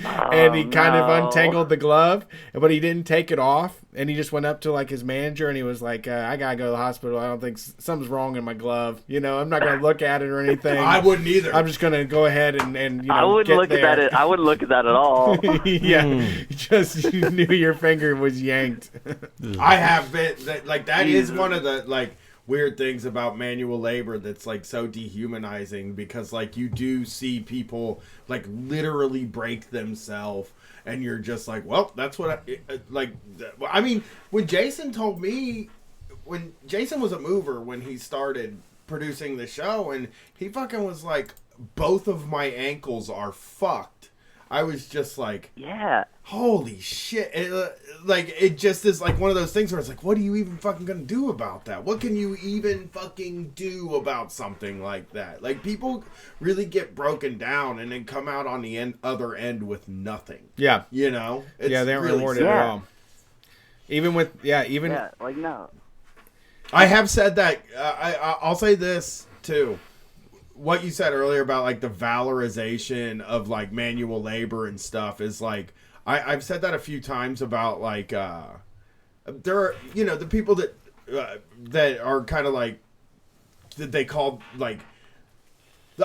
he kind of untangled the glove, but he didn't take it off, and he just went up to like his manager, and he was like, I gotta go to the hospital. I don't think something's wrong in my glove. You know, I'm not gonna look at it or anything. I wouldn't either. I'm just gonna go ahead and you know, I wouldn't look at that. I wouldn't look at that at all. Yeah, just you knew your finger was yanked. I have been that is one of the like weird things about manual labor that's like so dehumanizing, because like you do see people like literally break themselves, and you're just like, well, that's what I mean, when Jason told me, when Jason was a mover when he started producing the show, and he fucking was like, both of my ankles are fucked, I was just like, yeah, holy shit. It just is like one of those things where it's like, what are you even fucking gonna do about that? What can you even fucking do about something like that? Like, people really get broken down and then come out on the other end with nothing. Yeah. You know? It's they aren't really rewarded at all. Even with, like, no. I have said that, I'll say this too. What you said earlier about like the valorization of like manual labor and stuff is like, I've said that a few times about like there are, you know, the people that are kind of like that they call like,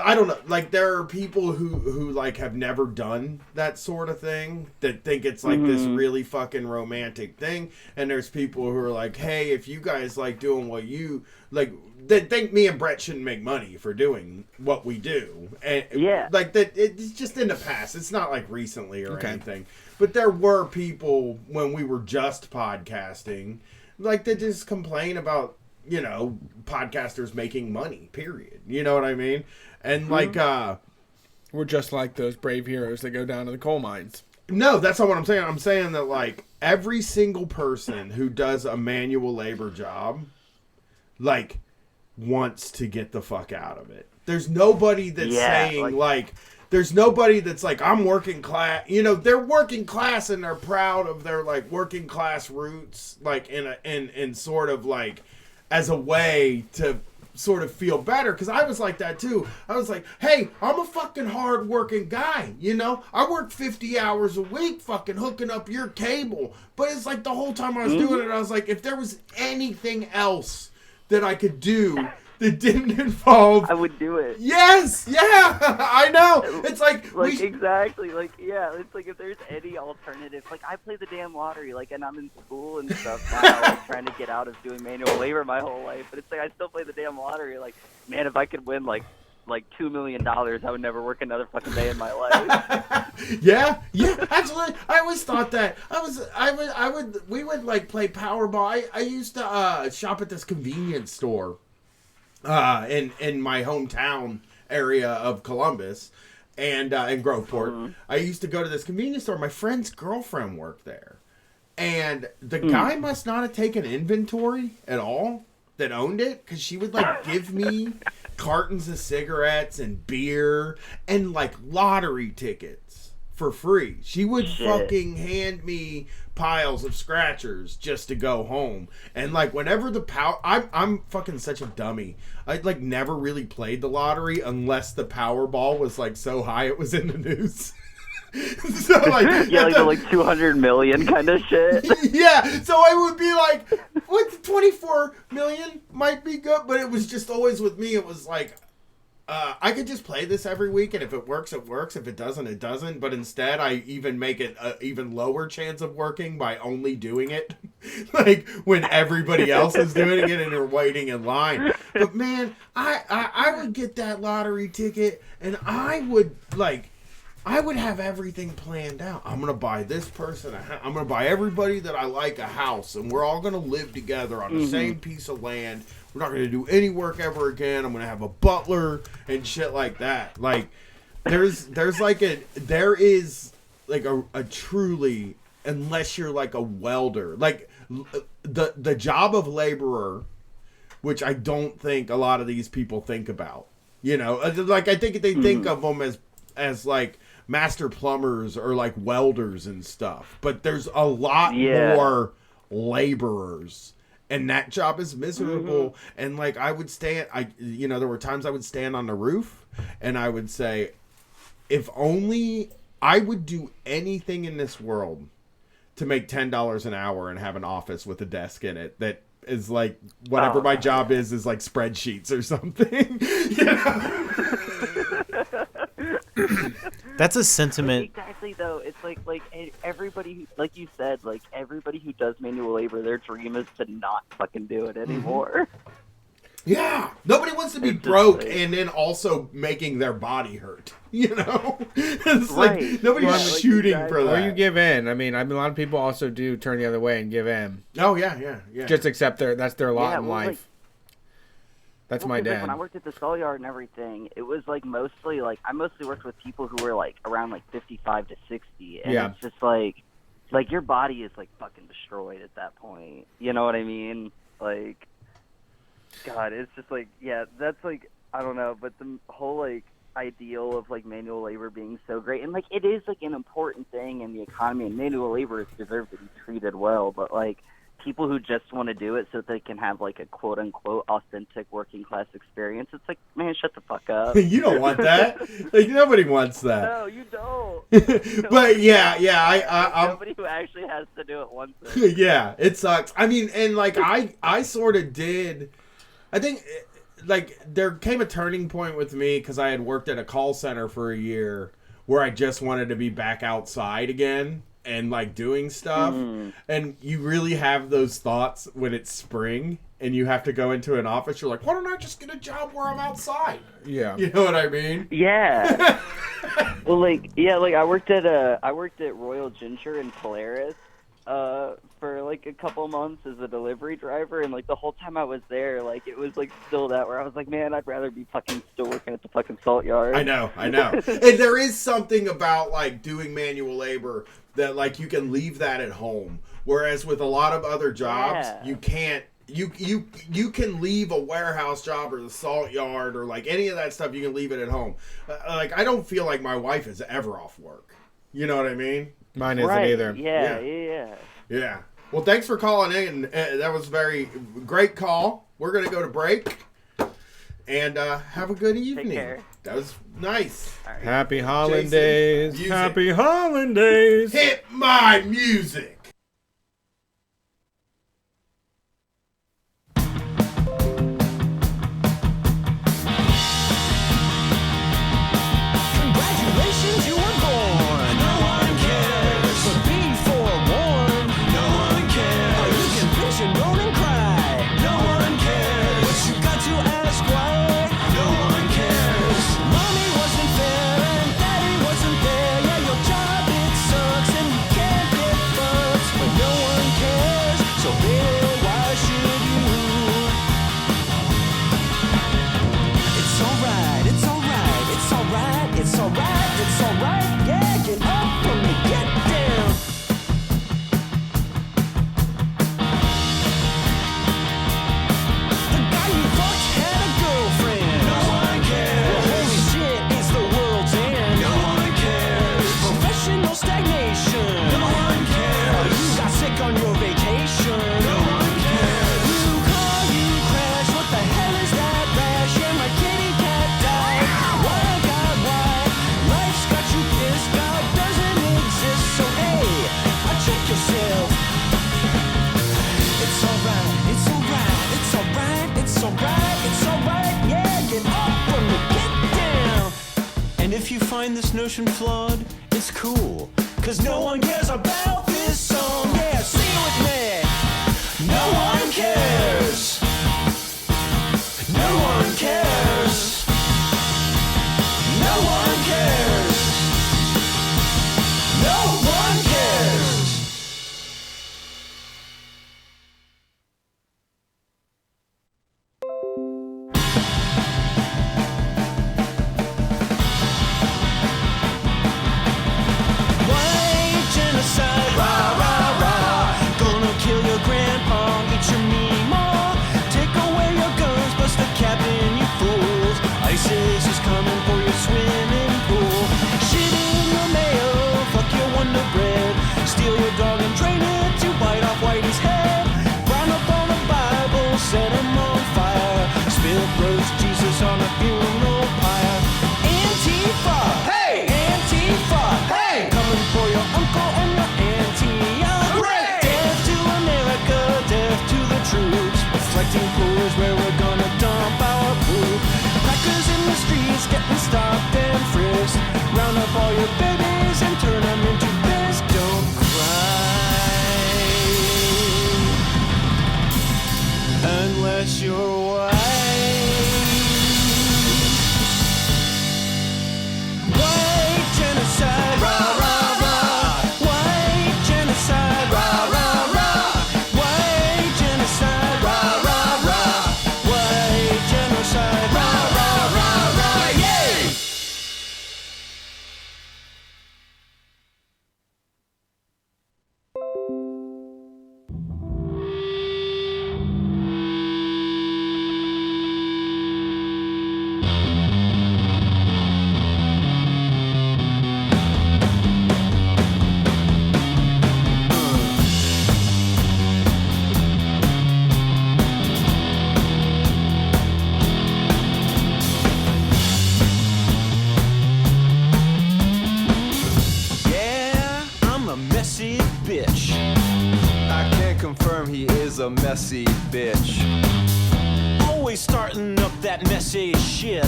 I don't know, like there are people who like have never done that sort of thing that think it's like this really fucking romantic thing, and there's people who are like, hey, if you guys like doing what you like, they think me and Brett shouldn't make money for doing what we do, and like that it's just in the past, it's not like recently or anything, but there were people when we were just podcasting like that just complain about, you know, podcasters making money, period, you know what I mean? And like we're just like those brave heroes that go down to the coal mines. No, that's not what I'm saying. I'm saying that like every single person who does a manual labor job like wants to get the fuck out of it. There's nobody that's saying like there's nobody that's like, I'm working class. You know, they're working class and they're proud of their like working class roots, like in sort of like as a way to sort of feel better, because I was like that too. I was like, hey, I'm a fucking hard working guy, you know? I work 50 hours a week fucking hooking up your cable. But it's like the whole time I was doing it, I was like, if there was anything else that I could do that didn't involve, I would do it. Yes, yeah, I know. It's like exactly, like, yeah, it's like if there's any alternative, like I play the damn lottery, like, and I'm in school and stuff now, like trying to get out of doing manual labor my whole life, but it's like I still play the damn lottery. Like, man, if I could win like $2 million, I would never work another fucking day in my life. yeah, actually, I always thought that. We would like play Powerball. I used to shop at this convenience store in my hometown area of Columbus and in Groveport. I used to go to this convenience store. My friend's girlfriend worked there, and the guy must not have taken inventory at all that owned it, because she would like give me cartons of cigarettes and beer and like lottery tickets for free. She would fucking hand me piles of scratchers just to go home. And like whenever the I'm fucking such a dummy. I like never really played the lottery unless the Powerball was like so high it was in the news. So like yeah, like the like 200 million kind of shit. Yeah, so I would be like, what, 24 million might be good, but it was just always with me, it was like, I could just play this every week, and if it works, it works. If it doesn't, it doesn't. But instead, I even make it an even lower chance of working by only doing it, like when everybody else is doing it and they're waiting in line. But man, I would get that lottery ticket, and I would have everything planned out. I'm going to buy this person I'm going to buy everybody that I like a house, and we're all going to live together on the same piece of land. We're not going to do any work ever again. I'm going to have a butler and shit like that. Like, there is like a truly, unless you're like a welder, like the job of laborer, which I don't think a lot of these people think about, you know, like I think they think of them as like master plumbers or like welders and stuff, but there's a lot more laborers, and that job is miserable. And like I would stand, there were times I would stand on the roof and I would say, if only I would do anything in this world to make $10 an hour and have an office with a desk in it that is like whatever my job is like spreadsheets or something. You know? That's a sentiment. Exactly, though. It's like everybody who, like you said, like everybody who does manual labor, their dream is to not fucking do it anymore. Yeah, nobody wants to be broke and then also making their body hurt. You know, it's like nobody's shooting for that. Or you give in. I mean, a lot of people also do turn the other way and give in. Oh yeah. Just accept that's their lot in life. Like, that's my dad. Like, when I worked at the salt yard and everything, it was like mostly like I mostly worked with people who were like around like 55 to 60, and it's just like your body is like fucking destroyed at that point. You know what I mean? Like, God, it's just like, yeah, that's like, I don't know, but the whole like ideal of like manual labor being so great, and like it is like an important thing in the economy, and manual laborers deserve to be treated well, but like people who just want to do it so they can have like a quote unquote authentic working class experience, it's like, man, shut the fuck up. You don't want that. Like nobody wants that. No, you don't. But I'm nobody who actually has to do it wants it. Yeah, it sucks. I mean, and like I sort of did. I think like there came a turning point with me because I had worked at a call center for a year where I just wanted to be back outside again and like doing stuff. And you really have those thoughts when it's spring and you have to go into an office. You're like, why don't I just get a job where I'm outside? Yeah, you know what I mean? Yeah. Well, like, yeah, like I worked at Royal Ginger in Polaris for like a couple months as a delivery driver, and like the whole time I was there, like it was like still that where I was like, man, I'd rather be fucking still working at the fucking salt yard. I know. And there is something about like doing manual labor that like you can leave that at home, whereas with a lot of other jobs you can't. You can leave a warehouse job or the salt yard or like any of that stuff. You can leave it at home. Like I don't feel like my wife is ever off work. You know what I mean? Mine isn't either. Yeah. Well, thanks for calling in. That was very great call. We're going to go to break. And have a good evening. care. That was nice. Happy holidays. Jason, Happy holidays. hit my music. Congratulations, you were born. No one cares. But be forewarned. No one cares. Oh, you can bitch and moan and cry. No one cares. But you got to ask why. No one cares. Mommy wasn't fair and daddy wasn't there. Yeah, your job it sucks and you can't get fucked. But no one cares. So baby, why should you? It's alright. It's alright. It's alright. It's alright. It's alright. Yeah, get up from the get down. The guy you fucked had a girlfriend. No one cares. Well, holy shit, it's the world's end. No one cares. Professional stagnation. No one cares. You got sick on your vacation. No one cares. You call, you crash. What the hell is that rash? Yeah, my kitty cat died. Why, God, why? Life's got you pissed. God doesn't exist. So hey, check yourself. It's alright, it's alright, it's alright, it's alright, it's alright, yeah, get up from the get down. And if you find this notion flawed, it's cool, cause no one cares about this song. Yeah, sing it with me. No one cares. No one cares. No one cares. No one cares. White genocide, rah, rah, rah. Gonna kill your grandpa, eat your meemaw. Take away your guns, bust the cap in, you fools. ISIS is coming for your swimming pool. Shit in the mail, fuck your Wonder Bread. Steal your dog and train it to bite off Whitey's head. Brown up on the Bible, set him on fire. Spill roast Jesus on a funeral pyre. Antifa, hey! Antifa, hey! Coming for your uncle and your auntie. Hooray! Death to America, death to the troops. Reflecting pools where we're gonna dump our poop. Crackers in the streets getting stopped and frisked. Round up all your babies and turn them into bisque. Don't cry unless you're white. White genocide, rah, rah, rah. White genocide, rah, rah, rah. White genocide, rah, rah, rah. White genocide, rah, rah, rah, rah, yeah! Yeah, I'm a messy bitch. I can confirm he is a messy bitch. Always starting up that messy shit.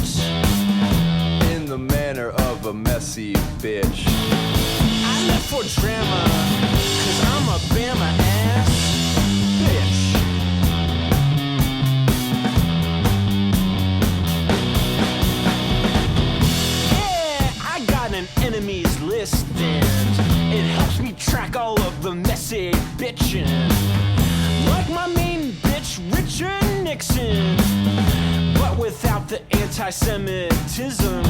In the manner of a messy bitch. I left for drama, cause I'm a Bama ass bitch. Yeah, I got an enemies list and it helps me track all of the messy bitchin'. Like my main bitch, Richard Nixon, but without the anti-Semitism.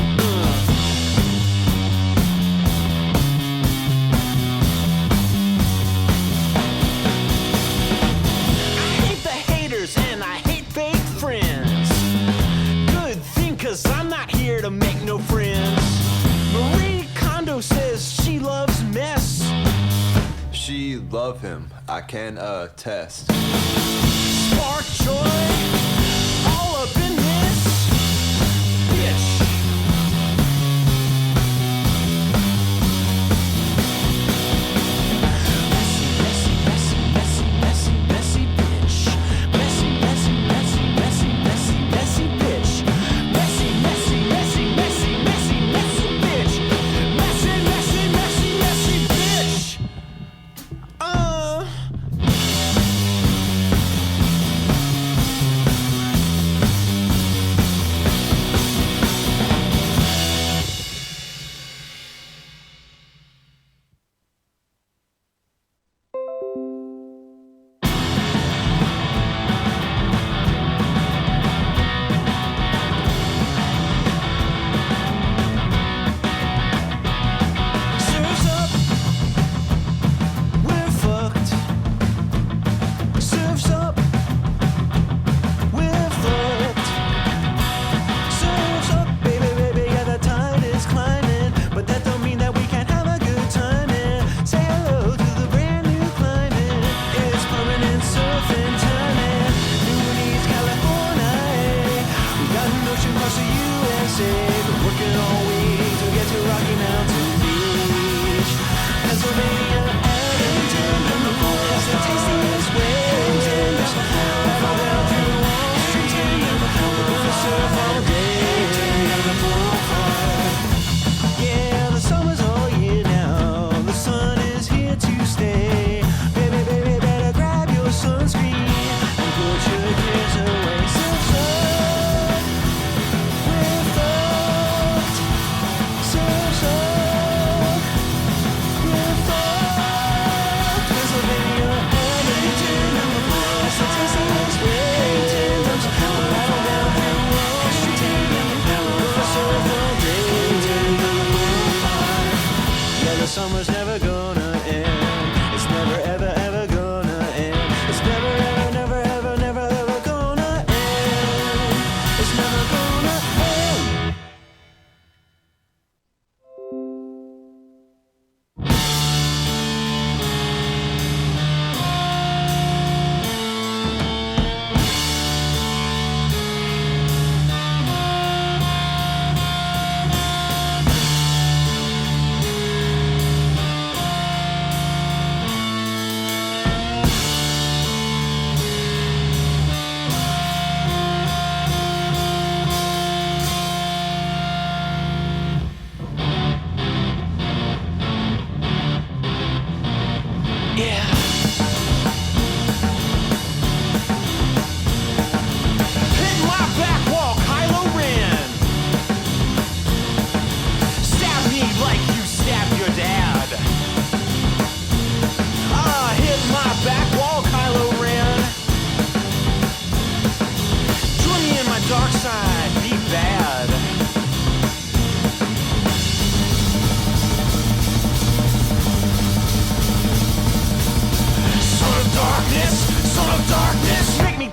I hate the haters and I hate fake friends. Good thing, cause I'm not here to make no friends. Marie Kondo says she loves mess. She loves love him, I can attest. Spark joy all up in this bitch. Summer's never gonna end. It's never ever ever gonna end. It's never ever never ever never ever gonna end. It's never gonna end.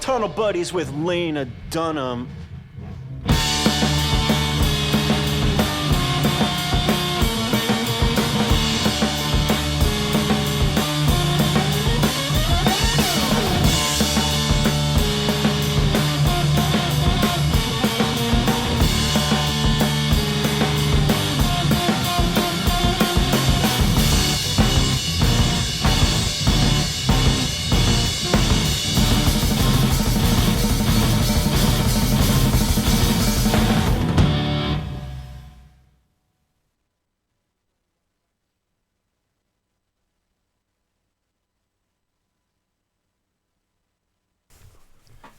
Tunnel buddies with Lena Dunham.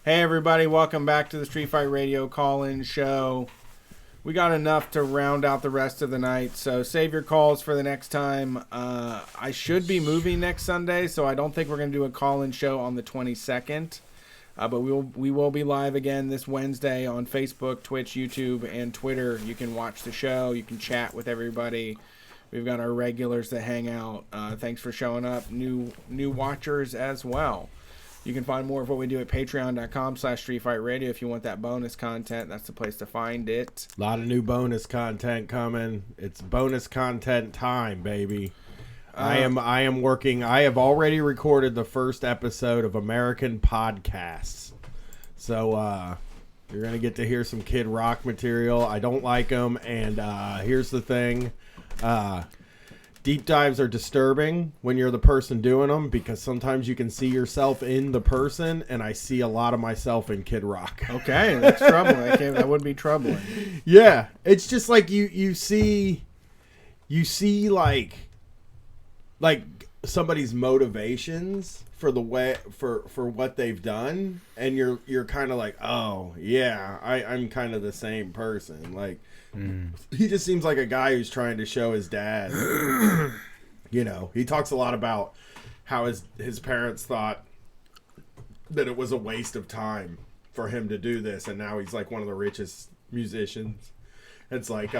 Hey everybody, welcome back to the Street Fight Radio call-in show. We got enough to round out the rest of the night, so save your calls for the next time. I should be moving next Sunday, so I don't think we're going to do a call-in show on the 22nd. But we will be live again this Wednesday on Facebook, Twitch, YouTube, and Twitter. You can watch the show. You can chat with everybody. We've got our regulars that hang out. Thanks for showing up. New watchers as well. You can find more of what we do at patreon.com/StreetFightRadio. If you want that bonus content, that's the place to find it. A lot of new bonus content coming. It's bonus content time, baby. I am working. I have already recorded the first episode of American Podcasts. So you're going to get to hear some Kid Rock material. I don't like them. And here's the thing. Deep dives are disturbing when you're the person doing them because sometimes you can see yourself in the person, and I see a lot of myself in Kid Rock. Okay, that's troubling. That would be troubling. Yeah, it's just like you see like somebody's motivations for the way for what they've done, and you're kind of like, oh yeah, I'm kind of the same person. Like he just seems like a guy who's trying to show his dad. You know, he talks a lot about how his parents thought that it was a waste of time for him to do this, and now he's like one of the richest musicians. It's like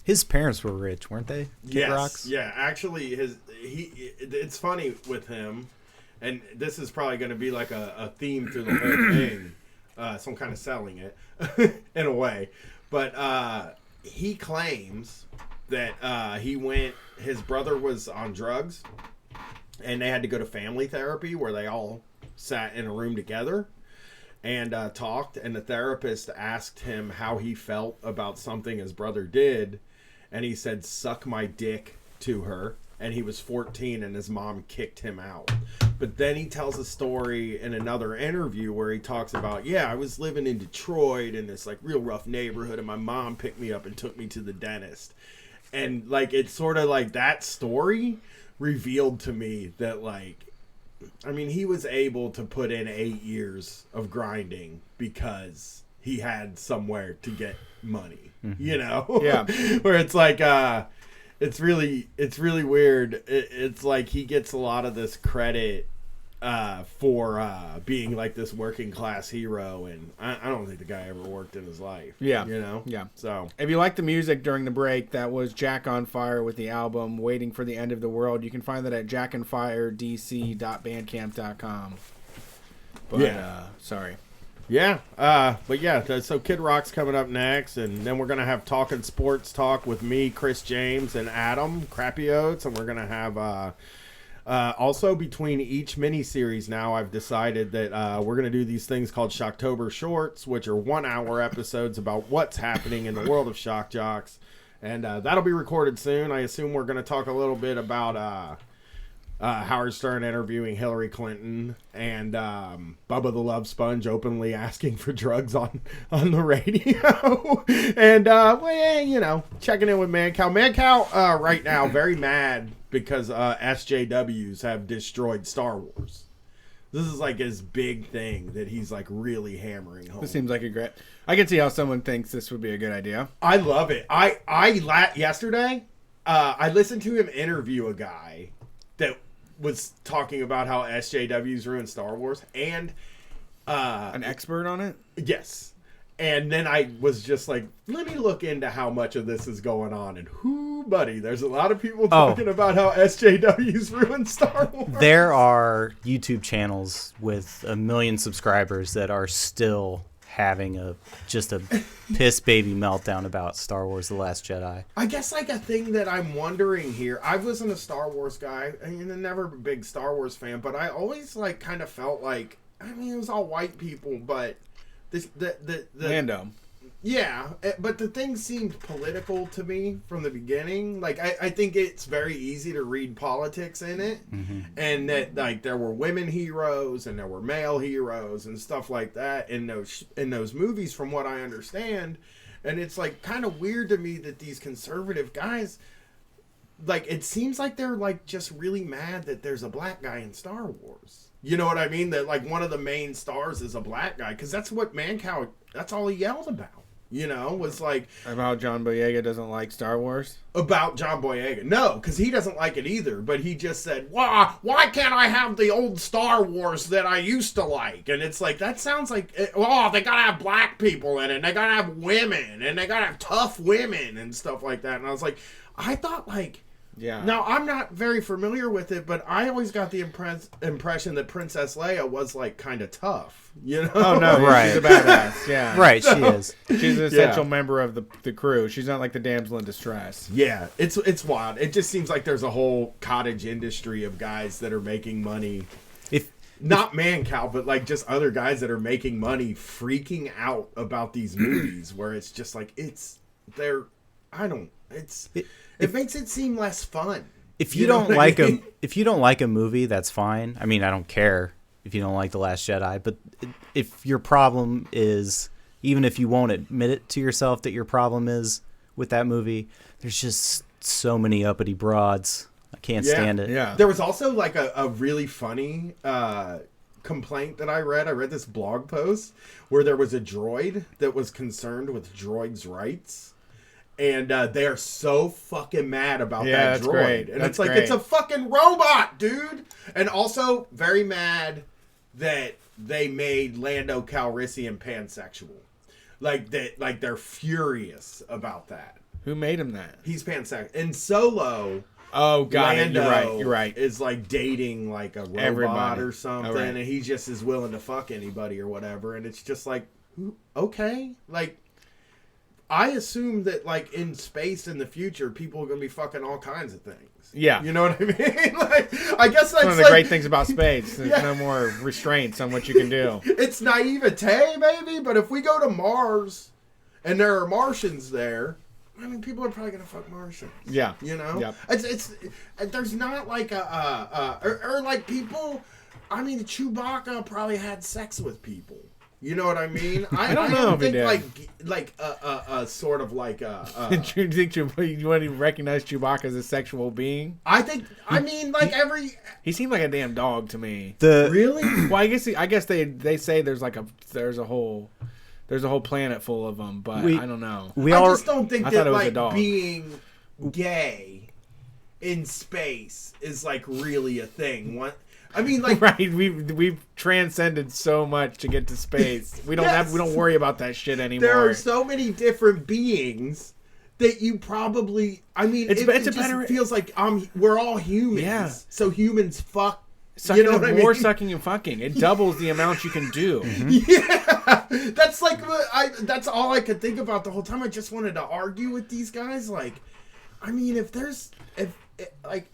his parents were rich, weren't they? Kid Rock's? Yeah, actually it's funny with him, and this is probably going to be like a theme through the whole thing. So I'm kind of selling it in a way, but he claims that his brother was on drugs, and they had to go to family therapy where they all sat in a room together and talked, and the therapist asked him how he felt about something his brother did, and he said, "Suck my dick," to her, and he was 14 and his mom kicked him out. But then he tells a story in another interview where he talks about, yeah, I was living in Detroit in this like real rough neighborhood, and my mom picked me up and took me to the dentist. And like it's sort of like that story revealed to me that like, I mean, he was able to put in 8 years of grinding because he had somewhere to get money, you know? Yeah. Where it's like, it's really weird. It's like he gets a lot of this credit for being like this working class hero, and I don't think the guy ever worked in his life. Yeah. You know? Yeah. So if you like the music during the break, that was Jack on Fire with the album Waiting for the End of the World. You can find that at jackonfiredc.bandcamp.com. But sorry. Yeah, but yeah, so Kid Rock's coming up next, and then we're going to have Talking Sports Talk with me, Chris James, and Adam Crappy Oats, and we're going to have, also between each mini-series now, I've decided that we're going to do these things called Shocktober Shorts, which are 1-hour episodes about what's happening in the world of shock jocks, and that'll be recorded soon. I assume we're going to talk a little bit about Howard Stern interviewing Hillary Clinton, and Bubba the Love Sponge openly asking for drugs on the radio. And, you know, checking in with Mancow. Mancow, right now, very mad because SJWs have destroyed Star Wars. This is like his big thing that he's like really hammering home. This seems like a great... I can see how someone thinks this would be a good idea. I love it. Yesterday, I listened to him interview a guy that was talking about how SJWs ruined Star Wars, and an expert on it. Yes, and then I was just like, let me look into how much of this is going on, and buddy, there's a lot of people talking about how SJWs ruined Star Wars. There are YouTube channels with 1 million subscribers that are still having a piss baby meltdown about Star Wars The Last Jedi. I guess like a thing that I'm wondering here, I wasn't a Star Wars guy, and never a big Star Wars fan, but I always like kind of felt like, I mean, it was all white people, but the Lando. Yeah, but the thing seemed political to me from the beginning. Like, I think it's very easy to read politics in it, and that like there were women heroes and there were male heroes and stuff like that in those movies, from what I understand. And it's like kind of weird to me that these conservative guys, like, it seems like they're like just really mad that there's a black guy in Star Wars. You know what I mean? That like one of the main stars is a black guy, because that's what Mancow, that's all he yelled about. You know, was like... About John Boyega doesn't like Star Wars? About John Boyega. No, because he doesn't like it either. But he just said, why can't I have the old Star Wars that I used to like? And it's like, that sounds like... they gotta have black people in it. And they gotta have women. And they gotta have tough women and stuff like that. And I was like, I thought, like... Yeah. Now, I'm not very familiar with it, but I always got the impression that Princess Leia was, like, kind of tough. You know? Oh, no. Right. She's a badass. Yeah. Right, she is. She's an essential member of the crew. She's not like the damsel in distress. Yeah, it's wild. It just seems like there's a whole cottage industry of guys that are making money. Not Man-Cow, but like just other guys that are making money freaking out about these movies where it's just like it makes it seem less fun. If you don't like a movie, that's fine. I mean, I don't care if you don't like The Last Jedi, but if your problem is, even if you won't admit it to yourself that your problem is with that movie, there's just so many uppity broads. I can't stand it. Yeah. There was also like a really funny complaint that I read. I read this blog post where there was a droid that was concerned with droids' rights. And they are so fucking mad about that that's droid. great. And That's it's like, great. it's a fucking robot, dude. And also very mad that they made Lando Calrissian pansexual. Like they're furious about that. Who made him that? He's pansexual. In Solo, Oh, got Lando it. You're right. is like dating like a robot Everybody. or something, Oh, right. and he just is willing to fuck anybody or whatever. And it's just like, okay, like I assume that like in space in the future, people are gonna be fucking all kinds of things. Yeah. You know what I mean? Like, I guess that's One of the like, great things about space. There's no more restraints on what you can do. It's naivete, maybe, but if we go to Mars and there are Martians there, I mean, people are probably gonna fuck Martians. Yeah. You know? Yep. It's there's not like or like people. I mean, Chewbacca probably had sex with people. You know what I mean? I don't know if he think did. like sort of like Do you think you want to recognize Chewbacca as a sexual being? I mean, like every. He seemed like a damn dog to me. Really? Well, I guess they say there's a whole planet full of them, but I don't know. I just don't think I thought that it was a like dog. being gay in space is like really a thing. What? I mean, like right? We've transcended so much to get to space. We don't Yes. we don't worry about that shit anymore. there are so many different beings that you probably. I mean, It's it a just better- feels like we're all humans. Yeah. So humans fuck. Sucking you know up what I more mean? sucking and fucking. It doubles the amount you can do. Yeah, that's like that's all I could think about the whole time. I just wanted to argue with these guys. Like, I mean, if like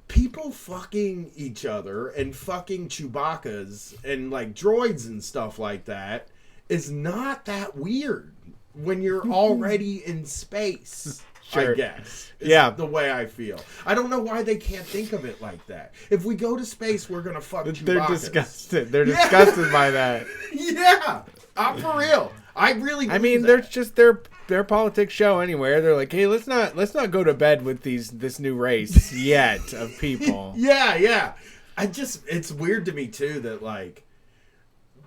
people fucking each other and fucking Chewbacca's and like droids and stuff like that is not that weird when you're already in space. Sure. I guess. Is Yeah. the way I feel. I don't know why they can't think of it like that. If we go to space, we're gonna fuck Chewbacca. They're disgusted. They're Yeah. disgusted by that. Yeah, I'm for real. I really. I mean, believe they're that. just their politics show anywhere. They're like, hey, let's not go to bed with this new race yet of people. Yeah. It's weird to me too that like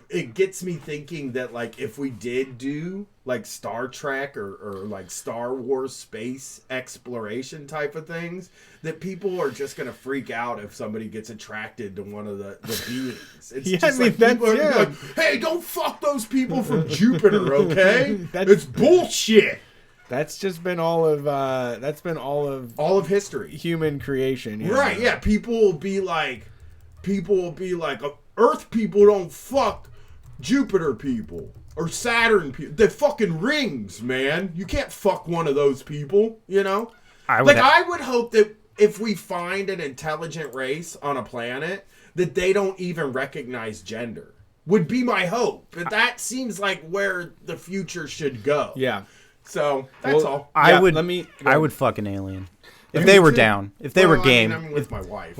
it gets me thinking that like if we did do like Star Trek or like Star Wars space exploration type of things, that people are just gonna freak out if somebody gets attracted to one of the beings. It's Yeah, just I mean, like people are that's- gonna be like, hey, don't fuck those people from Jupiter, okay? It's bullshit. That's just been all of all of history, human creation. Yeah. Right, yeah. People will be like, Earth people don't fuck Jupiter people or Saturn people. They're fucking rings, man. You can't fuck one of those people, you know? I would hope that if we find an intelligent race on a planet, that they don't even recognize gender. Would be my hope. But that seems like where the future should go. Yeah. So, that's all. I would fuck an alien. If they were down. If they were game. I'm with my wife.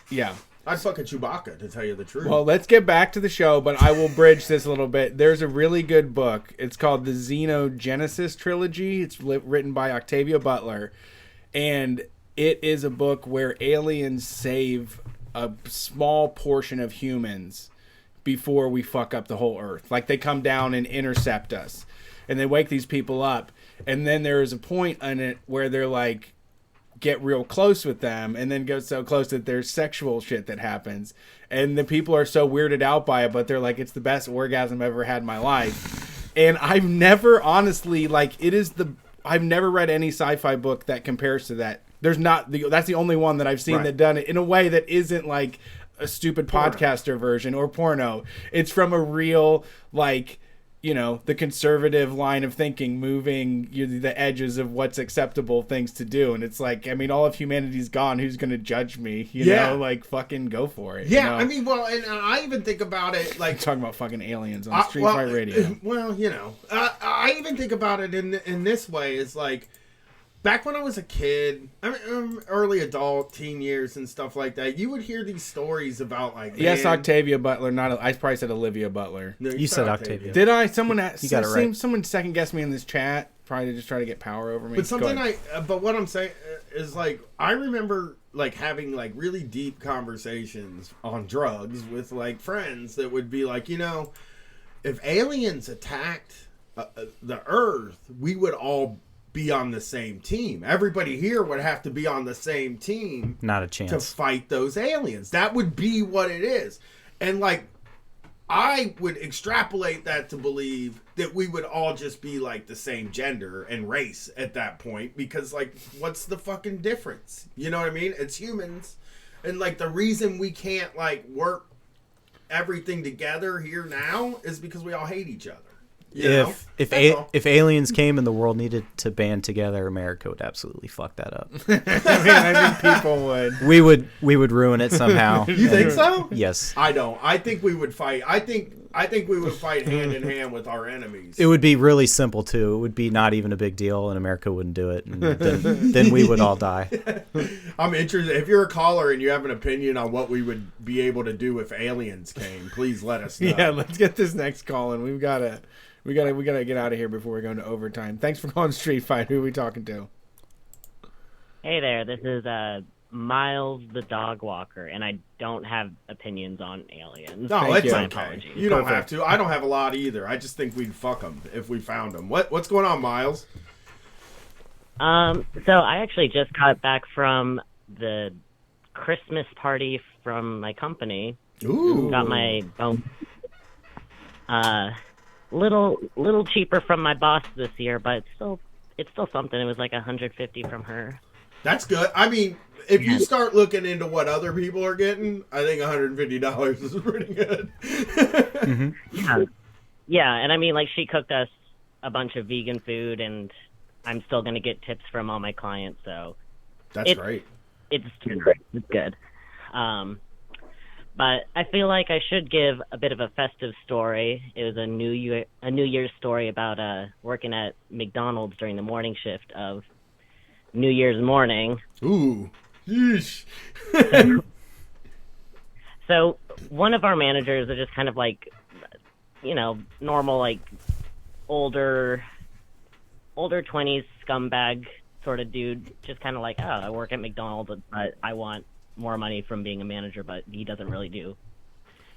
Yeah. I'd fuck a Chewbacca, to tell you the truth. Well, let's get back to the show, but I will bridge this a little bit. There's a really good book. It's called the Xenogenesis Trilogy. It's written by Octavia Butler, and it is a book where aliens save a small portion of humans before we fuck up the whole Earth. Like, they come down and intercept us, and they wake these people up, and then there is a point in it where they're like, get real close with them, and then go so close that there's sexual shit that happens, and the people are so weirded out by it, but they're like, it's the best orgasm I've ever had in my life. And I've never honestly, like, it is I've never read any sci-fi book that compares to that. There's not that's the only one that I've seen that done it in a way that isn't like a stupid podcaster version or porno. It's from a real, like, you know, the conservative line of thinking, moving the edges of what's acceptable things to do. And it's like, I mean, all of humanity's gone. Who's going to judge me? You know, like, fucking go for it. Yeah, you know? I mean, well, and I even think about it like talking about fucking aliens on Street Fight Radio. Well, you know, I even think about it in this way. Is like, back when I was a kid, I mean, early adult, teen years and stuff like that, you would hear these stories about like... Yes, Octavia Butler. I probably said Olivia Butler. No, you said Octavia. Did I? Someone got it right. Someone second guessed me in this chat. Probably to just try to get power over me. But something but what I'm saying is like, I remember like having like really deep conversations on drugs with like friends that would be like, you know, if aliens attacked the Earth, we would all be on the same team. Everybody here would have to be on the same team. Not a chance. To fight those aliens. That would be what it is. And like, I would extrapolate that to believe that we would all just be like the same gender and race at that point, because like, what's the fucking difference? You know what I mean? It's humans. And like, the reason we can't like work everything together here now is because we all hate each other. If aliens came and the world needed to band together, America would absolutely fuck that up. I think people would. We would ruin it somehow. You think so? Yes. I don't. I think we would fight. I think we would fight hand in hand with our enemies. It would be really simple too. It would be not even a big deal, and America wouldn't do it. And then we would all die. I'm interested. If you're a caller and you have an opinion on what we would be able to do if aliens came, please let us know. Yeah, let's get this next call in. We gotta get out of here before we go into overtime. Thanks for calling Street Fight. Who are we talking to? Hey there, this is Miles the dog walker, and I don't have opinions on aliens. No, it's okay. Apologies. You don't have to. I don't have a lot either. I just think we'd fuck them if we found them. What's going on, Miles? So I actually just got back from the Christmas party from my company. Ooh. Got my little cheaper from my boss this year, but it's still something. It was like $150 from her. That's good. I mean, if you start looking into what other people are getting, I think $150 is pretty good. Yeah, and I mean, like, she cooked us a bunch of vegan food, and I'm still going to get tips from all my clients, so... That's great. It's good. But I feel like I should give a bit of a festive story. It was a New Year's story about working at McDonald's during the morning shift of New Year's morning. Ooh. Yeesh. So one of our managers are just kind of like, you know, normal, like, older 20s scumbag sort of dude. Just kind of like, oh, I work at McDonald's, but I want more money from being a manager, but he doesn't really do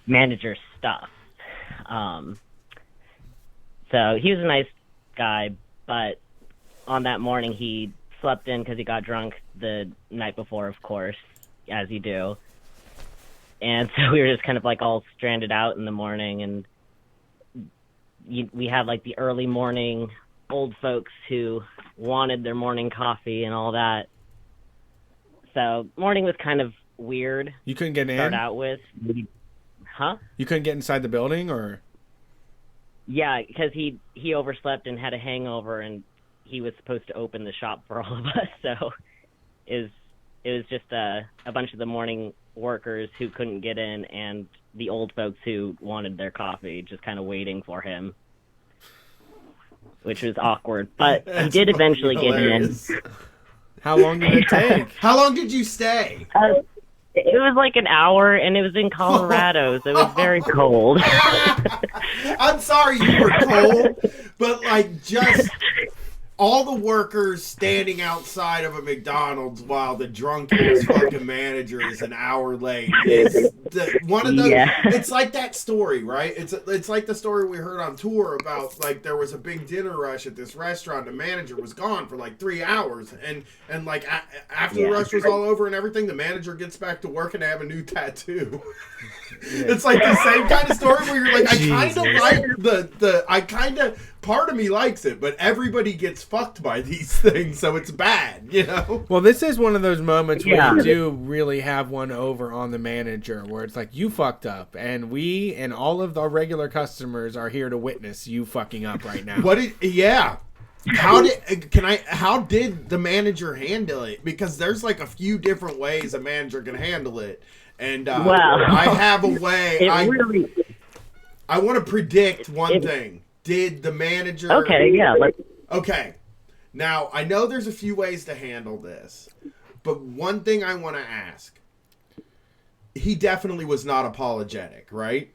manager stuff. So he was a nice guy, but on that morning he slept in because he got drunk the night before, of course, as you do. And so we were just kind of like all stranded out in the morning, and we had like the early morning old folks who wanted their morning coffee and all that. So morning was kind of weird. You couldn't get in? Start out with. Huh? You couldn't get inside the building, or? Yeah, because he overslept and had a hangover, and he was supposed to open the shop for all of us. So it was just a bunch of the morning workers who couldn't get in, and the old folks who wanted their coffee, just kind of waiting for him, which was awkward. But he did eventually get in. How long did it take? How long did you stay? It was like an hour, and it was in Colorado, so it was very cold. I'm sorry you were cold, but like just all the workers standing outside of a McDonald's while the drunk-ass fucking manager is an hour late. One of those. Yeah. It's like that story, right? It's like the story we heard on tour about, like, there was a big dinner rush at this restaurant. The manager was gone for like 3 hours, and like after the rush was all over and everything, the manager gets back to work and they have a new tattoo. It's like the same kind of story where you're like, I kind of like I kind of part of me likes it, but everybody gets fucked by these things, so it's bad, you know? Well, this is one of those moments where Yeah. you do really have one over on the manager, where it's like, you fucked up, and we and all of our regular customers are here to witness you fucking up right now. How did the manager handle it? Because there's like a few different ways a manager can handle it. And Well, I have a way. it I want to predict one thing. Did the manager... Okay, yeah. Okay. Now, I know there's a few ways to handle this, but one thing I want to ask. He definitely was not apologetic, right?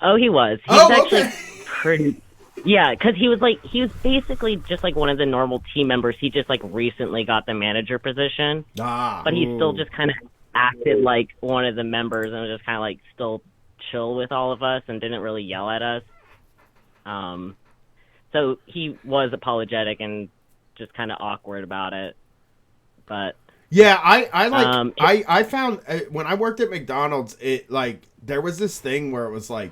Oh, he was. He was actually pretty... Yeah, because he was basically just like one of the normal team members. He just like recently got the manager position. But he still just kind of acted like one of the members and was just kind of like still chill with all of us and didn't really yell at us. So he was apologetic and just kind of awkward about it. But yeah, I found when I worked at McDonald's, it like there was this thing where it was like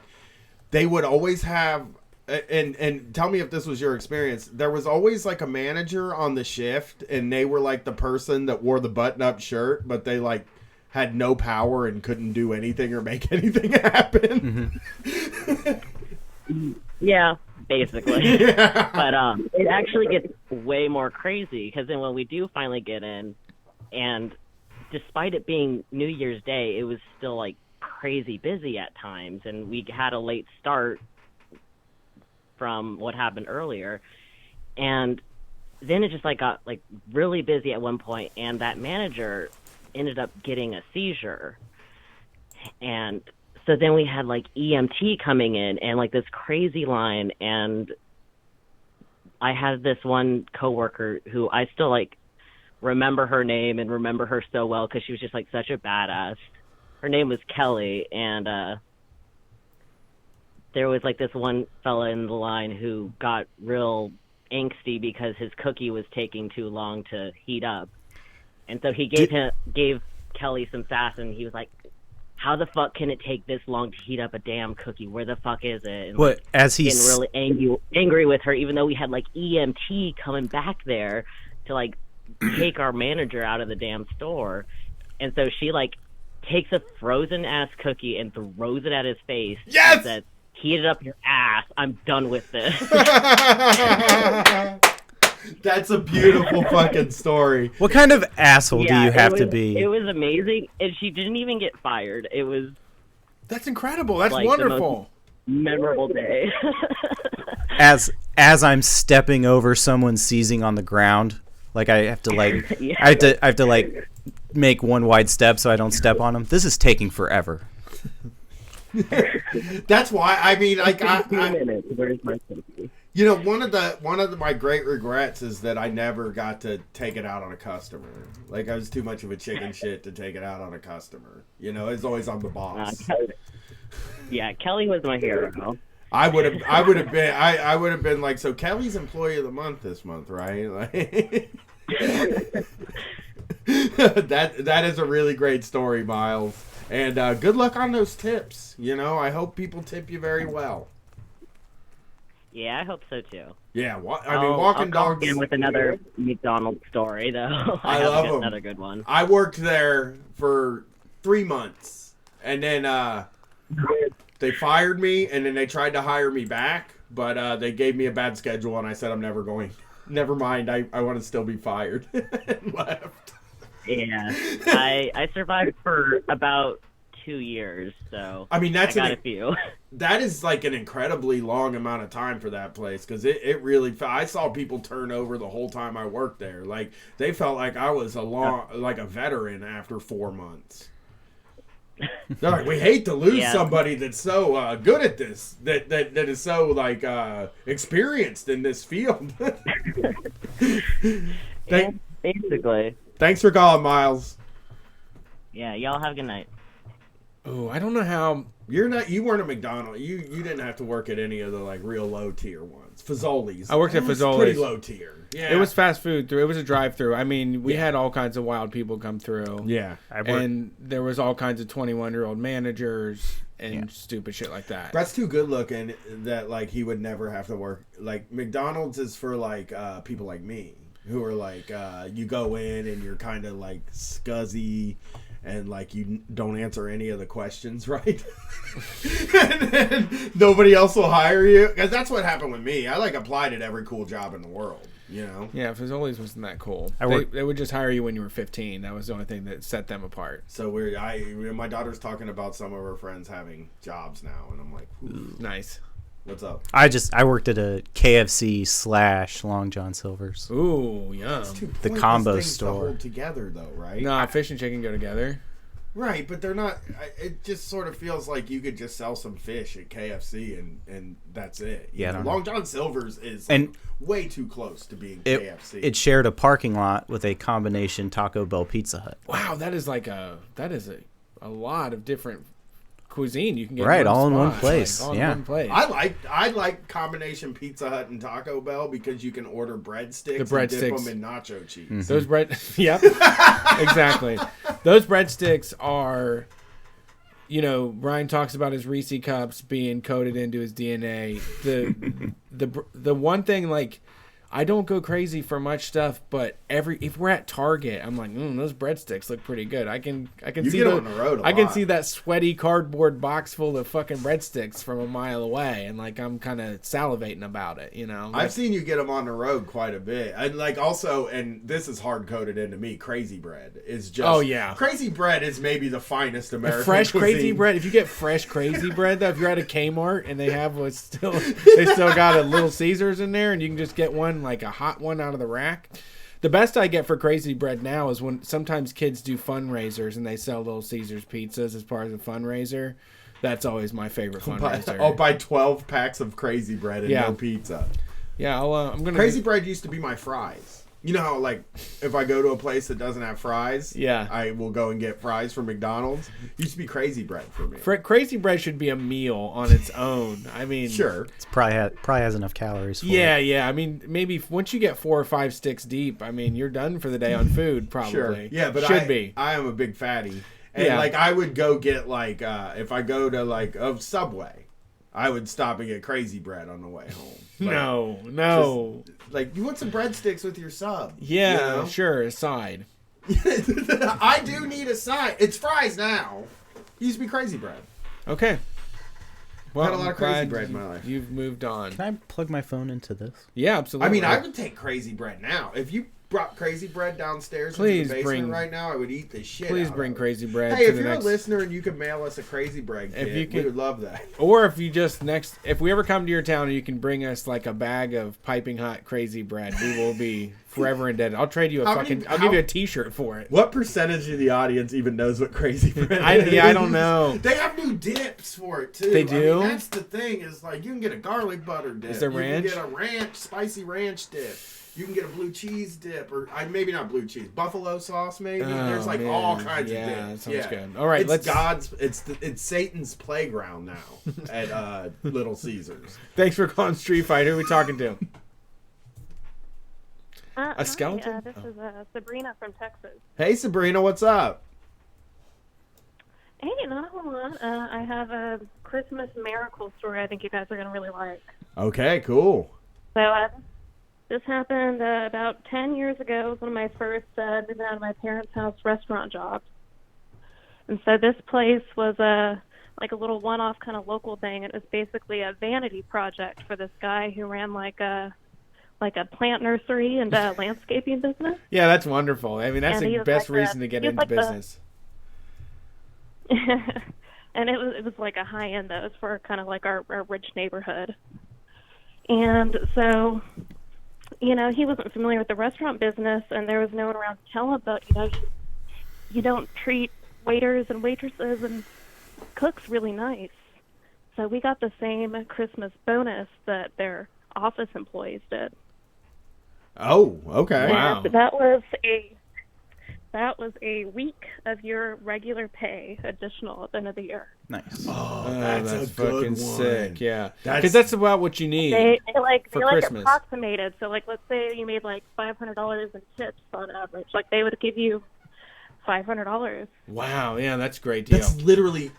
they would always have and tell me if this was your experience. There was always like a manager on the shift, and they were like the person that wore the button-up shirt, but they like had no power and couldn't do anything or make anything happen. yeah, basically. Yeah. But it actually gets way more crazy because then when we do finally get in, and despite it being New Year's Day, it was still like crazy busy at times, and we had a late start from what happened earlier, and then it just like got like really busy at one point, and that manager ended up getting a seizure, and so then we had like EMT coming in and like this crazy line, and I had this one coworker who I still like remember her name and remember her so well because she was just like such a badass. Her name was Kelly, and there was like this one fella in the line who got real angsty because his cookie was taking too long to heat up. And so he gave Kelly some sass, and he was like, how the fuck can it take this long to heat up a damn cookie? Where the fuck is it? And What, like, as he's getting really angry with her, even though we had like EMT coming back there to like take our manager out of the damn store. And so she like takes a frozen ass cookie and throws it at his face. Yes! And said, heat it up your ass. I'm done with this. That's a beautiful fucking story. What kind of asshole do you have to be? It was amazing, and she didn't even get fired. It was That's incredible. That's like wonderful. The most memorable day. As I'm stepping over someone seizing on the ground, like I have to like Yeah. I have to like make one wide step so I don't step on them. This is taking forever. That's why I mean, like, 15 minutes. Where's my cookie? you know, one of my great regrets is that I never got to take it out on a customer. Like, I was too much of a chicken shit to take it out on a customer. You know, it's always on the boss. Yeah, Kelly was my hero. I would have been like, so Kelly's employee of the month this month, right? Like, that is a really great story, Miles. And good luck on those tips. You know, I hope people tip you very well. Yeah, I hope so too. Yeah, walking I'll call dogs. again with another McDonald's story, though. I have love them. another good one. I worked there for 3 months, and then they fired me, and then they tried to hire me back, but they gave me a bad schedule, and I said I'm never going. Never mind, I want to still be fired. And left. Yeah, I survived for about 2 years, so I mean, I got a few. That is like an incredibly long amount of time for that place, because it really. I saw people turn over the whole time I worked there. Like, they felt like I was like a veteran after 4 months. They're like, we hate to lose somebody that's so good at this, that is so like experienced in this field. Basically. Thanks for calling, Miles. Yeah, y'all have a good night. Oh, I don't know how. You weren't a McDonald's. You didn't have to work at any of the like real low tier ones. Fazoli's. I worked at It's Fazoli's. pretty low tier. Yeah. It was fast food. It was a drive-through. I mean, we had all kinds of wild people come through. Yeah. And there was all kinds of 21-year-old managers. and stupid shit like that. Brett's too good looking that like he would never have to work. Like McDonald's is for like people like me who are like you go in and you're kind of like scuzzy and like you don't answer any of the questions right, and then nobody else will hire you, because that's what happened with me. I like applied at every cool job in the world. You know? Yeah, Fazoli's wasn't that cool. worked- They would just hire you when you were 15. That was the only thing that set them apart. So weird. My daughter's talking about some of her friends having jobs now, and I'm like, ooh. Nice. What's up? I worked at a KFC / Long John Silver's. Ooh, yum. The combo store. Together though, right? No, fish and chicken go together. Right, but they're not. It just sort of feels like you could just sell some fish at KFC and that's it. Yeah, I don't know. Long John Silver's is And way too close to being It, KFC. it shared a parking lot with a combination Taco Bell Pizza Hut. Wow, that is a lot of different cuisine you can get. Right, in all in one spot. place. Like, all in Yeah. one place. I like combination Pizza Hut and Taco Bell because you can order breadsticks and dip breadsticks. them in nacho cheese. Mm-hmm. Those yep, exactly. Those breadsticks are, Brian talks about his Reese cups being coded into his DNA. The one thing, like, I don't go crazy for much stuff, but if we're at Target, I'm like, those breadsticks look pretty good. I can You see get on the road a I can lot. see that sweaty cardboard box full of fucking breadsticks from a mile away, and like I'm kind of salivating about it, I've seen you get them on the road quite a bit. And like also, and this is hard coded into me, Crazy Bread is just. Oh, yeah. Crazy Bread is maybe the finest American fresh cuisine. crazy bread. If you get fresh crazy bread, though, if you're at a Kmart and they still got a Little Caesars in there, and you can just get one, like a hot one out of the rack. The best I get for crazy bread now is when sometimes kids do fundraisers and they sell Little Caesars pizzas as part of the fundraiser. That's always my favorite fundraiser. I'll buy 12 packs of Crazy Bread and no pizza. Yeah, I'm gonna. Crazy Bread used to be my fries. You know how, like, if I go to a place that doesn't have fries, I will go and get fries from McDonald's. Used to be Crazy Bread for me. Crazy Bread should be a meal on its own. I mean, sure, it's probably has enough calories. For it. Yeah. I mean, maybe once you get 4 or 5 sticks deep, I mean, you're done for the day on food. Probably. Sure. Yeah, but I am a big fatty, and like I would go get like if I go to like a Subway, I would stop and get Crazy Bread on the way home. Like, no. Like, you want some breadsticks with your sub? Yeah, you know? sure. A side. I do need a side. It's fries now. It used to be Crazy Bread. Okay. Well, I've had a lot of Crazy glad Bread in my life. You've moved on. Can I plug my phone into this? Yeah, absolutely. I mean, I would take Crazy Bread now. If you brought Crazy Bread downstairs into the basement right now, I would eat the shit Please out bring of it. Crazy Bread Hey, to if the you're next... a listener and you could mail us a Crazy Bread kit, we would love that. Or if you just if we ever come to your town and you can bring us like a bag of piping hot Crazy Bread, we will be forever indebted. I'll trade you I'll give you a T-shirt for it. What percentage of the audience even knows what Crazy Bread is? I don't know. They have new dips for it too. They do? I mean, that's the thing. Is like you can get a garlic butter dip. Is there ranch? You can get a spicy ranch dip. You can get a blue cheese dip, or maybe not blue cheese, buffalo sauce maybe. There's like all kinds of dips. That sounds good. All right, it's Satan's playground now at Little Caesars. Thanks for calling Street Fight. Who are we talking to? A skeleton? Hi, this is Sabrina from Texas. Hey Sabrina, what's up? Hey, not a whole lot. I have a Christmas miracle story I think you guys are going to really like. Okay, cool. So this happened about 10 years ago. It was one of my first moving out of my parents' house restaurant jobs. And so this place was like a little one-off kind of local thing. It was basically a vanity project for this guy who ran like a plant nursery and a landscaping business. Yeah, that's wonderful. I mean, that's And he the was best like reason to get he was into like the- business. And it was like a high end though. It was for kind of like our rich neighborhood. And so, he wasn't familiar with the restaurant business, and there was no one around to tell him about, you don't treat waiters and waitresses and cooks really nice. So we got the same Christmas bonus that their office employees did. Oh, okay. And that was a week of your regular pay additional at the end of the year. Nice. Oh, that's a fucking good sick. one. Yeah, because that's about what you need They for like Christmas. approximated. So like, let's say you made like $500 in tips on average. Like they would give you $500. Wow, yeah, that's a great deal. That's literally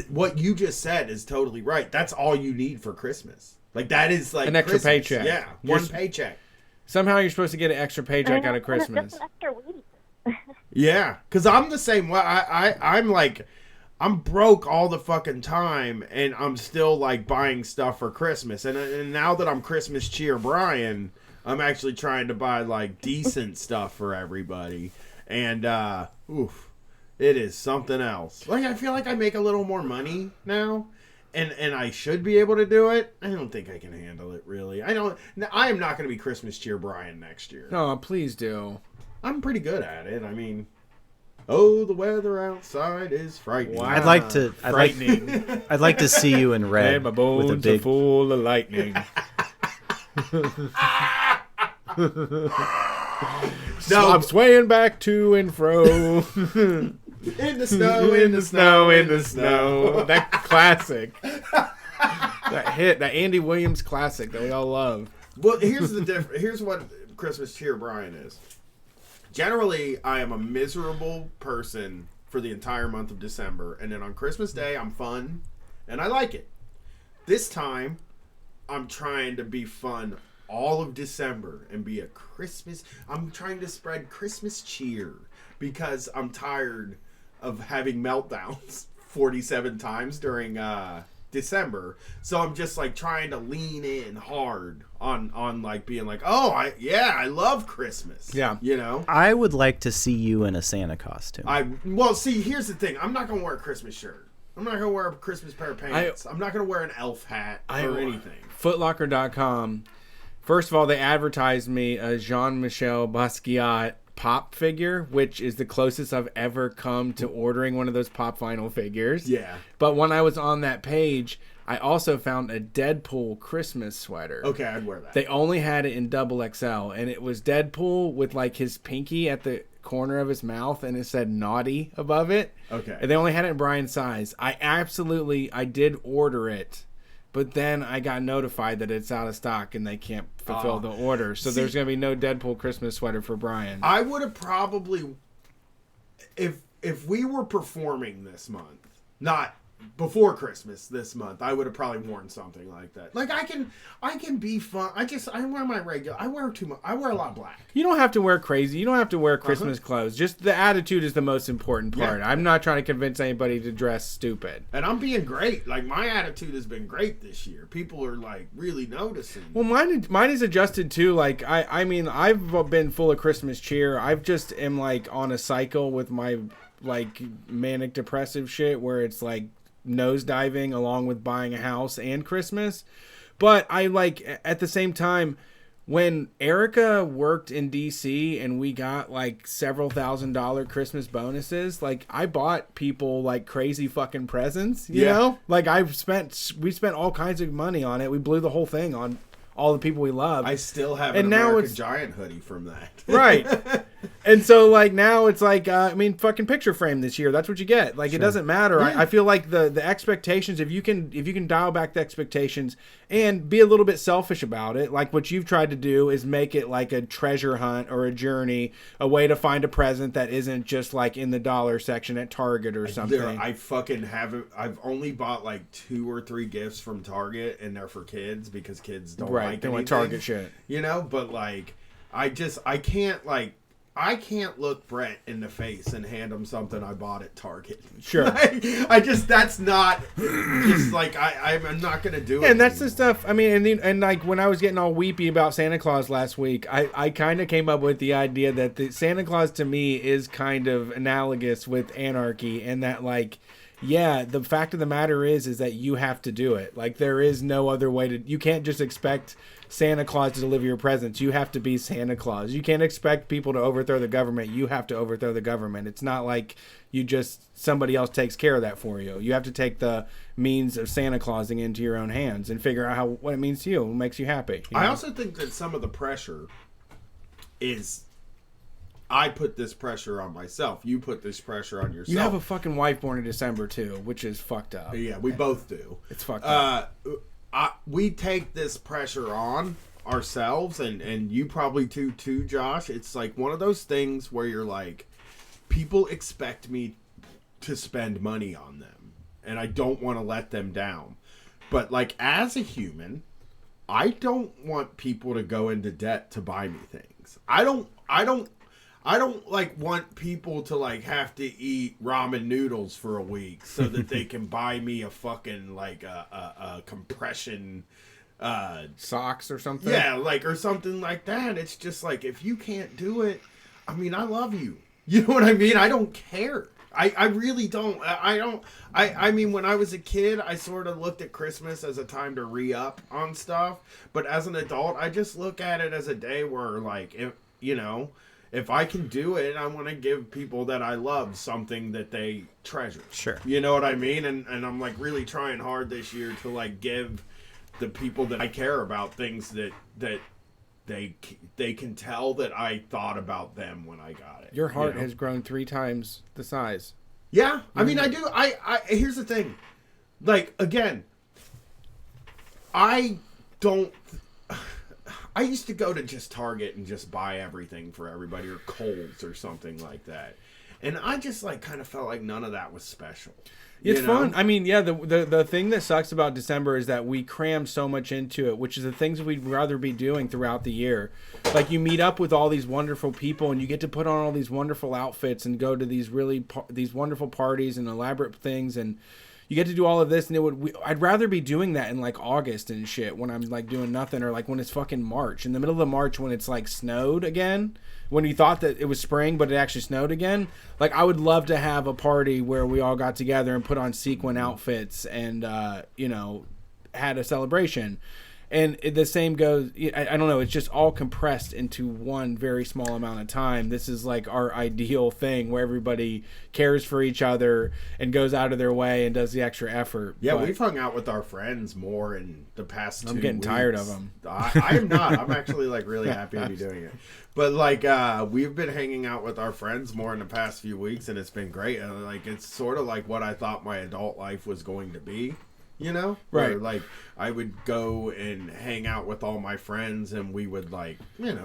what you just said is totally right. That's all you need for Christmas. Like that is like an extra Christmas. paycheck. Yeah, one paycheck. Somehow you're supposed to get an extra paycheck out of Christmas. Yeah, because I'm the same way. I'm like, I'm broke all the fucking time, and I'm still like buying stuff for Christmas. And now that I'm Christmas cheer Brian, I'm actually trying to buy like decent stuff for everybody. And it is something else. Like I feel like I make a little more money now. And I should be able to do it. I don't think I can handle it really. I am not going to be Christmas cheer Brian next year. No, please do. I'm pretty good at it. I mean, oh, the weather outside is frightening. Wow. I'd like to see you in red And my bones with a big are full of lightning. No. I'm swaying back to and fro. In the snow, in the snow, in the snow. That classic. That hit, that Andy Williams classic that we all love. Well, here's the difference. Here's what Christmas cheer Brian is. Generally, I am a miserable person for the entire month of December, and then on Christmas Day, I'm fun, and I like it. This time, I'm trying to be fun all of December and be a Christmas. I'm trying to spread Christmas cheer because I'm tired of having meltdowns 47 times during December. So I'm just like trying to lean in hard on like being like, oh, I love Christmas. Yeah. You know? I would like to see you in a Santa costume. Well, see, here's the thing. I'm not going to wear a Christmas shirt. I'm not going to wear a Christmas pair of pants. I'm not going to wear an elf hat or anything. Footlocker.com. First of all, they advertised me a Jean-Michel Basquiat pop figure, which is the closest I've ever come to ordering one of those pop vinyl figures. Yeah. But when I was on that page, I also found a Deadpool Christmas sweater. Okay, I'd wear that. They only had it in XXL, and it was Deadpool with like his pinky at the corner of his mouth, and it said naughty above it. Okay. And they only had it in Brian's size. I did order it. But then I got notified that it's out of stock and they can't fulfill the order. So there's going to be no Deadpool Christmas sweater for Brian. I would have probably, if we were performing this month, not before Christmas this month, I would have probably worn something like that. Like I can be fun. I wear my regular. I wear too much. I wear a lot of black. You don't have to wear crazy. You don't have to wear Christmas clothes. Just the attitude is the most important part. Yeah. I'm not trying to convince anybody to dress stupid. And I'm being great. Like my attitude has been great this year. People are like really noticing. Well, mine is adjusted too. Like I mean, I've been full of Christmas cheer. I've just am like on a cycle with my like manic depressive shit where it's like nosediving along with buying a house and Christmas. But I like at the same time, when Erica worked in DC and we got like several $1,000 Christmas bonuses, like I bought people like crazy fucking presents, you know? Like we spent all kinds of money on it. We blew the whole thing on all the people we love. I still have an American Giant hoodie from that. Right. And so like now it's like I mean fucking picture frame this year. That's what you get. Like it doesn't matter. Yeah. I feel like the expectations, if you can dial back the expectations and be a little bit selfish about it, like what you've tried to do is make it like a treasure hunt or a journey, a way to find a present that isn't just like in the dollar section at Target or something. I fucking haven't. I've only bought like 2 or 3 gifts from Target, and they're for kids because kids don't like they want Target shit. You know, but like I can't look Brett in the face and hand him something I bought at Target. Sure. That's not just like I'm not gonna do it. And that's the stuff. I mean, and like when I was getting all weepy about Santa Claus last week, I kind of came up with the idea that the Santa Claus to me is kind of analogous with anarchy, and that like, yeah, the fact of the matter is that you have to do it. Like there is no other way to. You can't just expect Santa Claus to deliver your presents. You have to be Santa Claus. You can't expect people to overthrow the government. You have to overthrow the government. It's not like somebody else takes care of that for you. You have to take the means of Santa Clausing into your own hands and figure out what it means to you, what makes you happy. I also think that some of the pressure is I put this pressure on myself. You put this pressure on yourself. You have a fucking wife born in December too, which is fucked up. Yeah, we both do. It's fucked up. We take this pressure on ourselves, and you probably too, Josh. It's like one of those things where you're like, people expect me to spend money on them, and I don't want to let them down. But like as a human, I don't want people to go into debt to buy me things. I don't like want people to like have to eat ramen noodles for a week so that they can buy me a fucking like a compression socks or something. Yeah, like or something like that. It's just like if you can't do it, I mean, I love you. You know what I mean? I don't care. I really don't. I mean, when I was a kid, I sort of looked at Christmas as a time to re-up on stuff. But as an adult, I just look at it as a day where, like, if I can do it, I want to give people that I love something that they treasure. Sure. You know what I mean? And I'm, like, really trying hard this year to, like, give the people that I care about things that they can tell that I thought about them when I got it. Your heart has grown 3 times the size. Yeah, I mean, I do. I here's the thing. Like, again, I used to go to just Target and just buy everything for everybody, or Kohl's or something like that. And I just, like, kind of felt like none of that was special. It's fun. I mean, yeah, the thing that sucks about December is that we cram so much into it, which is the things we'd rather be doing throughout the year. Like, you meet up with all these wonderful people, and you get to put on all these wonderful outfits and go to these these wonderful parties and elaborate things, and you get to do all of this. And I'd rather be doing that in like August and shit when I'm like doing nothing, or like when it's fucking March, in the middle of March when it's like snowed again. When you thought that it was spring, but it actually snowed again. Like, I would love to have a party where we all got together and put on sequin outfits and, had a celebration. And the same goes, I don't know, it's just all compressed into one very small amount of time. This is like our ideal thing where everybody cares for each other and goes out of their way and does the extra effort. Yeah, But we've hung out with our friends more in the past 2 weeks. I'm getting tired of them. I am not. I'm actually like really happy to be doing it. But like we've been hanging out with our friends more in the past few weeks, and it's been great. Like, it's sort of like what I thought my adult life was going to be. You know? Right. Where, like, I would go and hang out with all my friends, and we would, like,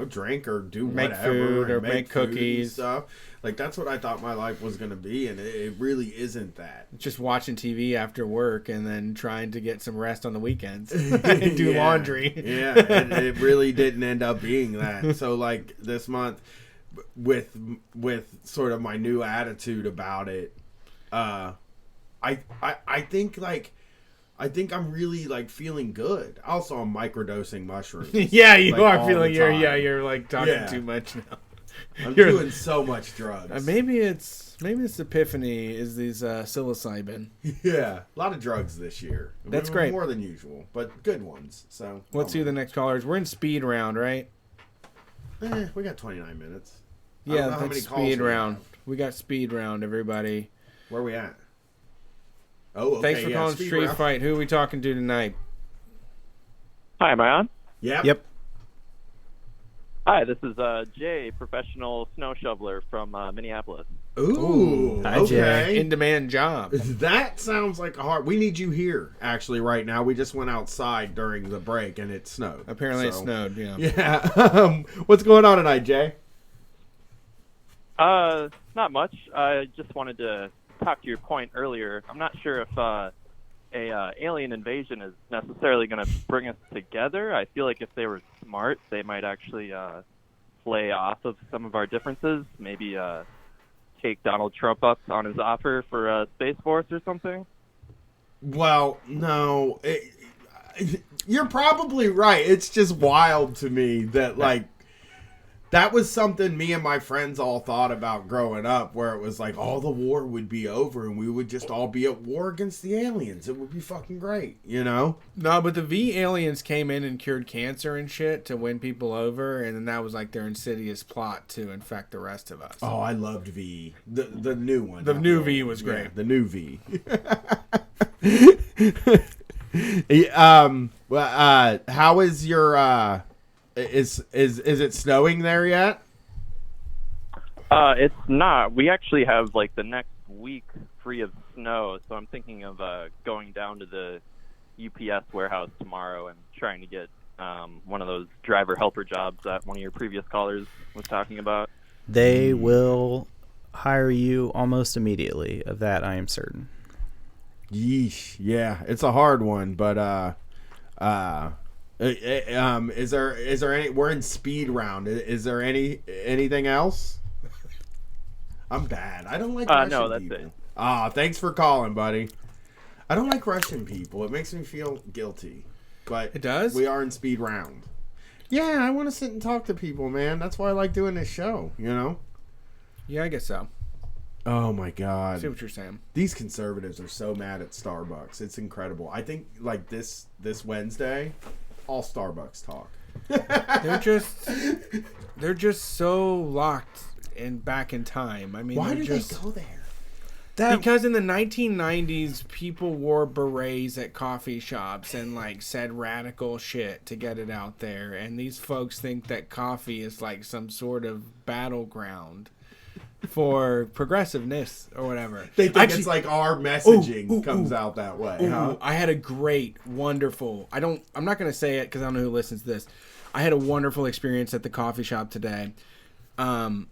drink or do Make whatever. food or and make food and cookies. stuff. Like, that's what I thought my life was going to be, and it really isn't that. Just watching TV after work and then trying to get some rest on the weekends and do Yeah. laundry. Yeah, and it really didn't end up being that. So, like, this month, with sort of my new attitude about it, I think, like, I think I'm really, like, feeling good. Also, I'm microdosing mushrooms. Yeah, you like, are all feeling the you're time. like talking Yeah. too much now. I'm You're- doing so much drugs. Maybe it's epiphany is these psilocybin. Yeah, a lot of drugs this year. That's great. More than usual, but good ones. So Let's see who the next caller is. We're in speed round, right? we got 29 minutes. I Yeah, don't know how that's many calls speed we round. We got speed round, everybody. Where we at? Oh, okay. Thanks for yeah, calling speed Street round. Fight. Who are we talking to tonight? Hi, am I on? Yep. Hi, this is Jay, professional snow shoveler from Minneapolis. Ooh, Hi, okay. Jay. In-demand job. That sounds like a hard. We need you here, actually, right now. We just went outside during the break and it snowed. Apparently it snowed, yeah. Yeah. What's going on tonight, Jay? Not much. I just wanted to talk to your point earlier. I'm not sure if a alien invasion is necessarily going to bring us together. I feel like if they were smart, they might actually play off of some of our differences. Maybe take Donald Trump up on his offer for Space Force or something. Well, no. You're probably right. It's just wild to me that, like, that was something me and my friends all thought about growing up, where it was like all the war would be over and we would just all be at war against the aliens. It would be fucking great, you know? No, but the V aliens came in and cured cancer and shit to win people over, and then that was like their insidious plot to infect the rest of us. Oh, I loved V. The new one. The not new old V was one. great. Yeah, the new V. How is your is it snowing there yet? It's not. We actually have like the next week free of snow, so I'm thinking of going down to the UPS warehouse tomorrow and trying to get one of those driver helper jobs that one of your previous callers was talking about. They will hire you almost immediately. Of that, I am certain. Yeesh. Yeah, it's a hard one, but is there any? We're in speed round. Is there anything else? I'm bad. I don't like Russian no, that's people. it. Thanks for calling, buddy. I don't like Russian people. It makes me feel guilty. But it does. We are in speed round. Yeah, I want to sit and talk to people, man. That's why I like doing this show. You know. Yeah, I guess so. Oh my God! I see what you're saying. These conservatives are so mad at Starbucks. It's incredible. I think like this Wednesday, all Starbucks talk. They're just so locked back in time. I mean, Why do they go there? Because in the 1990s, people wore berets at coffee shops and like said radical shit to get it out there, and these folks think that coffee is like some sort of battleground for progressiveness or whatever. They think it's like our messaging comes out that way. Huh? I had a great, wonderful. I'm not going to say it because I don't know who listens to this. I had a wonderful experience at the coffee shop today. I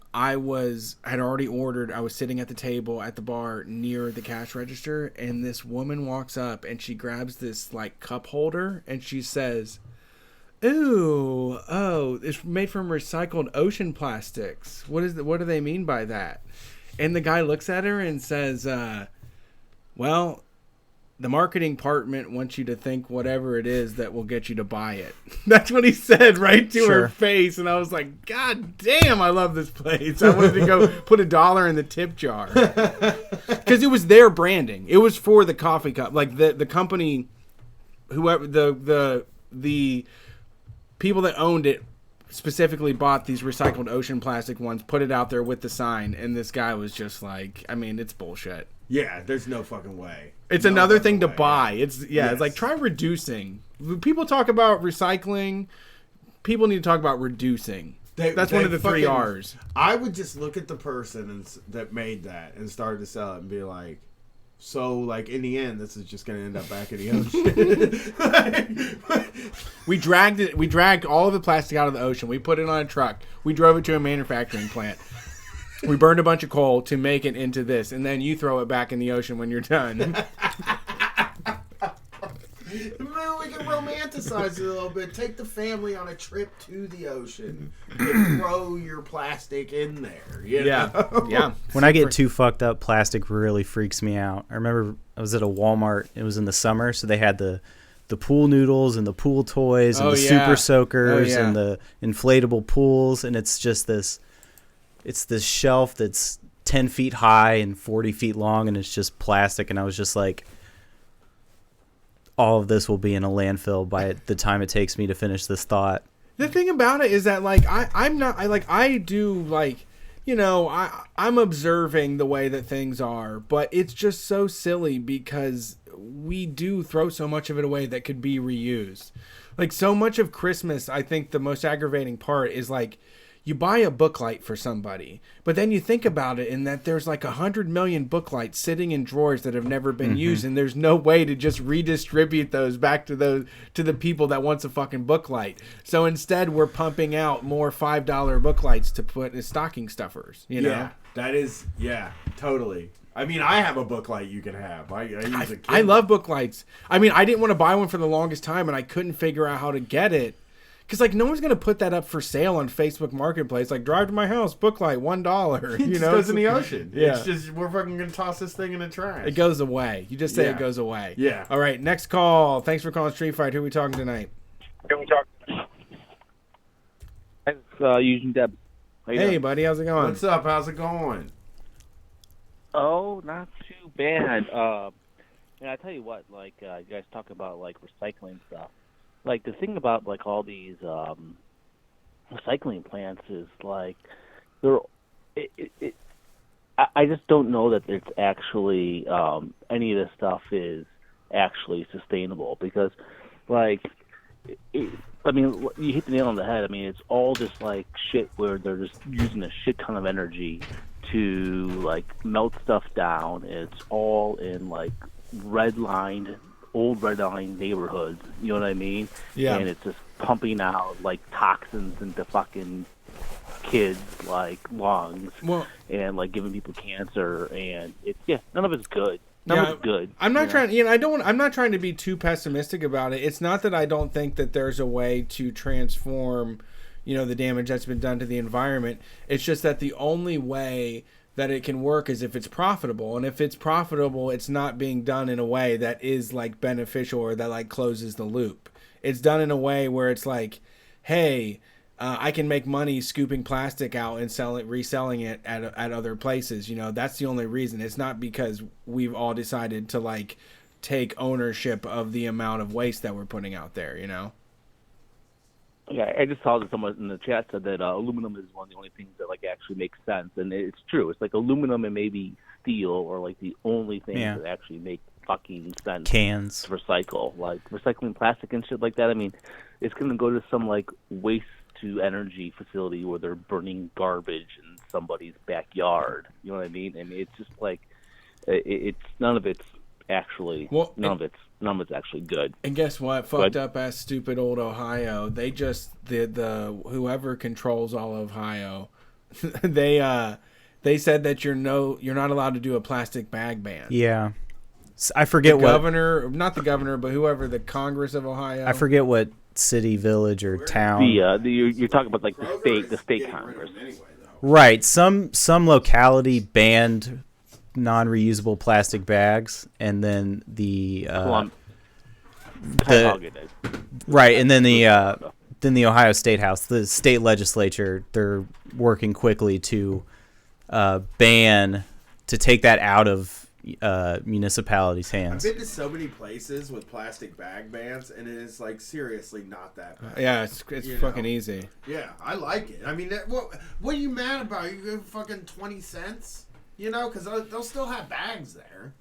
had already ordered. I was sitting at the table at the bar near the cash register, and this woman walks up and she grabs this like cup holder and she says, it's made from recycled ocean plastics. What do they mean by that? And the guy looks at her and says, well, the marketing department wants you to think whatever it is that will get you to buy it. That's what he said right to her face. And I was like, God damn, I love this place. I wanted to go put $1 in the tip jar. Because it was their branding. It was for the coffee cup. Like the company, whoever, the people that owned it specifically bought these recycled ocean plastic ones, put it out there with the sign, and this guy was just like, I mean, it's bullshit. Yeah, there's no fucking way. It's another thing to buy. It's like try reducing. People talk about recycling. People need to talk about reducing. That's one of the 3 R's. I would just look at the person that made that and started to sell it and be like, so like in the end, this is just going to end up back in the ocean. We dragged all of the plastic out of the ocean. We put it on a truck. We drove it to a manufacturing plant. We burned a bunch of coal to make it into this, and then you throw it back in the ocean when you're done. Maybe we can romanticize it a little bit. Take the family on a trip to the ocean and throw your plastic in there. You know? Yeah. When I get too fucked up, plastic really freaks me out. I remember I was at a Walmart. It was in the summer, so they had the pool noodles and the pool toys and super soakers and the inflatable pools, and it's just this. It's this shelf that's 10 feet high and 40 feet long, and it's just plastic. And I was just like, all of this will be in a landfill by the time it takes me to finish this thought. The thing about it is that, like, I'm observing the way that things are, but it's just so silly because we do throw so much of it away that could be reused. Like, so much of Christmas, I think the most aggravating part is, like, you buy a book light for somebody, but then you think about it in that there's like 100 million book lights sitting in drawers that have never been used, and there's no way to just redistribute those back to the people that wants a fucking book light. So instead, we're pumping out more $5 book lights to put as stocking stuffers. You know? Yeah, that is totally. I mean, I have a book light you can have. I use a kid. I love book lights. I mean, I didn't want to buy one for the longest time, and I couldn't figure out how to get it. Because, like, no one's going to put that up for sale on Facebook Marketplace. Like, drive to my house, book light, $1. It just goes in the ocean. Yeah. It's just, we're fucking going to toss this thing in the trash. It goes away. You just say it goes away. Yeah. All right, next call. Thanks for calling Street Fight. Who are we talking tonight? It's Eugene Deb. Hey, buddy. How's it going? What's up? How's it going? Oh, not too bad. And I tell you what, like, you guys talk about, like, recycling stuff. Like, the thing about, like, all these recycling plants is, like, I just don't know that it's actually any of this stuff is actually sustainable because, like, I mean, you hit the nail on the head. I mean, it's all just, like, shit where they're just using a shit ton of energy to, like, melt stuff down. It's all in, like, old red line neighborhoods, you know what I mean? Yeah. And it's just pumping out like toxins into fucking kids like lungs, Well- and like giving people cancer, and it's none of it's good. None of it's good. I'm not you know? trying. I'm not trying to be too pessimistic about it. It's not that I don't think that there's a way to transform, the damage that's been done to the environment. It's just that the only way that it can work is if it's profitable, and if it's profitable, it's not being done in a way that is like beneficial or that like closes the loop. It's done in a way where it's like, hey, I can make money scooping plastic out and reselling it at other places. That's the only reason. It's not because we've all decided to like take ownership of the amount of waste that we're putting out there. Yeah, I just saw that someone in the chat said that aluminum is one of the only things that like actually makes sense, and it's true. It's like aluminum and maybe steel are like the only things that actually make fucking sense. Cans to recycle, like recycling plastic and shit like that. I mean, it's gonna go to some like waste to energy facility where they're burning garbage in somebody's backyard. You know what I mean? And it's just like it's none of it's actually none of it's actually good. And guess what? Fucked up ass stupid old Ohio. They just the whoever controls all of Ohio, they said that you're not allowed to do a plastic bag ban. Yeah. I forget the what governor, not the governor, but whoever, the Congress of Ohio. I forget what city, village, or town. You're talking about like the state Congress. Right. Some locality banned non-reusable plastic bags, and then the right, and then the Ohio State House, the state legislature, they're working quickly to take that out of municipalities' hands. I've been to so many places with plastic bag bans, and it is like seriously not that bad. Yeah, it's fucking easy. Yeah, I like it. I mean, what are you mad about? You give fucking 20 cents, because they'll still have bags there,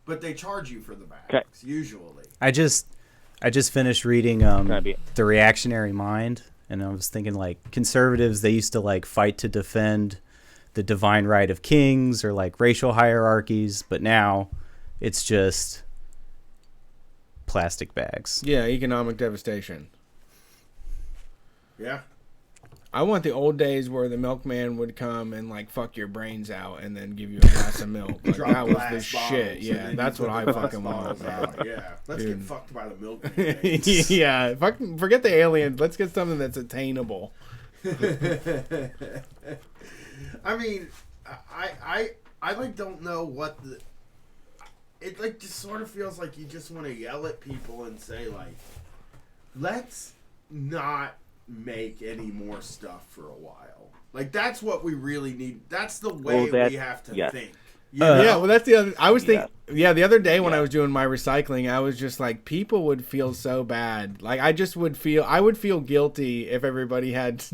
but they charge you for the bags usually. I just finished reading The Reactionary Mind, and I was thinking like conservatives, they used to like fight to defend the divine right of kings or like racial hierarchies, but now it's just plastic bags. Yeah, economic devastation. Yeah. I want the old days where the milkman would come and like fuck your brains out and then give you a glass of milk. Like, that was the shit. Yeah, that's what I fucking want. Yeah, let's get fucked by the milkman. Yeah, fucking forget the aliens. Let's get something that's attainable. I mean, I like don't know what it like just sort of feels like you just want to yell at people and say like, let's not make any more stuff for a while. Like that's what we really need. That's the way we have to think. Yeah, well, that's the other. I was thinking. Yeah, the other day when I was doing my recycling, I was just like, people would feel so bad. Like I would feel guilty if everybody had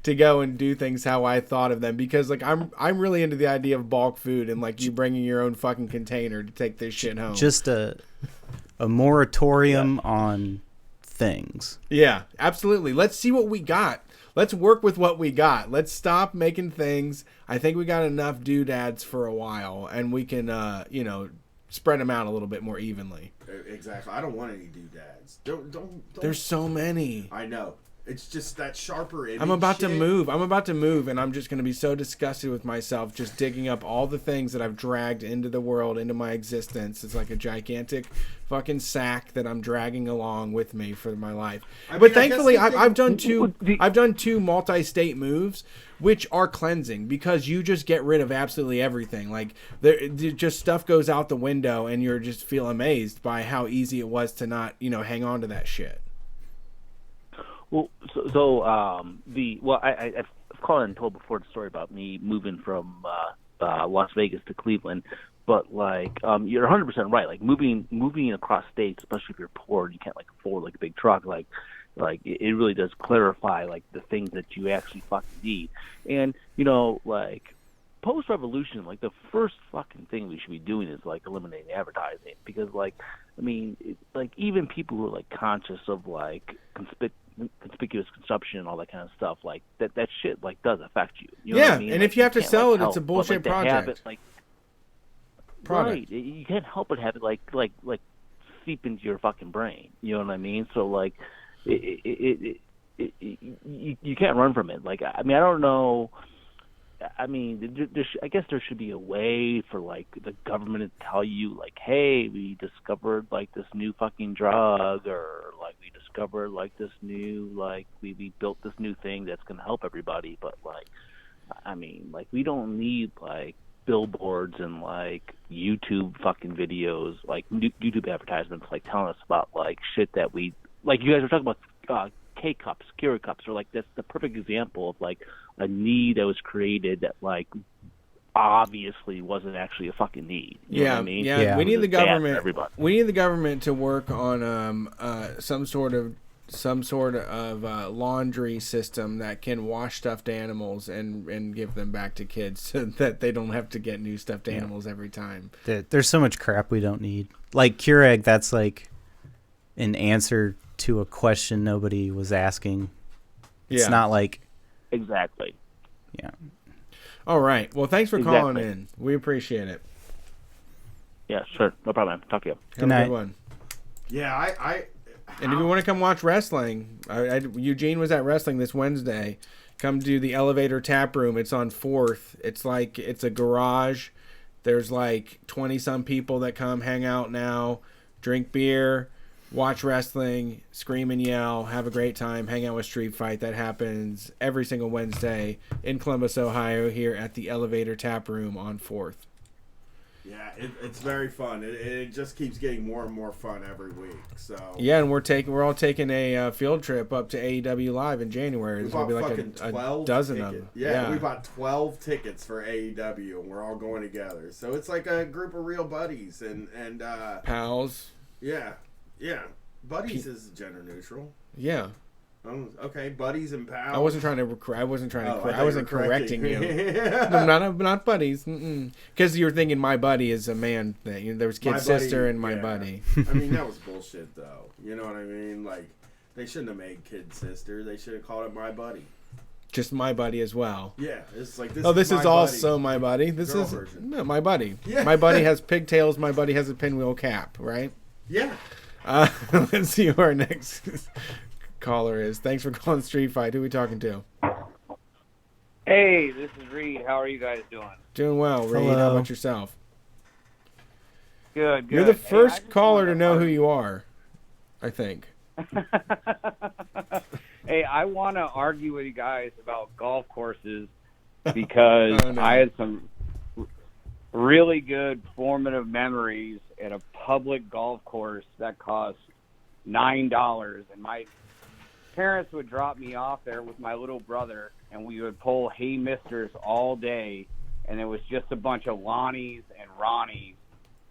to go and do things how I thought of them, because like I'm really into the idea of bulk food and like you bringing your own fucking container to take this shit home. Just a moratorium on things. Yeah, absolutely. Let's see what we got. Let's work with what we got. Let's stop making things. I think we got enough doodads for a while, and we can, spread them out a little bit more evenly. Exactly. I don't want any doodads. Don't. There's so many. I know. It's just that sharper image. I'm about to move, and I'm just going to be so disgusted with myself just digging up all the things that I've dragged into the world, into my existence. It's like a gigantic fucking sack that I'm dragging along with me for my life. But thankfully, I've done two multi-state moves, which are cleansing, because you just get rid of absolutely everything. Like just stuff goes out the window, and you're just feel amazed by how easy it was to not, hang on to that shit. Well, I've called and told before the story about me moving from Las Vegas to Cleveland, but like you're 100% right. Like moving across states, especially if you're poor and you can't like afford like a big truck, like it really does clarify like the things that you actually fucking need. And like post-revolution, like the first fucking thing we should be doing is like eliminating advertising, because like I mean like even people who are like conscious of like conspicuous consumption and all that kind of stuff, like that shit like does affect you. You know what I mean? And like, if you have to sell like, it, it's a bullshit project. Right, you can't help but have it like seep into your fucking brain. You know what I mean? So like it you can't run from it. Like, I mean, I don't know. I mean, I guess there should be a way for like the government to tell you, like, hey, we discovered like this new fucking drug, or like we discovered like this new, like we built this new thing that's gonna help everybody. But like, I mean, like, we don't need like billboards and like YouTube fucking videos, like YouTube advertisements, like telling us about like shit that we, like you guys were talking about K-cups, Keurig cups, or like that's the perfect example of like a need that was created that like obviously wasn't actually a fucking need. You know what I mean? Yeah. We need the government. Everybody. We need the government to work on some sort of laundry system that can wash stuffed animals and give them back to kids, so that they don't have to get new stuffed animals every time. There's so much crap we don't need. Like Keurig, that's like an answer to a question nobody was asking. It's not like... Exactly. Yeah. All right. Well, thanks for calling in. We appreciate it. Yeah, sure. No problem. Talk to you. Have a good one. Yeah, And if you want to come watch wrestling, Eugene was at wrestling this Wednesday. Come to the Elevator Tap Room. It's on 4th. It's a garage. There's like 20-some people that come hang out now, drink beer, watch wrestling, scream and yell, have a great time, hang out with Street Fight. That happens every single Wednesday in Columbus, Ohio, here at the Elevator Tap Room on 4th. Yeah, it's very fun. It just keeps getting more and more fun every week. So yeah, and we're all taking a field trip up to AEW Live in January. We There's gonna be like a dozen tickets. of them. Yeah, we bought 12 tickets for AEW, and we're all going together. So it's like a group of real buddies and pals. Yeah. Buddies is gender neutral. Yeah. Okay, buddies and pals. I wasn't trying to. I wasn't correcting you. I'm not buddies. Because you're thinking my buddy is a man thing. There was kid's sister and my buddy. I mean, that was bullshit, though. You know what I mean? Like, they shouldn't have made kid sister. They should have called it my buddy. Just my buddy as well. Yeah, it's like this. This is my also buddy. my buddy. This Girl is version. no, my buddy. Yeah. My buddy has pigtails. My buddy has a pinwheel cap. Right. Yeah. Let's see who our next caller is. Thanks for calling Street Fight. Who are we talking to? Hey, this is Reed. How are you guys doing? Doing well, Reed. How about yourself? Good. You're the first caller to know who you are, I think. Hey, I want to argue with you guys about golf courses because I had some really good formative memories at a public golf course that cost $9, and my parents would drop me off there with my little brother, and we would pull Hey Misters all day, and it was just a bunch of Lonnies and Ronnies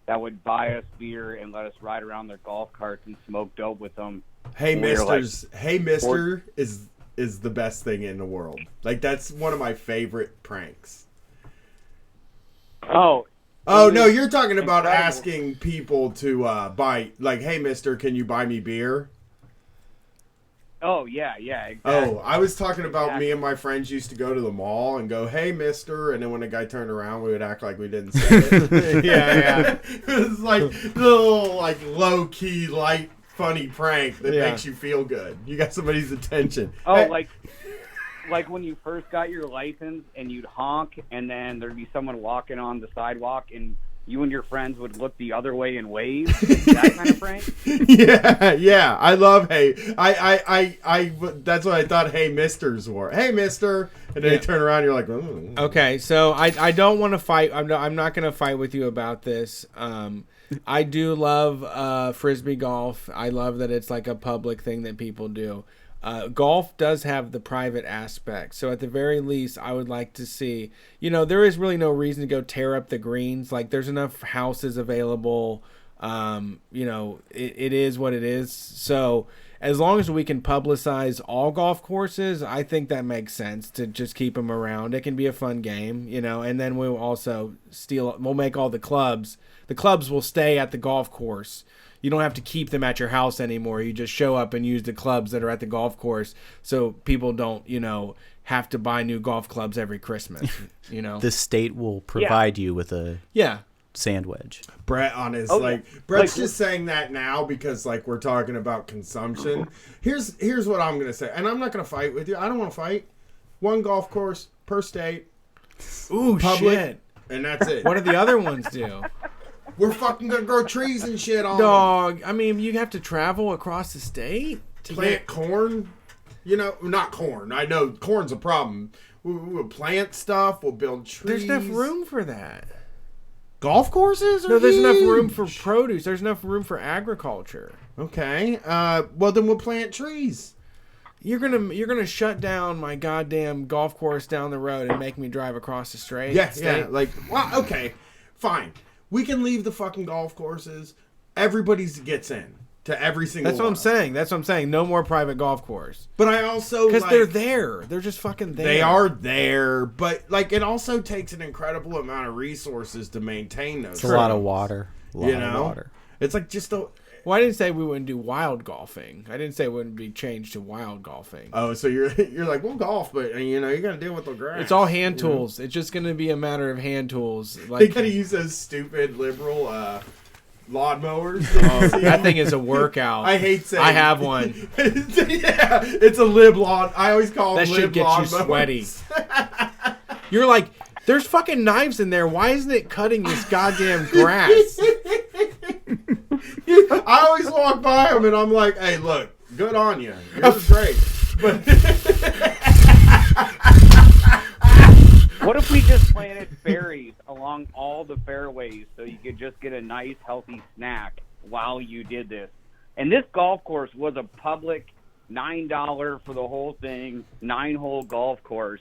that would buy us beer and let us ride around their golf carts and smoke dope with them. Hey Misters, like, Hey Mister is the best thing in the world. Like, that's one of my favorite pranks. Oh no, you're talking about asking people to buy, like, hey Mister, can you buy me beer? Oh, yeah, exactly. Oh, I was talking about me and my friends used to go to the mall and go, hey, mister, and then when the guy turned around, we would act like we didn't say it. Yeah. It was like a little, like, low-key, light, funny prank that makes you feel good. You got somebody's attention. Oh, Hey, like when you first got your license and you'd honk, and then there'd be someone walking on the sidewalk, and you and your friends would look the other way and wave. That kind of prank. Yeah. I love hey. I that's what I thought. Hey, misters were. Hey, mister, and then you turn around, you're like, oh. Okay, so I don't want to fight. I'm not going to fight with you about this. I do love frisbee golf. I love that it's like a public thing that people do. Golf does have the private aspect. So at the very least, I would like to see, there is really no reason to go tear up the greens. Like, there's enough houses available. It is what it is. So as long as we can publicize all golf courses, I think that makes sense to just keep them around. It can be a fun game, and then we'll also we'll make all the clubs. The clubs will stay at the golf course. You don't have to keep them at your house anymore. You just show up and use the clubs that are at the golf course, so people don't, have to buy new golf clubs every Christmas. The state will provide you with a sand wedge. Brett on his Okay. Brett's Like- just saying that now because like we're talking about consumption. Here's what I'm gonna say, and I'm not gonna fight with you. I don't want to fight. One golf course per state. Ooh, public, shit. and that's it. What do the other ones do? We're fucking gonna grow trees and shit on Dog, I mean, you have to travel across the state to plant corn. You know, not corn. I know corn's a problem. We'll plant stuff. We'll build trees. There's enough room for that. Golf courses? No, there's enough huge. room for produce. There's enough room for agriculture. Okay. Well, then we'll plant trees. You're gonna shut down my goddamn golf course down the road and make me drive across the state. Yeah. Like, well, okay, fine. We can leave the fucking golf courses. Everybody gets in to every single. That's what I'm saying. That's what I'm saying. No more private golf course. But I also because like, they're there. They're just fucking there. They are there, but like it also takes an incredible amount of resources to maintain those. It's a lot of water. You know, it's like just a. Well, I didn't say we wouldn't do wild golfing. I didn't say it wouldn't be changed to wild golfing. Oh, so you're like, well, golf, but you know, you're gonna deal with the grass. It's all hand you know? tools. It's just going to be a matter of hand tools. They Like gotta use those stupid liberal lawnmowers. Oh, that thing is a workout. I hate saying. I have one. Yeah, it's a lib lawn. I always call That them shit lib gets you lawnmowers. sweaty. You're like, there's fucking knives in there. Why isn't it cutting this goddamn grass? I always walk by them and I'm like, hey, look, good on you. You're great. But What if we just planted berries along all the fairways so you could just get a nice, healthy snack while you did this? And this golf course was a public $9 for the whole thing, 9-hole golf course.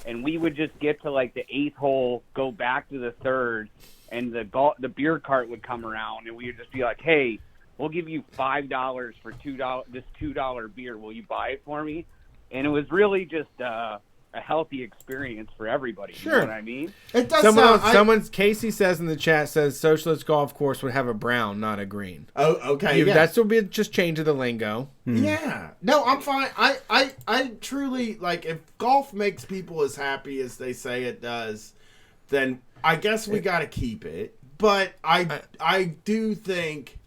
And we would just get to like the 8th hole, go back to the 3rd, and the beer cart would come around, and we would just be like, hey, we'll give you $5 for this $2 beer. Will you buy it for me? And it was really just a healthy experience for everybody. Sure. You know what I mean? It does Someone's Casey says in the chat says socialist golf course would have a brown, not a green. Oh, okay. Yeah. That's will be just change of the lingo. Yeah. No, I'm fine. I truly like if golf makes people as happy as they say it does, then I guess we got to keep it. But I do think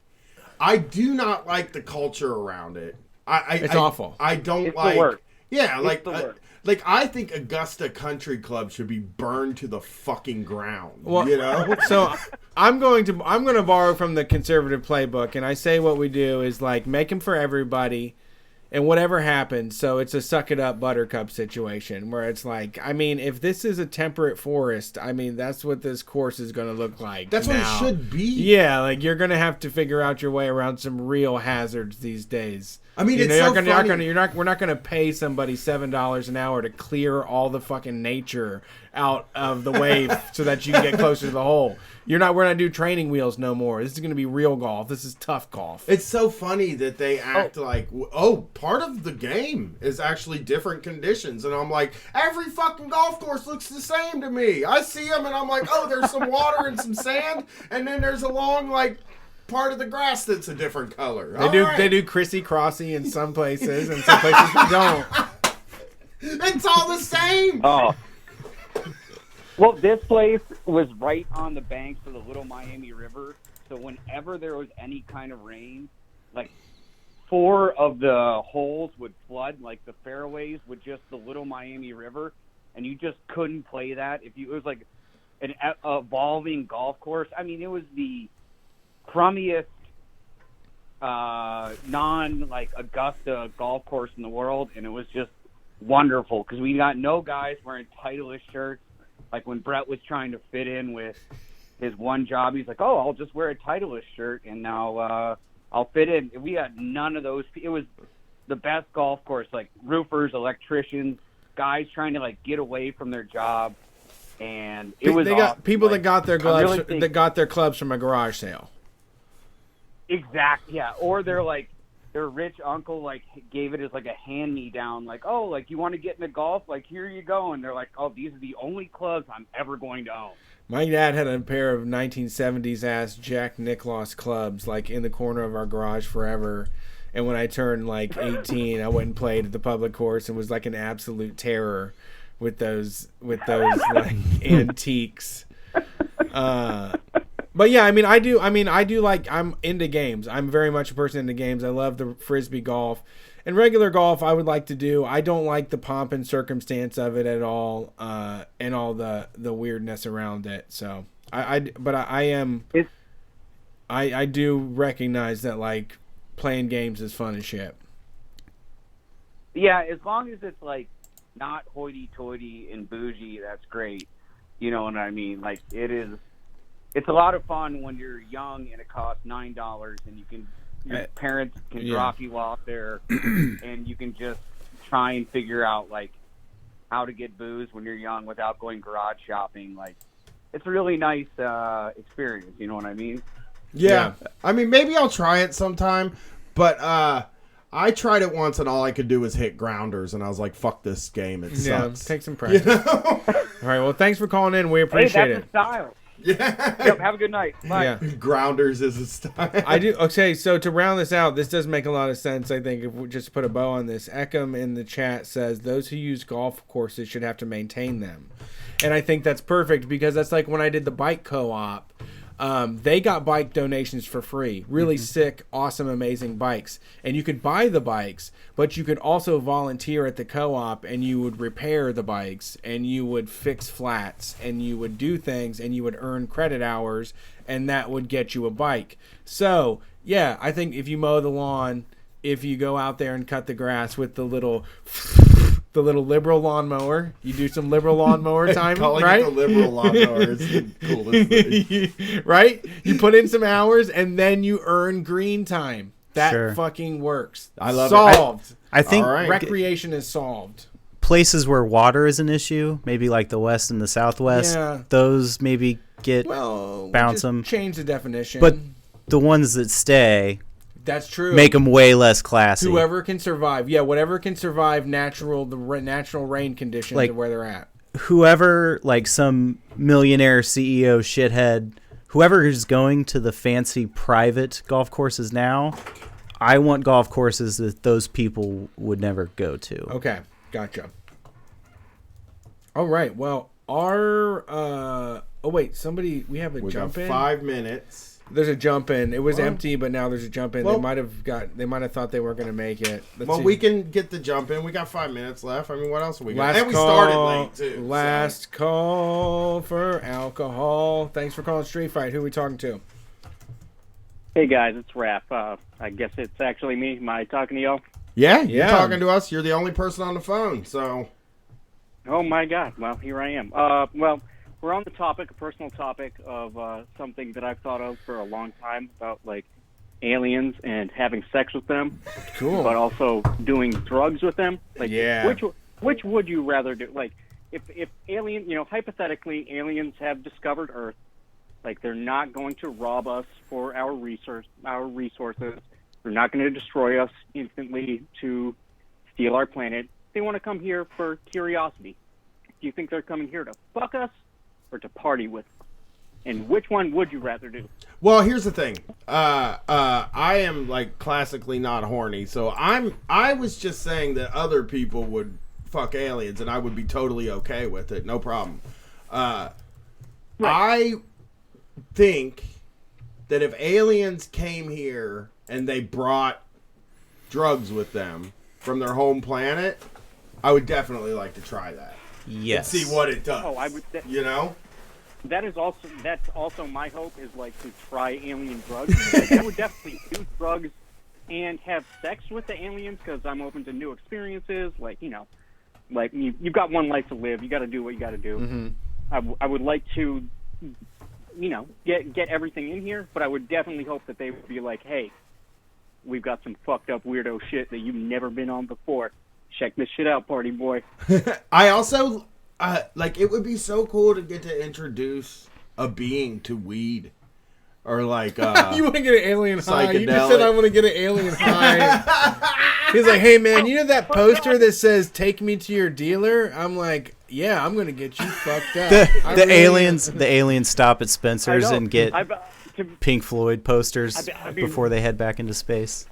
I do not like the culture around it. It's awful. I don't It's the like. worst. Yeah, It's like the worst. like I think Augusta Country Club should be burned to the fucking ground. Well, you know. So I'm going to borrow from the conservative playbook, and I say what we do is like make them for everybody, and whatever happens. So it's a suck it up buttercup situation where it's like, I mean, if this is a temperate forest, I mean that's what this course is going to look like. That's now. what it should be. Yeah, like you're going to have to figure out your way around some real hazards these days. I mean, it's you're so funny. funny. We're not going to pay somebody $7 an hour to clear all the fucking nature out of the way so that you can get closer to the hole. We're not do training wheels no more. This is going to be real golf. This is tough golf. It's so funny that they act like, part of the game is actually different conditions. And I'm like, every fucking golf course looks the same to me. I see them and I'm like, oh, there's some water and some sand. And then there's a long, like, part of the grass that's a different color. They do Chrissy Crossy in some places and some places they don't. It's all the same. Oh. Well, this place was right on the banks of the Little Miami River, so whenever there was any kind of rain, like 4 of the holes would flood, like the fairways with just the Little Miami River, and you just couldn't play that. It was like an evolving golf course. I mean, it was the crummiest non-like Augusta golf course in the world, and it was just wonderful because we got no guys wearing Titleist shirts. Like when Brett was trying to fit in with his one job, he's like, oh, I'll just wear a Titleist shirt and now I'll fit in. We had none of those. It was the best golf course, like roofers, electricians, guys trying to like get away from their job. And it was They got awesome. people Like, that got their I gloves really think- that got their clubs from a garage sale. Exactly, yeah. Or they're like, their rich uncle like gave it as like a hand me down, like, oh, like you want to get into golf, like here you go. And they're like, oh, these are the only clubs I'm ever going to own. My dad had a pair of 1970s ass Jack Nicklaus clubs like in the corner of our garage forever. And when I turned like 18, I went and played at the public course and was like an absolute terror with those like antiques. But yeah, I mean, I do like, I'm into games. I'm very much a person into games. I love the Frisbee golf. And regular golf I would like to do. I don't like the pomp and circumstance of it at all, and all the weirdness around it. So I do recognize that, like, playing games is fun as shit. Yeah, as long as it's like not hoity-toity and bougie, that's great. You know what I mean? Like, it's a lot of fun when you're young and it costs $9 and your parents can drop you off there and you can just try and figure out, like, how to get booze when you're young without going garage shopping. Like, it's a really nice experience. You know what I mean? Yeah. I mean, maybe I'll try it sometime, but I tried it once and all I could do was hit grounders, and I was like, fuck this game. It sucks. Take some practice. You know? All right, well, thanks for calling in. We appreciate Hey, it. that's a style. Yeah. Yep, have a good night. Bye. Yeah. Grounders is a style. I do. Okay, so to round this out, this does make a lot of sense, I think, if we just put a bow on this. Eckham in the chat says those who use golf courses should have to maintain them. And I think that's perfect, because that's like when I did the bike co-op. They got bike donations for free. Really sick, awesome, amazing bikes. And you could buy the bikes, but you could also volunteer at the co-op, and you would repair the bikes, and you would fix flats, and you would do things, and you would earn credit hours, and that would get you a bike. So, yeah, I think if you mow the lawn, if you go out there and cut the grass with the little liberal lawnmower, you do some liberal lawnmower time, Calling right? it the liberal lawnmower is the coolest thing. Right? You put in some hours and then you earn green time. That Sure. fucking works. I love solved. it. I think recreation is solved. places where water is an issue, maybe like the West and the Southwest, Yeah. those maybe get Well, bounce just them. change the definition. But the ones that stay, that's true. make them way less classy. Whoever can survive, whatever can survive natural rain conditions Like- of where they're at. Whoever, like some millionaire CEO shithead, whoever is going to the fancy private golf courses now, I want golf courses that those people would never go to. Okay, gotcha. All right, well, our we have a We jump got in. 5 minutes. There's a jump in. It was Well- empty, but now there's a jump in. Well- They might have thought they weren't going to make it. Let's Well, see. we can get the jump in. We got 5 minutes left. I mean, what else have we got? Last And we call, started late, too. Last call for alcohol. Thanks for calling Street Fight. Who are we talking to? Hey guys, it's Raph. I guess it's actually me. Am I talking to y'all? Yeah, you're Yeah. talking to us. You're the only person on the phone, so... Oh my God! Well, here I am. Well, we're on the topic, a personal topic of something that I've thought of for a long time about like aliens and having sex with them. Cool. But also doing drugs with them. Like, Yeah. Which would you rather do? Like, if alien, hypothetically, aliens have discovered Earth, like they're not going to rob us for our resources. They're not going to destroy us instantly to steal our planet. They want to come here for curiosity. Do you think they're coming here to fuck us or to party with us? And which one would you rather do? Well, here's the thing. I am like classically not horny, so I was just saying that other people would fuck aliens, and I would be totally okay with it, no problem. I think that if aliens came here and they brought drugs with them from their home planet, I would definitely like to try that. Yes. And see what it does. Oh, I would. That's also my hope is like to try alien drugs. Like, I would definitely do drugs and have sex with the aliens because I'm open to new experiences. Like you've got one life to live. You got to do what you got to do. Mm-hmm. I would like to, get everything in here, but I would definitely hope that they would be like, hey, we've got some fucked up weirdo shit that you've never been on before. Check this shit out, party boy. I also it would be so cool to get to introduce a being to weed, or like You want to get an alien high? You just psychedelic. said I want to get an alien high. He's like, hey man, you know that poster that says "Take me to your dealer"? I'm like, yeah, I'm gonna get you fucked up. The aliens stop at Spencer's I know. and get to- Pink Floyd posters I mean- before they head back into space.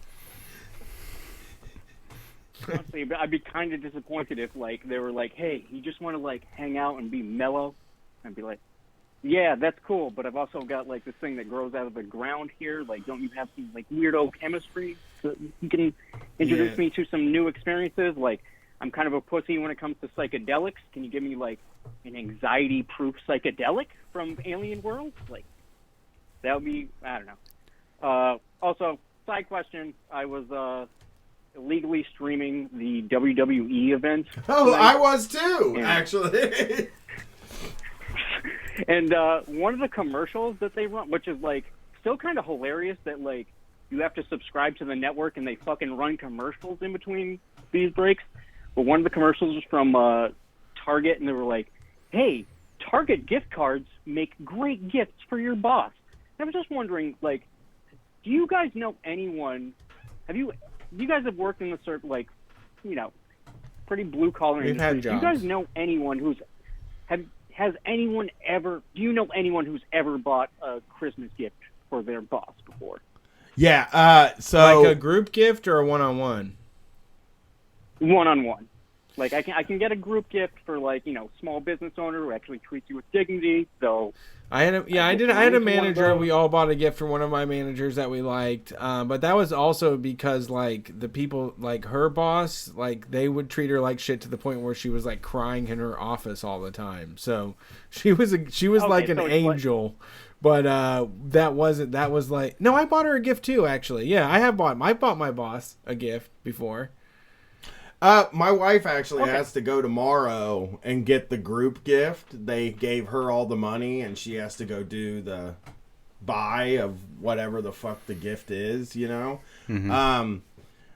Honestly, I'd be kind of disappointed if like they were like, "Hey, you just want to like hang out and be mellow," and be like, yeah, that's cool, but I've also got like this thing that grows out of the ground here. Like, don't you have some like weirdo chemistry so you can introduce me to some new experiences? Like, I'm kind of a pussy when it comes to psychedelics. Can you give me like an anxiety-proof psychedelic from Alien World? Like, that would be, I don't know. Also, side question, I was illegally streaming the WWE event. Oh, tonight. I was too, And- actually. And one of the commercials that they run, which is like still kind of hilarious, that like you have to subscribe to the network and they fucking run commercials in between these breaks. But one of the commercials was from Target, and they were like, "Hey, Target gift cards make great gifts for your boss." And I was just wondering, like, do you guys know anyone? You guys have worked in the sort of like, you know, pretty blue collar We've industry. had Do you jobs. guys know anyone who's has anyone ever? Do you know anyone who's ever bought a Christmas gift for their boss before? Yeah. So like a group gift or a one-on-one? One-on-one. Like I can get a group gift for like, you know, small business owner who actually treats you with dignity. So I had a manager. We all bought a gift for one of my managers that we liked, but that was also because like the people, like her boss, like they would treat her like shit to the point where she was like crying in her office all the time. So she was like an so it's like- angel. But that was like, no, I bought her a gift too. Actually, yeah, I bought my boss a gift before. My wife actually has to go tomorrow and get the group gift. They gave her all the money, and she has to go do the buy of whatever the fuck the gift is, you know?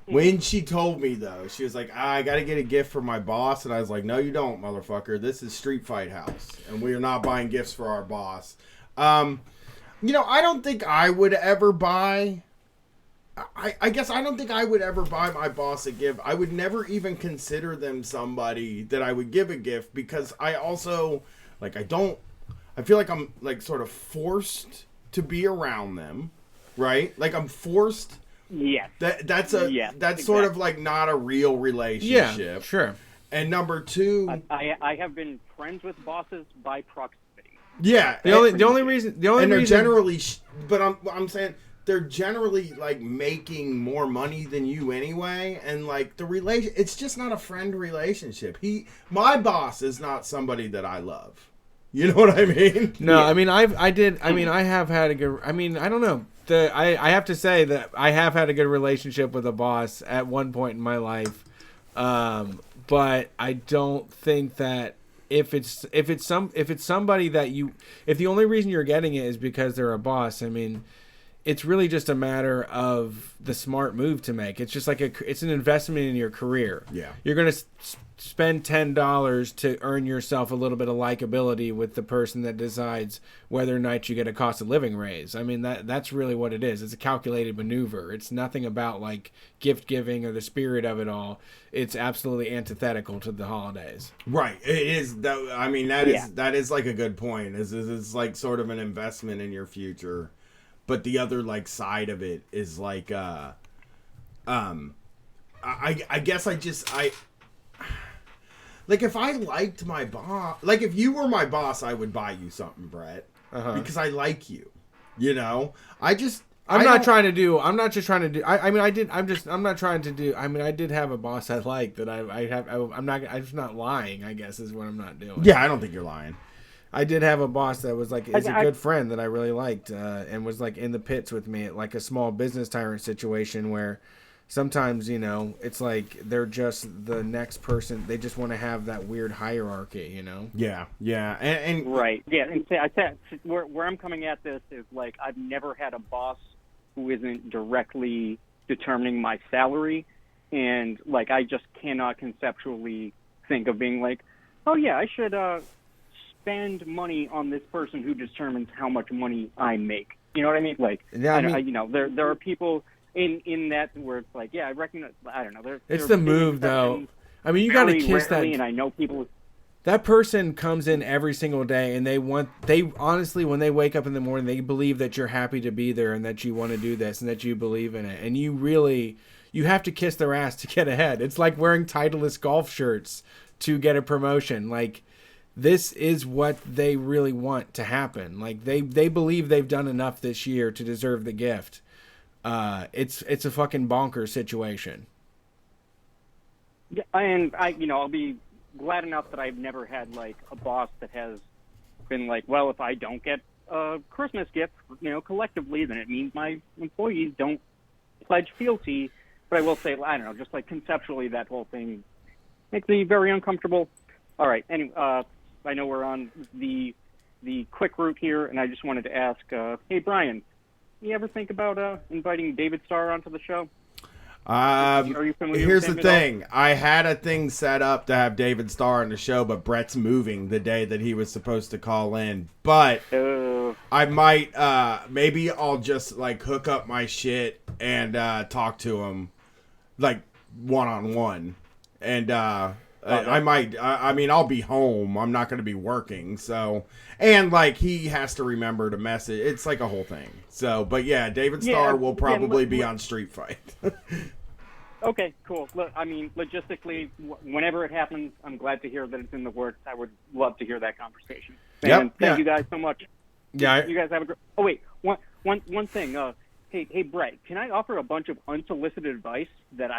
When she told me, though, she was like, I got to get a gift for my boss. And I was like, no, you don't, motherfucker. This is Street Fight House, and we are not buying gifts for our boss. You know, I don't think I would ever buy... I guess I don't think I would ever buy my boss a gift. I would never even consider them somebody that I would give a gift, because I also, like, I feel like I'm, like, sort of forced to be around them, right? Like, I'm forced. Yes. That's Yes, sort of, like, not a real relationship. Yeah, sure. And number two. I have been friends with bosses by proximity. Yeah. The only reason they're generally, but I'm saying they're generally like making more money than you anyway, and like it's just not a friend relationship. My boss is not somebody that I love. You know what I mean? No, I mean I have had a good. I mean, I don't know. I have to say that I have had a good relationship with a boss at one point in my life, but I don't think that if it's somebody that if the only reason you're getting it is because they're a boss, I mean, it's really just a matter of the smart move to make. It's just like it's an investment in your career. Yeah. You're going to spend $10 to earn yourself a little bit of likability with the person that decides whether or not you get a cost of living raise. I mean, that's really what it is. It's a calculated maneuver. It's nothing about like gift giving or the spirit of it all. It's absolutely antithetical to the holidays. Right. It is. I mean, that is like a good point. It's like sort of an investment in your future. But the other like side of it is like, I guess like if I liked my boss, like if you were my boss, I would buy you something, Brett, because I like you. You know, I'm not trying to do. I did have a boss I liked that I'm just not lying, I guess, is what I'm not doing. Yeah, I don't think you're lying. I did have a boss that was like is a good friend that I really liked, and was like in the pits with me at like a small business tyrant situation where sometimes, you know, it's like they're just the next person. They just want to have that weird hierarchy, you know? Yeah, yeah. And right. Yeah, and I said where I'm coming at this is like I've never had a boss who isn't directly determining my salary, and like I just cannot conceptually think of being like, oh yeah, I should spend money on this person who determines how much money I make. You know what I mean? Like, yeah, you know, there are people in that where it's like, yeah, I recognize. I don't know. It's the move, though. I mean, you got to kiss that. And I know people. That person comes in every single day, and they honestly, when they wake up in the morning, they believe that you're happy to be there and that you want to do this and that you believe in it. And you have to kiss their ass to get ahead. It's like wearing Titleist golf shirts to get a promotion. Like, this is what they really want to happen. Like they believe they've done enough this year to deserve the gift. It's a fucking bonkers situation. Yeah, and I'll be glad enough that I've never had like a boss that has been like, well, if I don't get a Christmas gift, collectively, then it means my employees don't pledge fealty. But I will say, I don't know, just like conceptually, that whole thing makes me very uncomfortable. All right, anyway, I know we're on the quick route here, and I just wanted to ask, hey Brian, you ever think about inviting David Starr onto the show? Are you familiar Here's with the him at all? thing. I had a thing set up to have David Starr on the show, but Brett's moving the day that he was supposed to call in. But I might, maybe I'll just like hook up my shit and talk to him like one-on-one. And I might, I mean, I'll be home. I'm not going to be working. So, and like he has to remember to message. It's like a whole thing. So, but yeah, David Starr will probably be on Street Fight. Okay, cool. Look, I mean, logistically, whenever it happens, I'm glad to hear that it's in the works. I would love to hear that conversation. Yep. And thank you guys so much. Yeah. You guys have a great... Oh, wait. One thing. Hey, Brett, can I offer a bunch of unsolicited advice that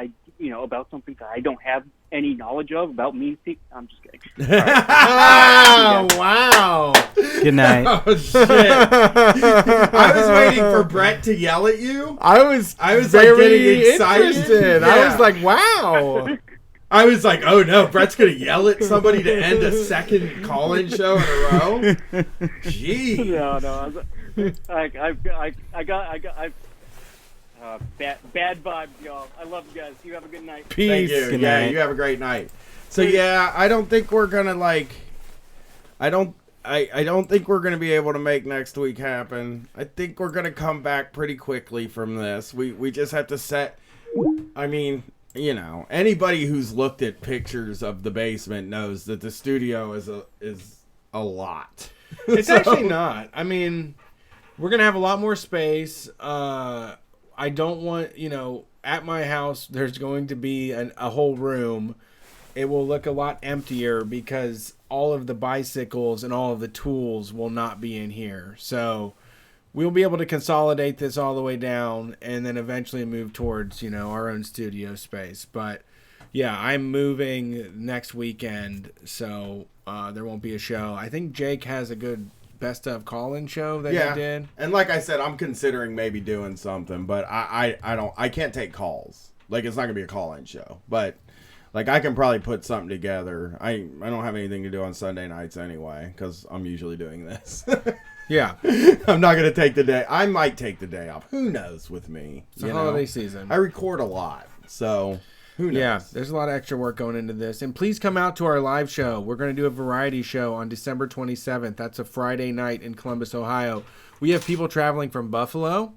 about something that I don't have any knowledge of about me? I'm just kidding. Oh, wow. Good night. Oh, shit. I was waiting for Brett to yell at you. I was very like getting excited. interested. I was like, wow. I was like, oh no, Brett's gonna yell at somebody to end a second call-in show in a row. Gee. No. I got bad vibes, y'all. I love you guys. You have a good night. Peace. Thank you. Good Yeah, night. you have a great night. So yeah, I don't think we're gonna I don't think we're gonna be able to make next week happen. I think we're gonna come back pretty quickly from this. We just have to set. I mean, anybody who's looked at pictures of the basement knows that the studio is a lot. It's So- actually not. I mean, we're going to have a lot more space. I don't want, at my house, there's going to be a whole room. It will look a lot emptier because all of the bicycles and all of the tools will not be in here. So we'll be able to consolidate this all the way down and then eventually move towards, our own studio space. But yeah, I'm moving next weekend, so there won't be a show. I think Jake has a good best of call-in show that he did. And like I said, I'm considering maybe doing something, but I can't take calls. Like, it's not gonna be a call-in show, but like I can probably put something together. I don't have anything to do on Sunday nights anyway because I'm usually doing this. Yeah. I'm not gonna take the day. I might take the day off. Who knows with me? It's the holiday season. I record a lot, so who knows? Yeah, there's a lot of extra work going into this. And please come out to our live show. We're going to do a variety show on December 27th. That's a Friday night in Columbus, Ohio. We have people traveling from Buffalo.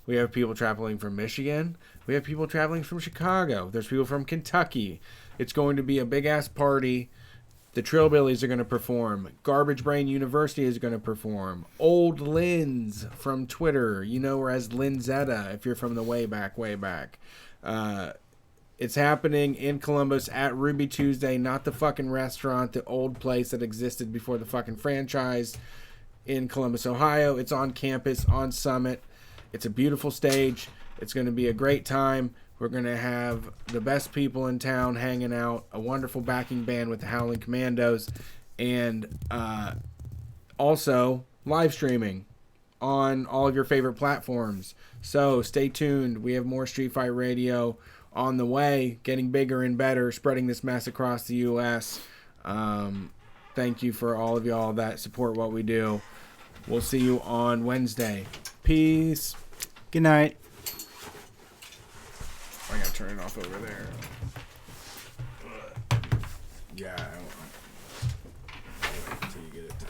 We have people traveling from Michigan. We have people traveling from Chicago. There's people from Kentucky. It's going to be a big-ass party. The Trillbillies are going to perform. Garbage Brain University is going to perform. Old Linz from Twitter. You know her as Linzetta if you're from the way back. It's happening in Columbus at Ruby Tuesday, not the fucking restaurant, the old place that existed before the fucking franchise in Columbus, Ohio. It's on campus, on Summit. It's a beautiful stage. It's going to be a great time. We're going to have the best people in town hanging out, a wonderful backing band with the Howling Commandos, and also live streaming on all of your favorite platforms. So stay tuned. We have more Street Fight Radio on the way, getting bigger and better, spreading this mess across the U.S. Thank you for all of y'all that support what we do. We'll see you on Wednesday. Peace. Good night. I gotta turn it off over there. Yeah. Until you get it to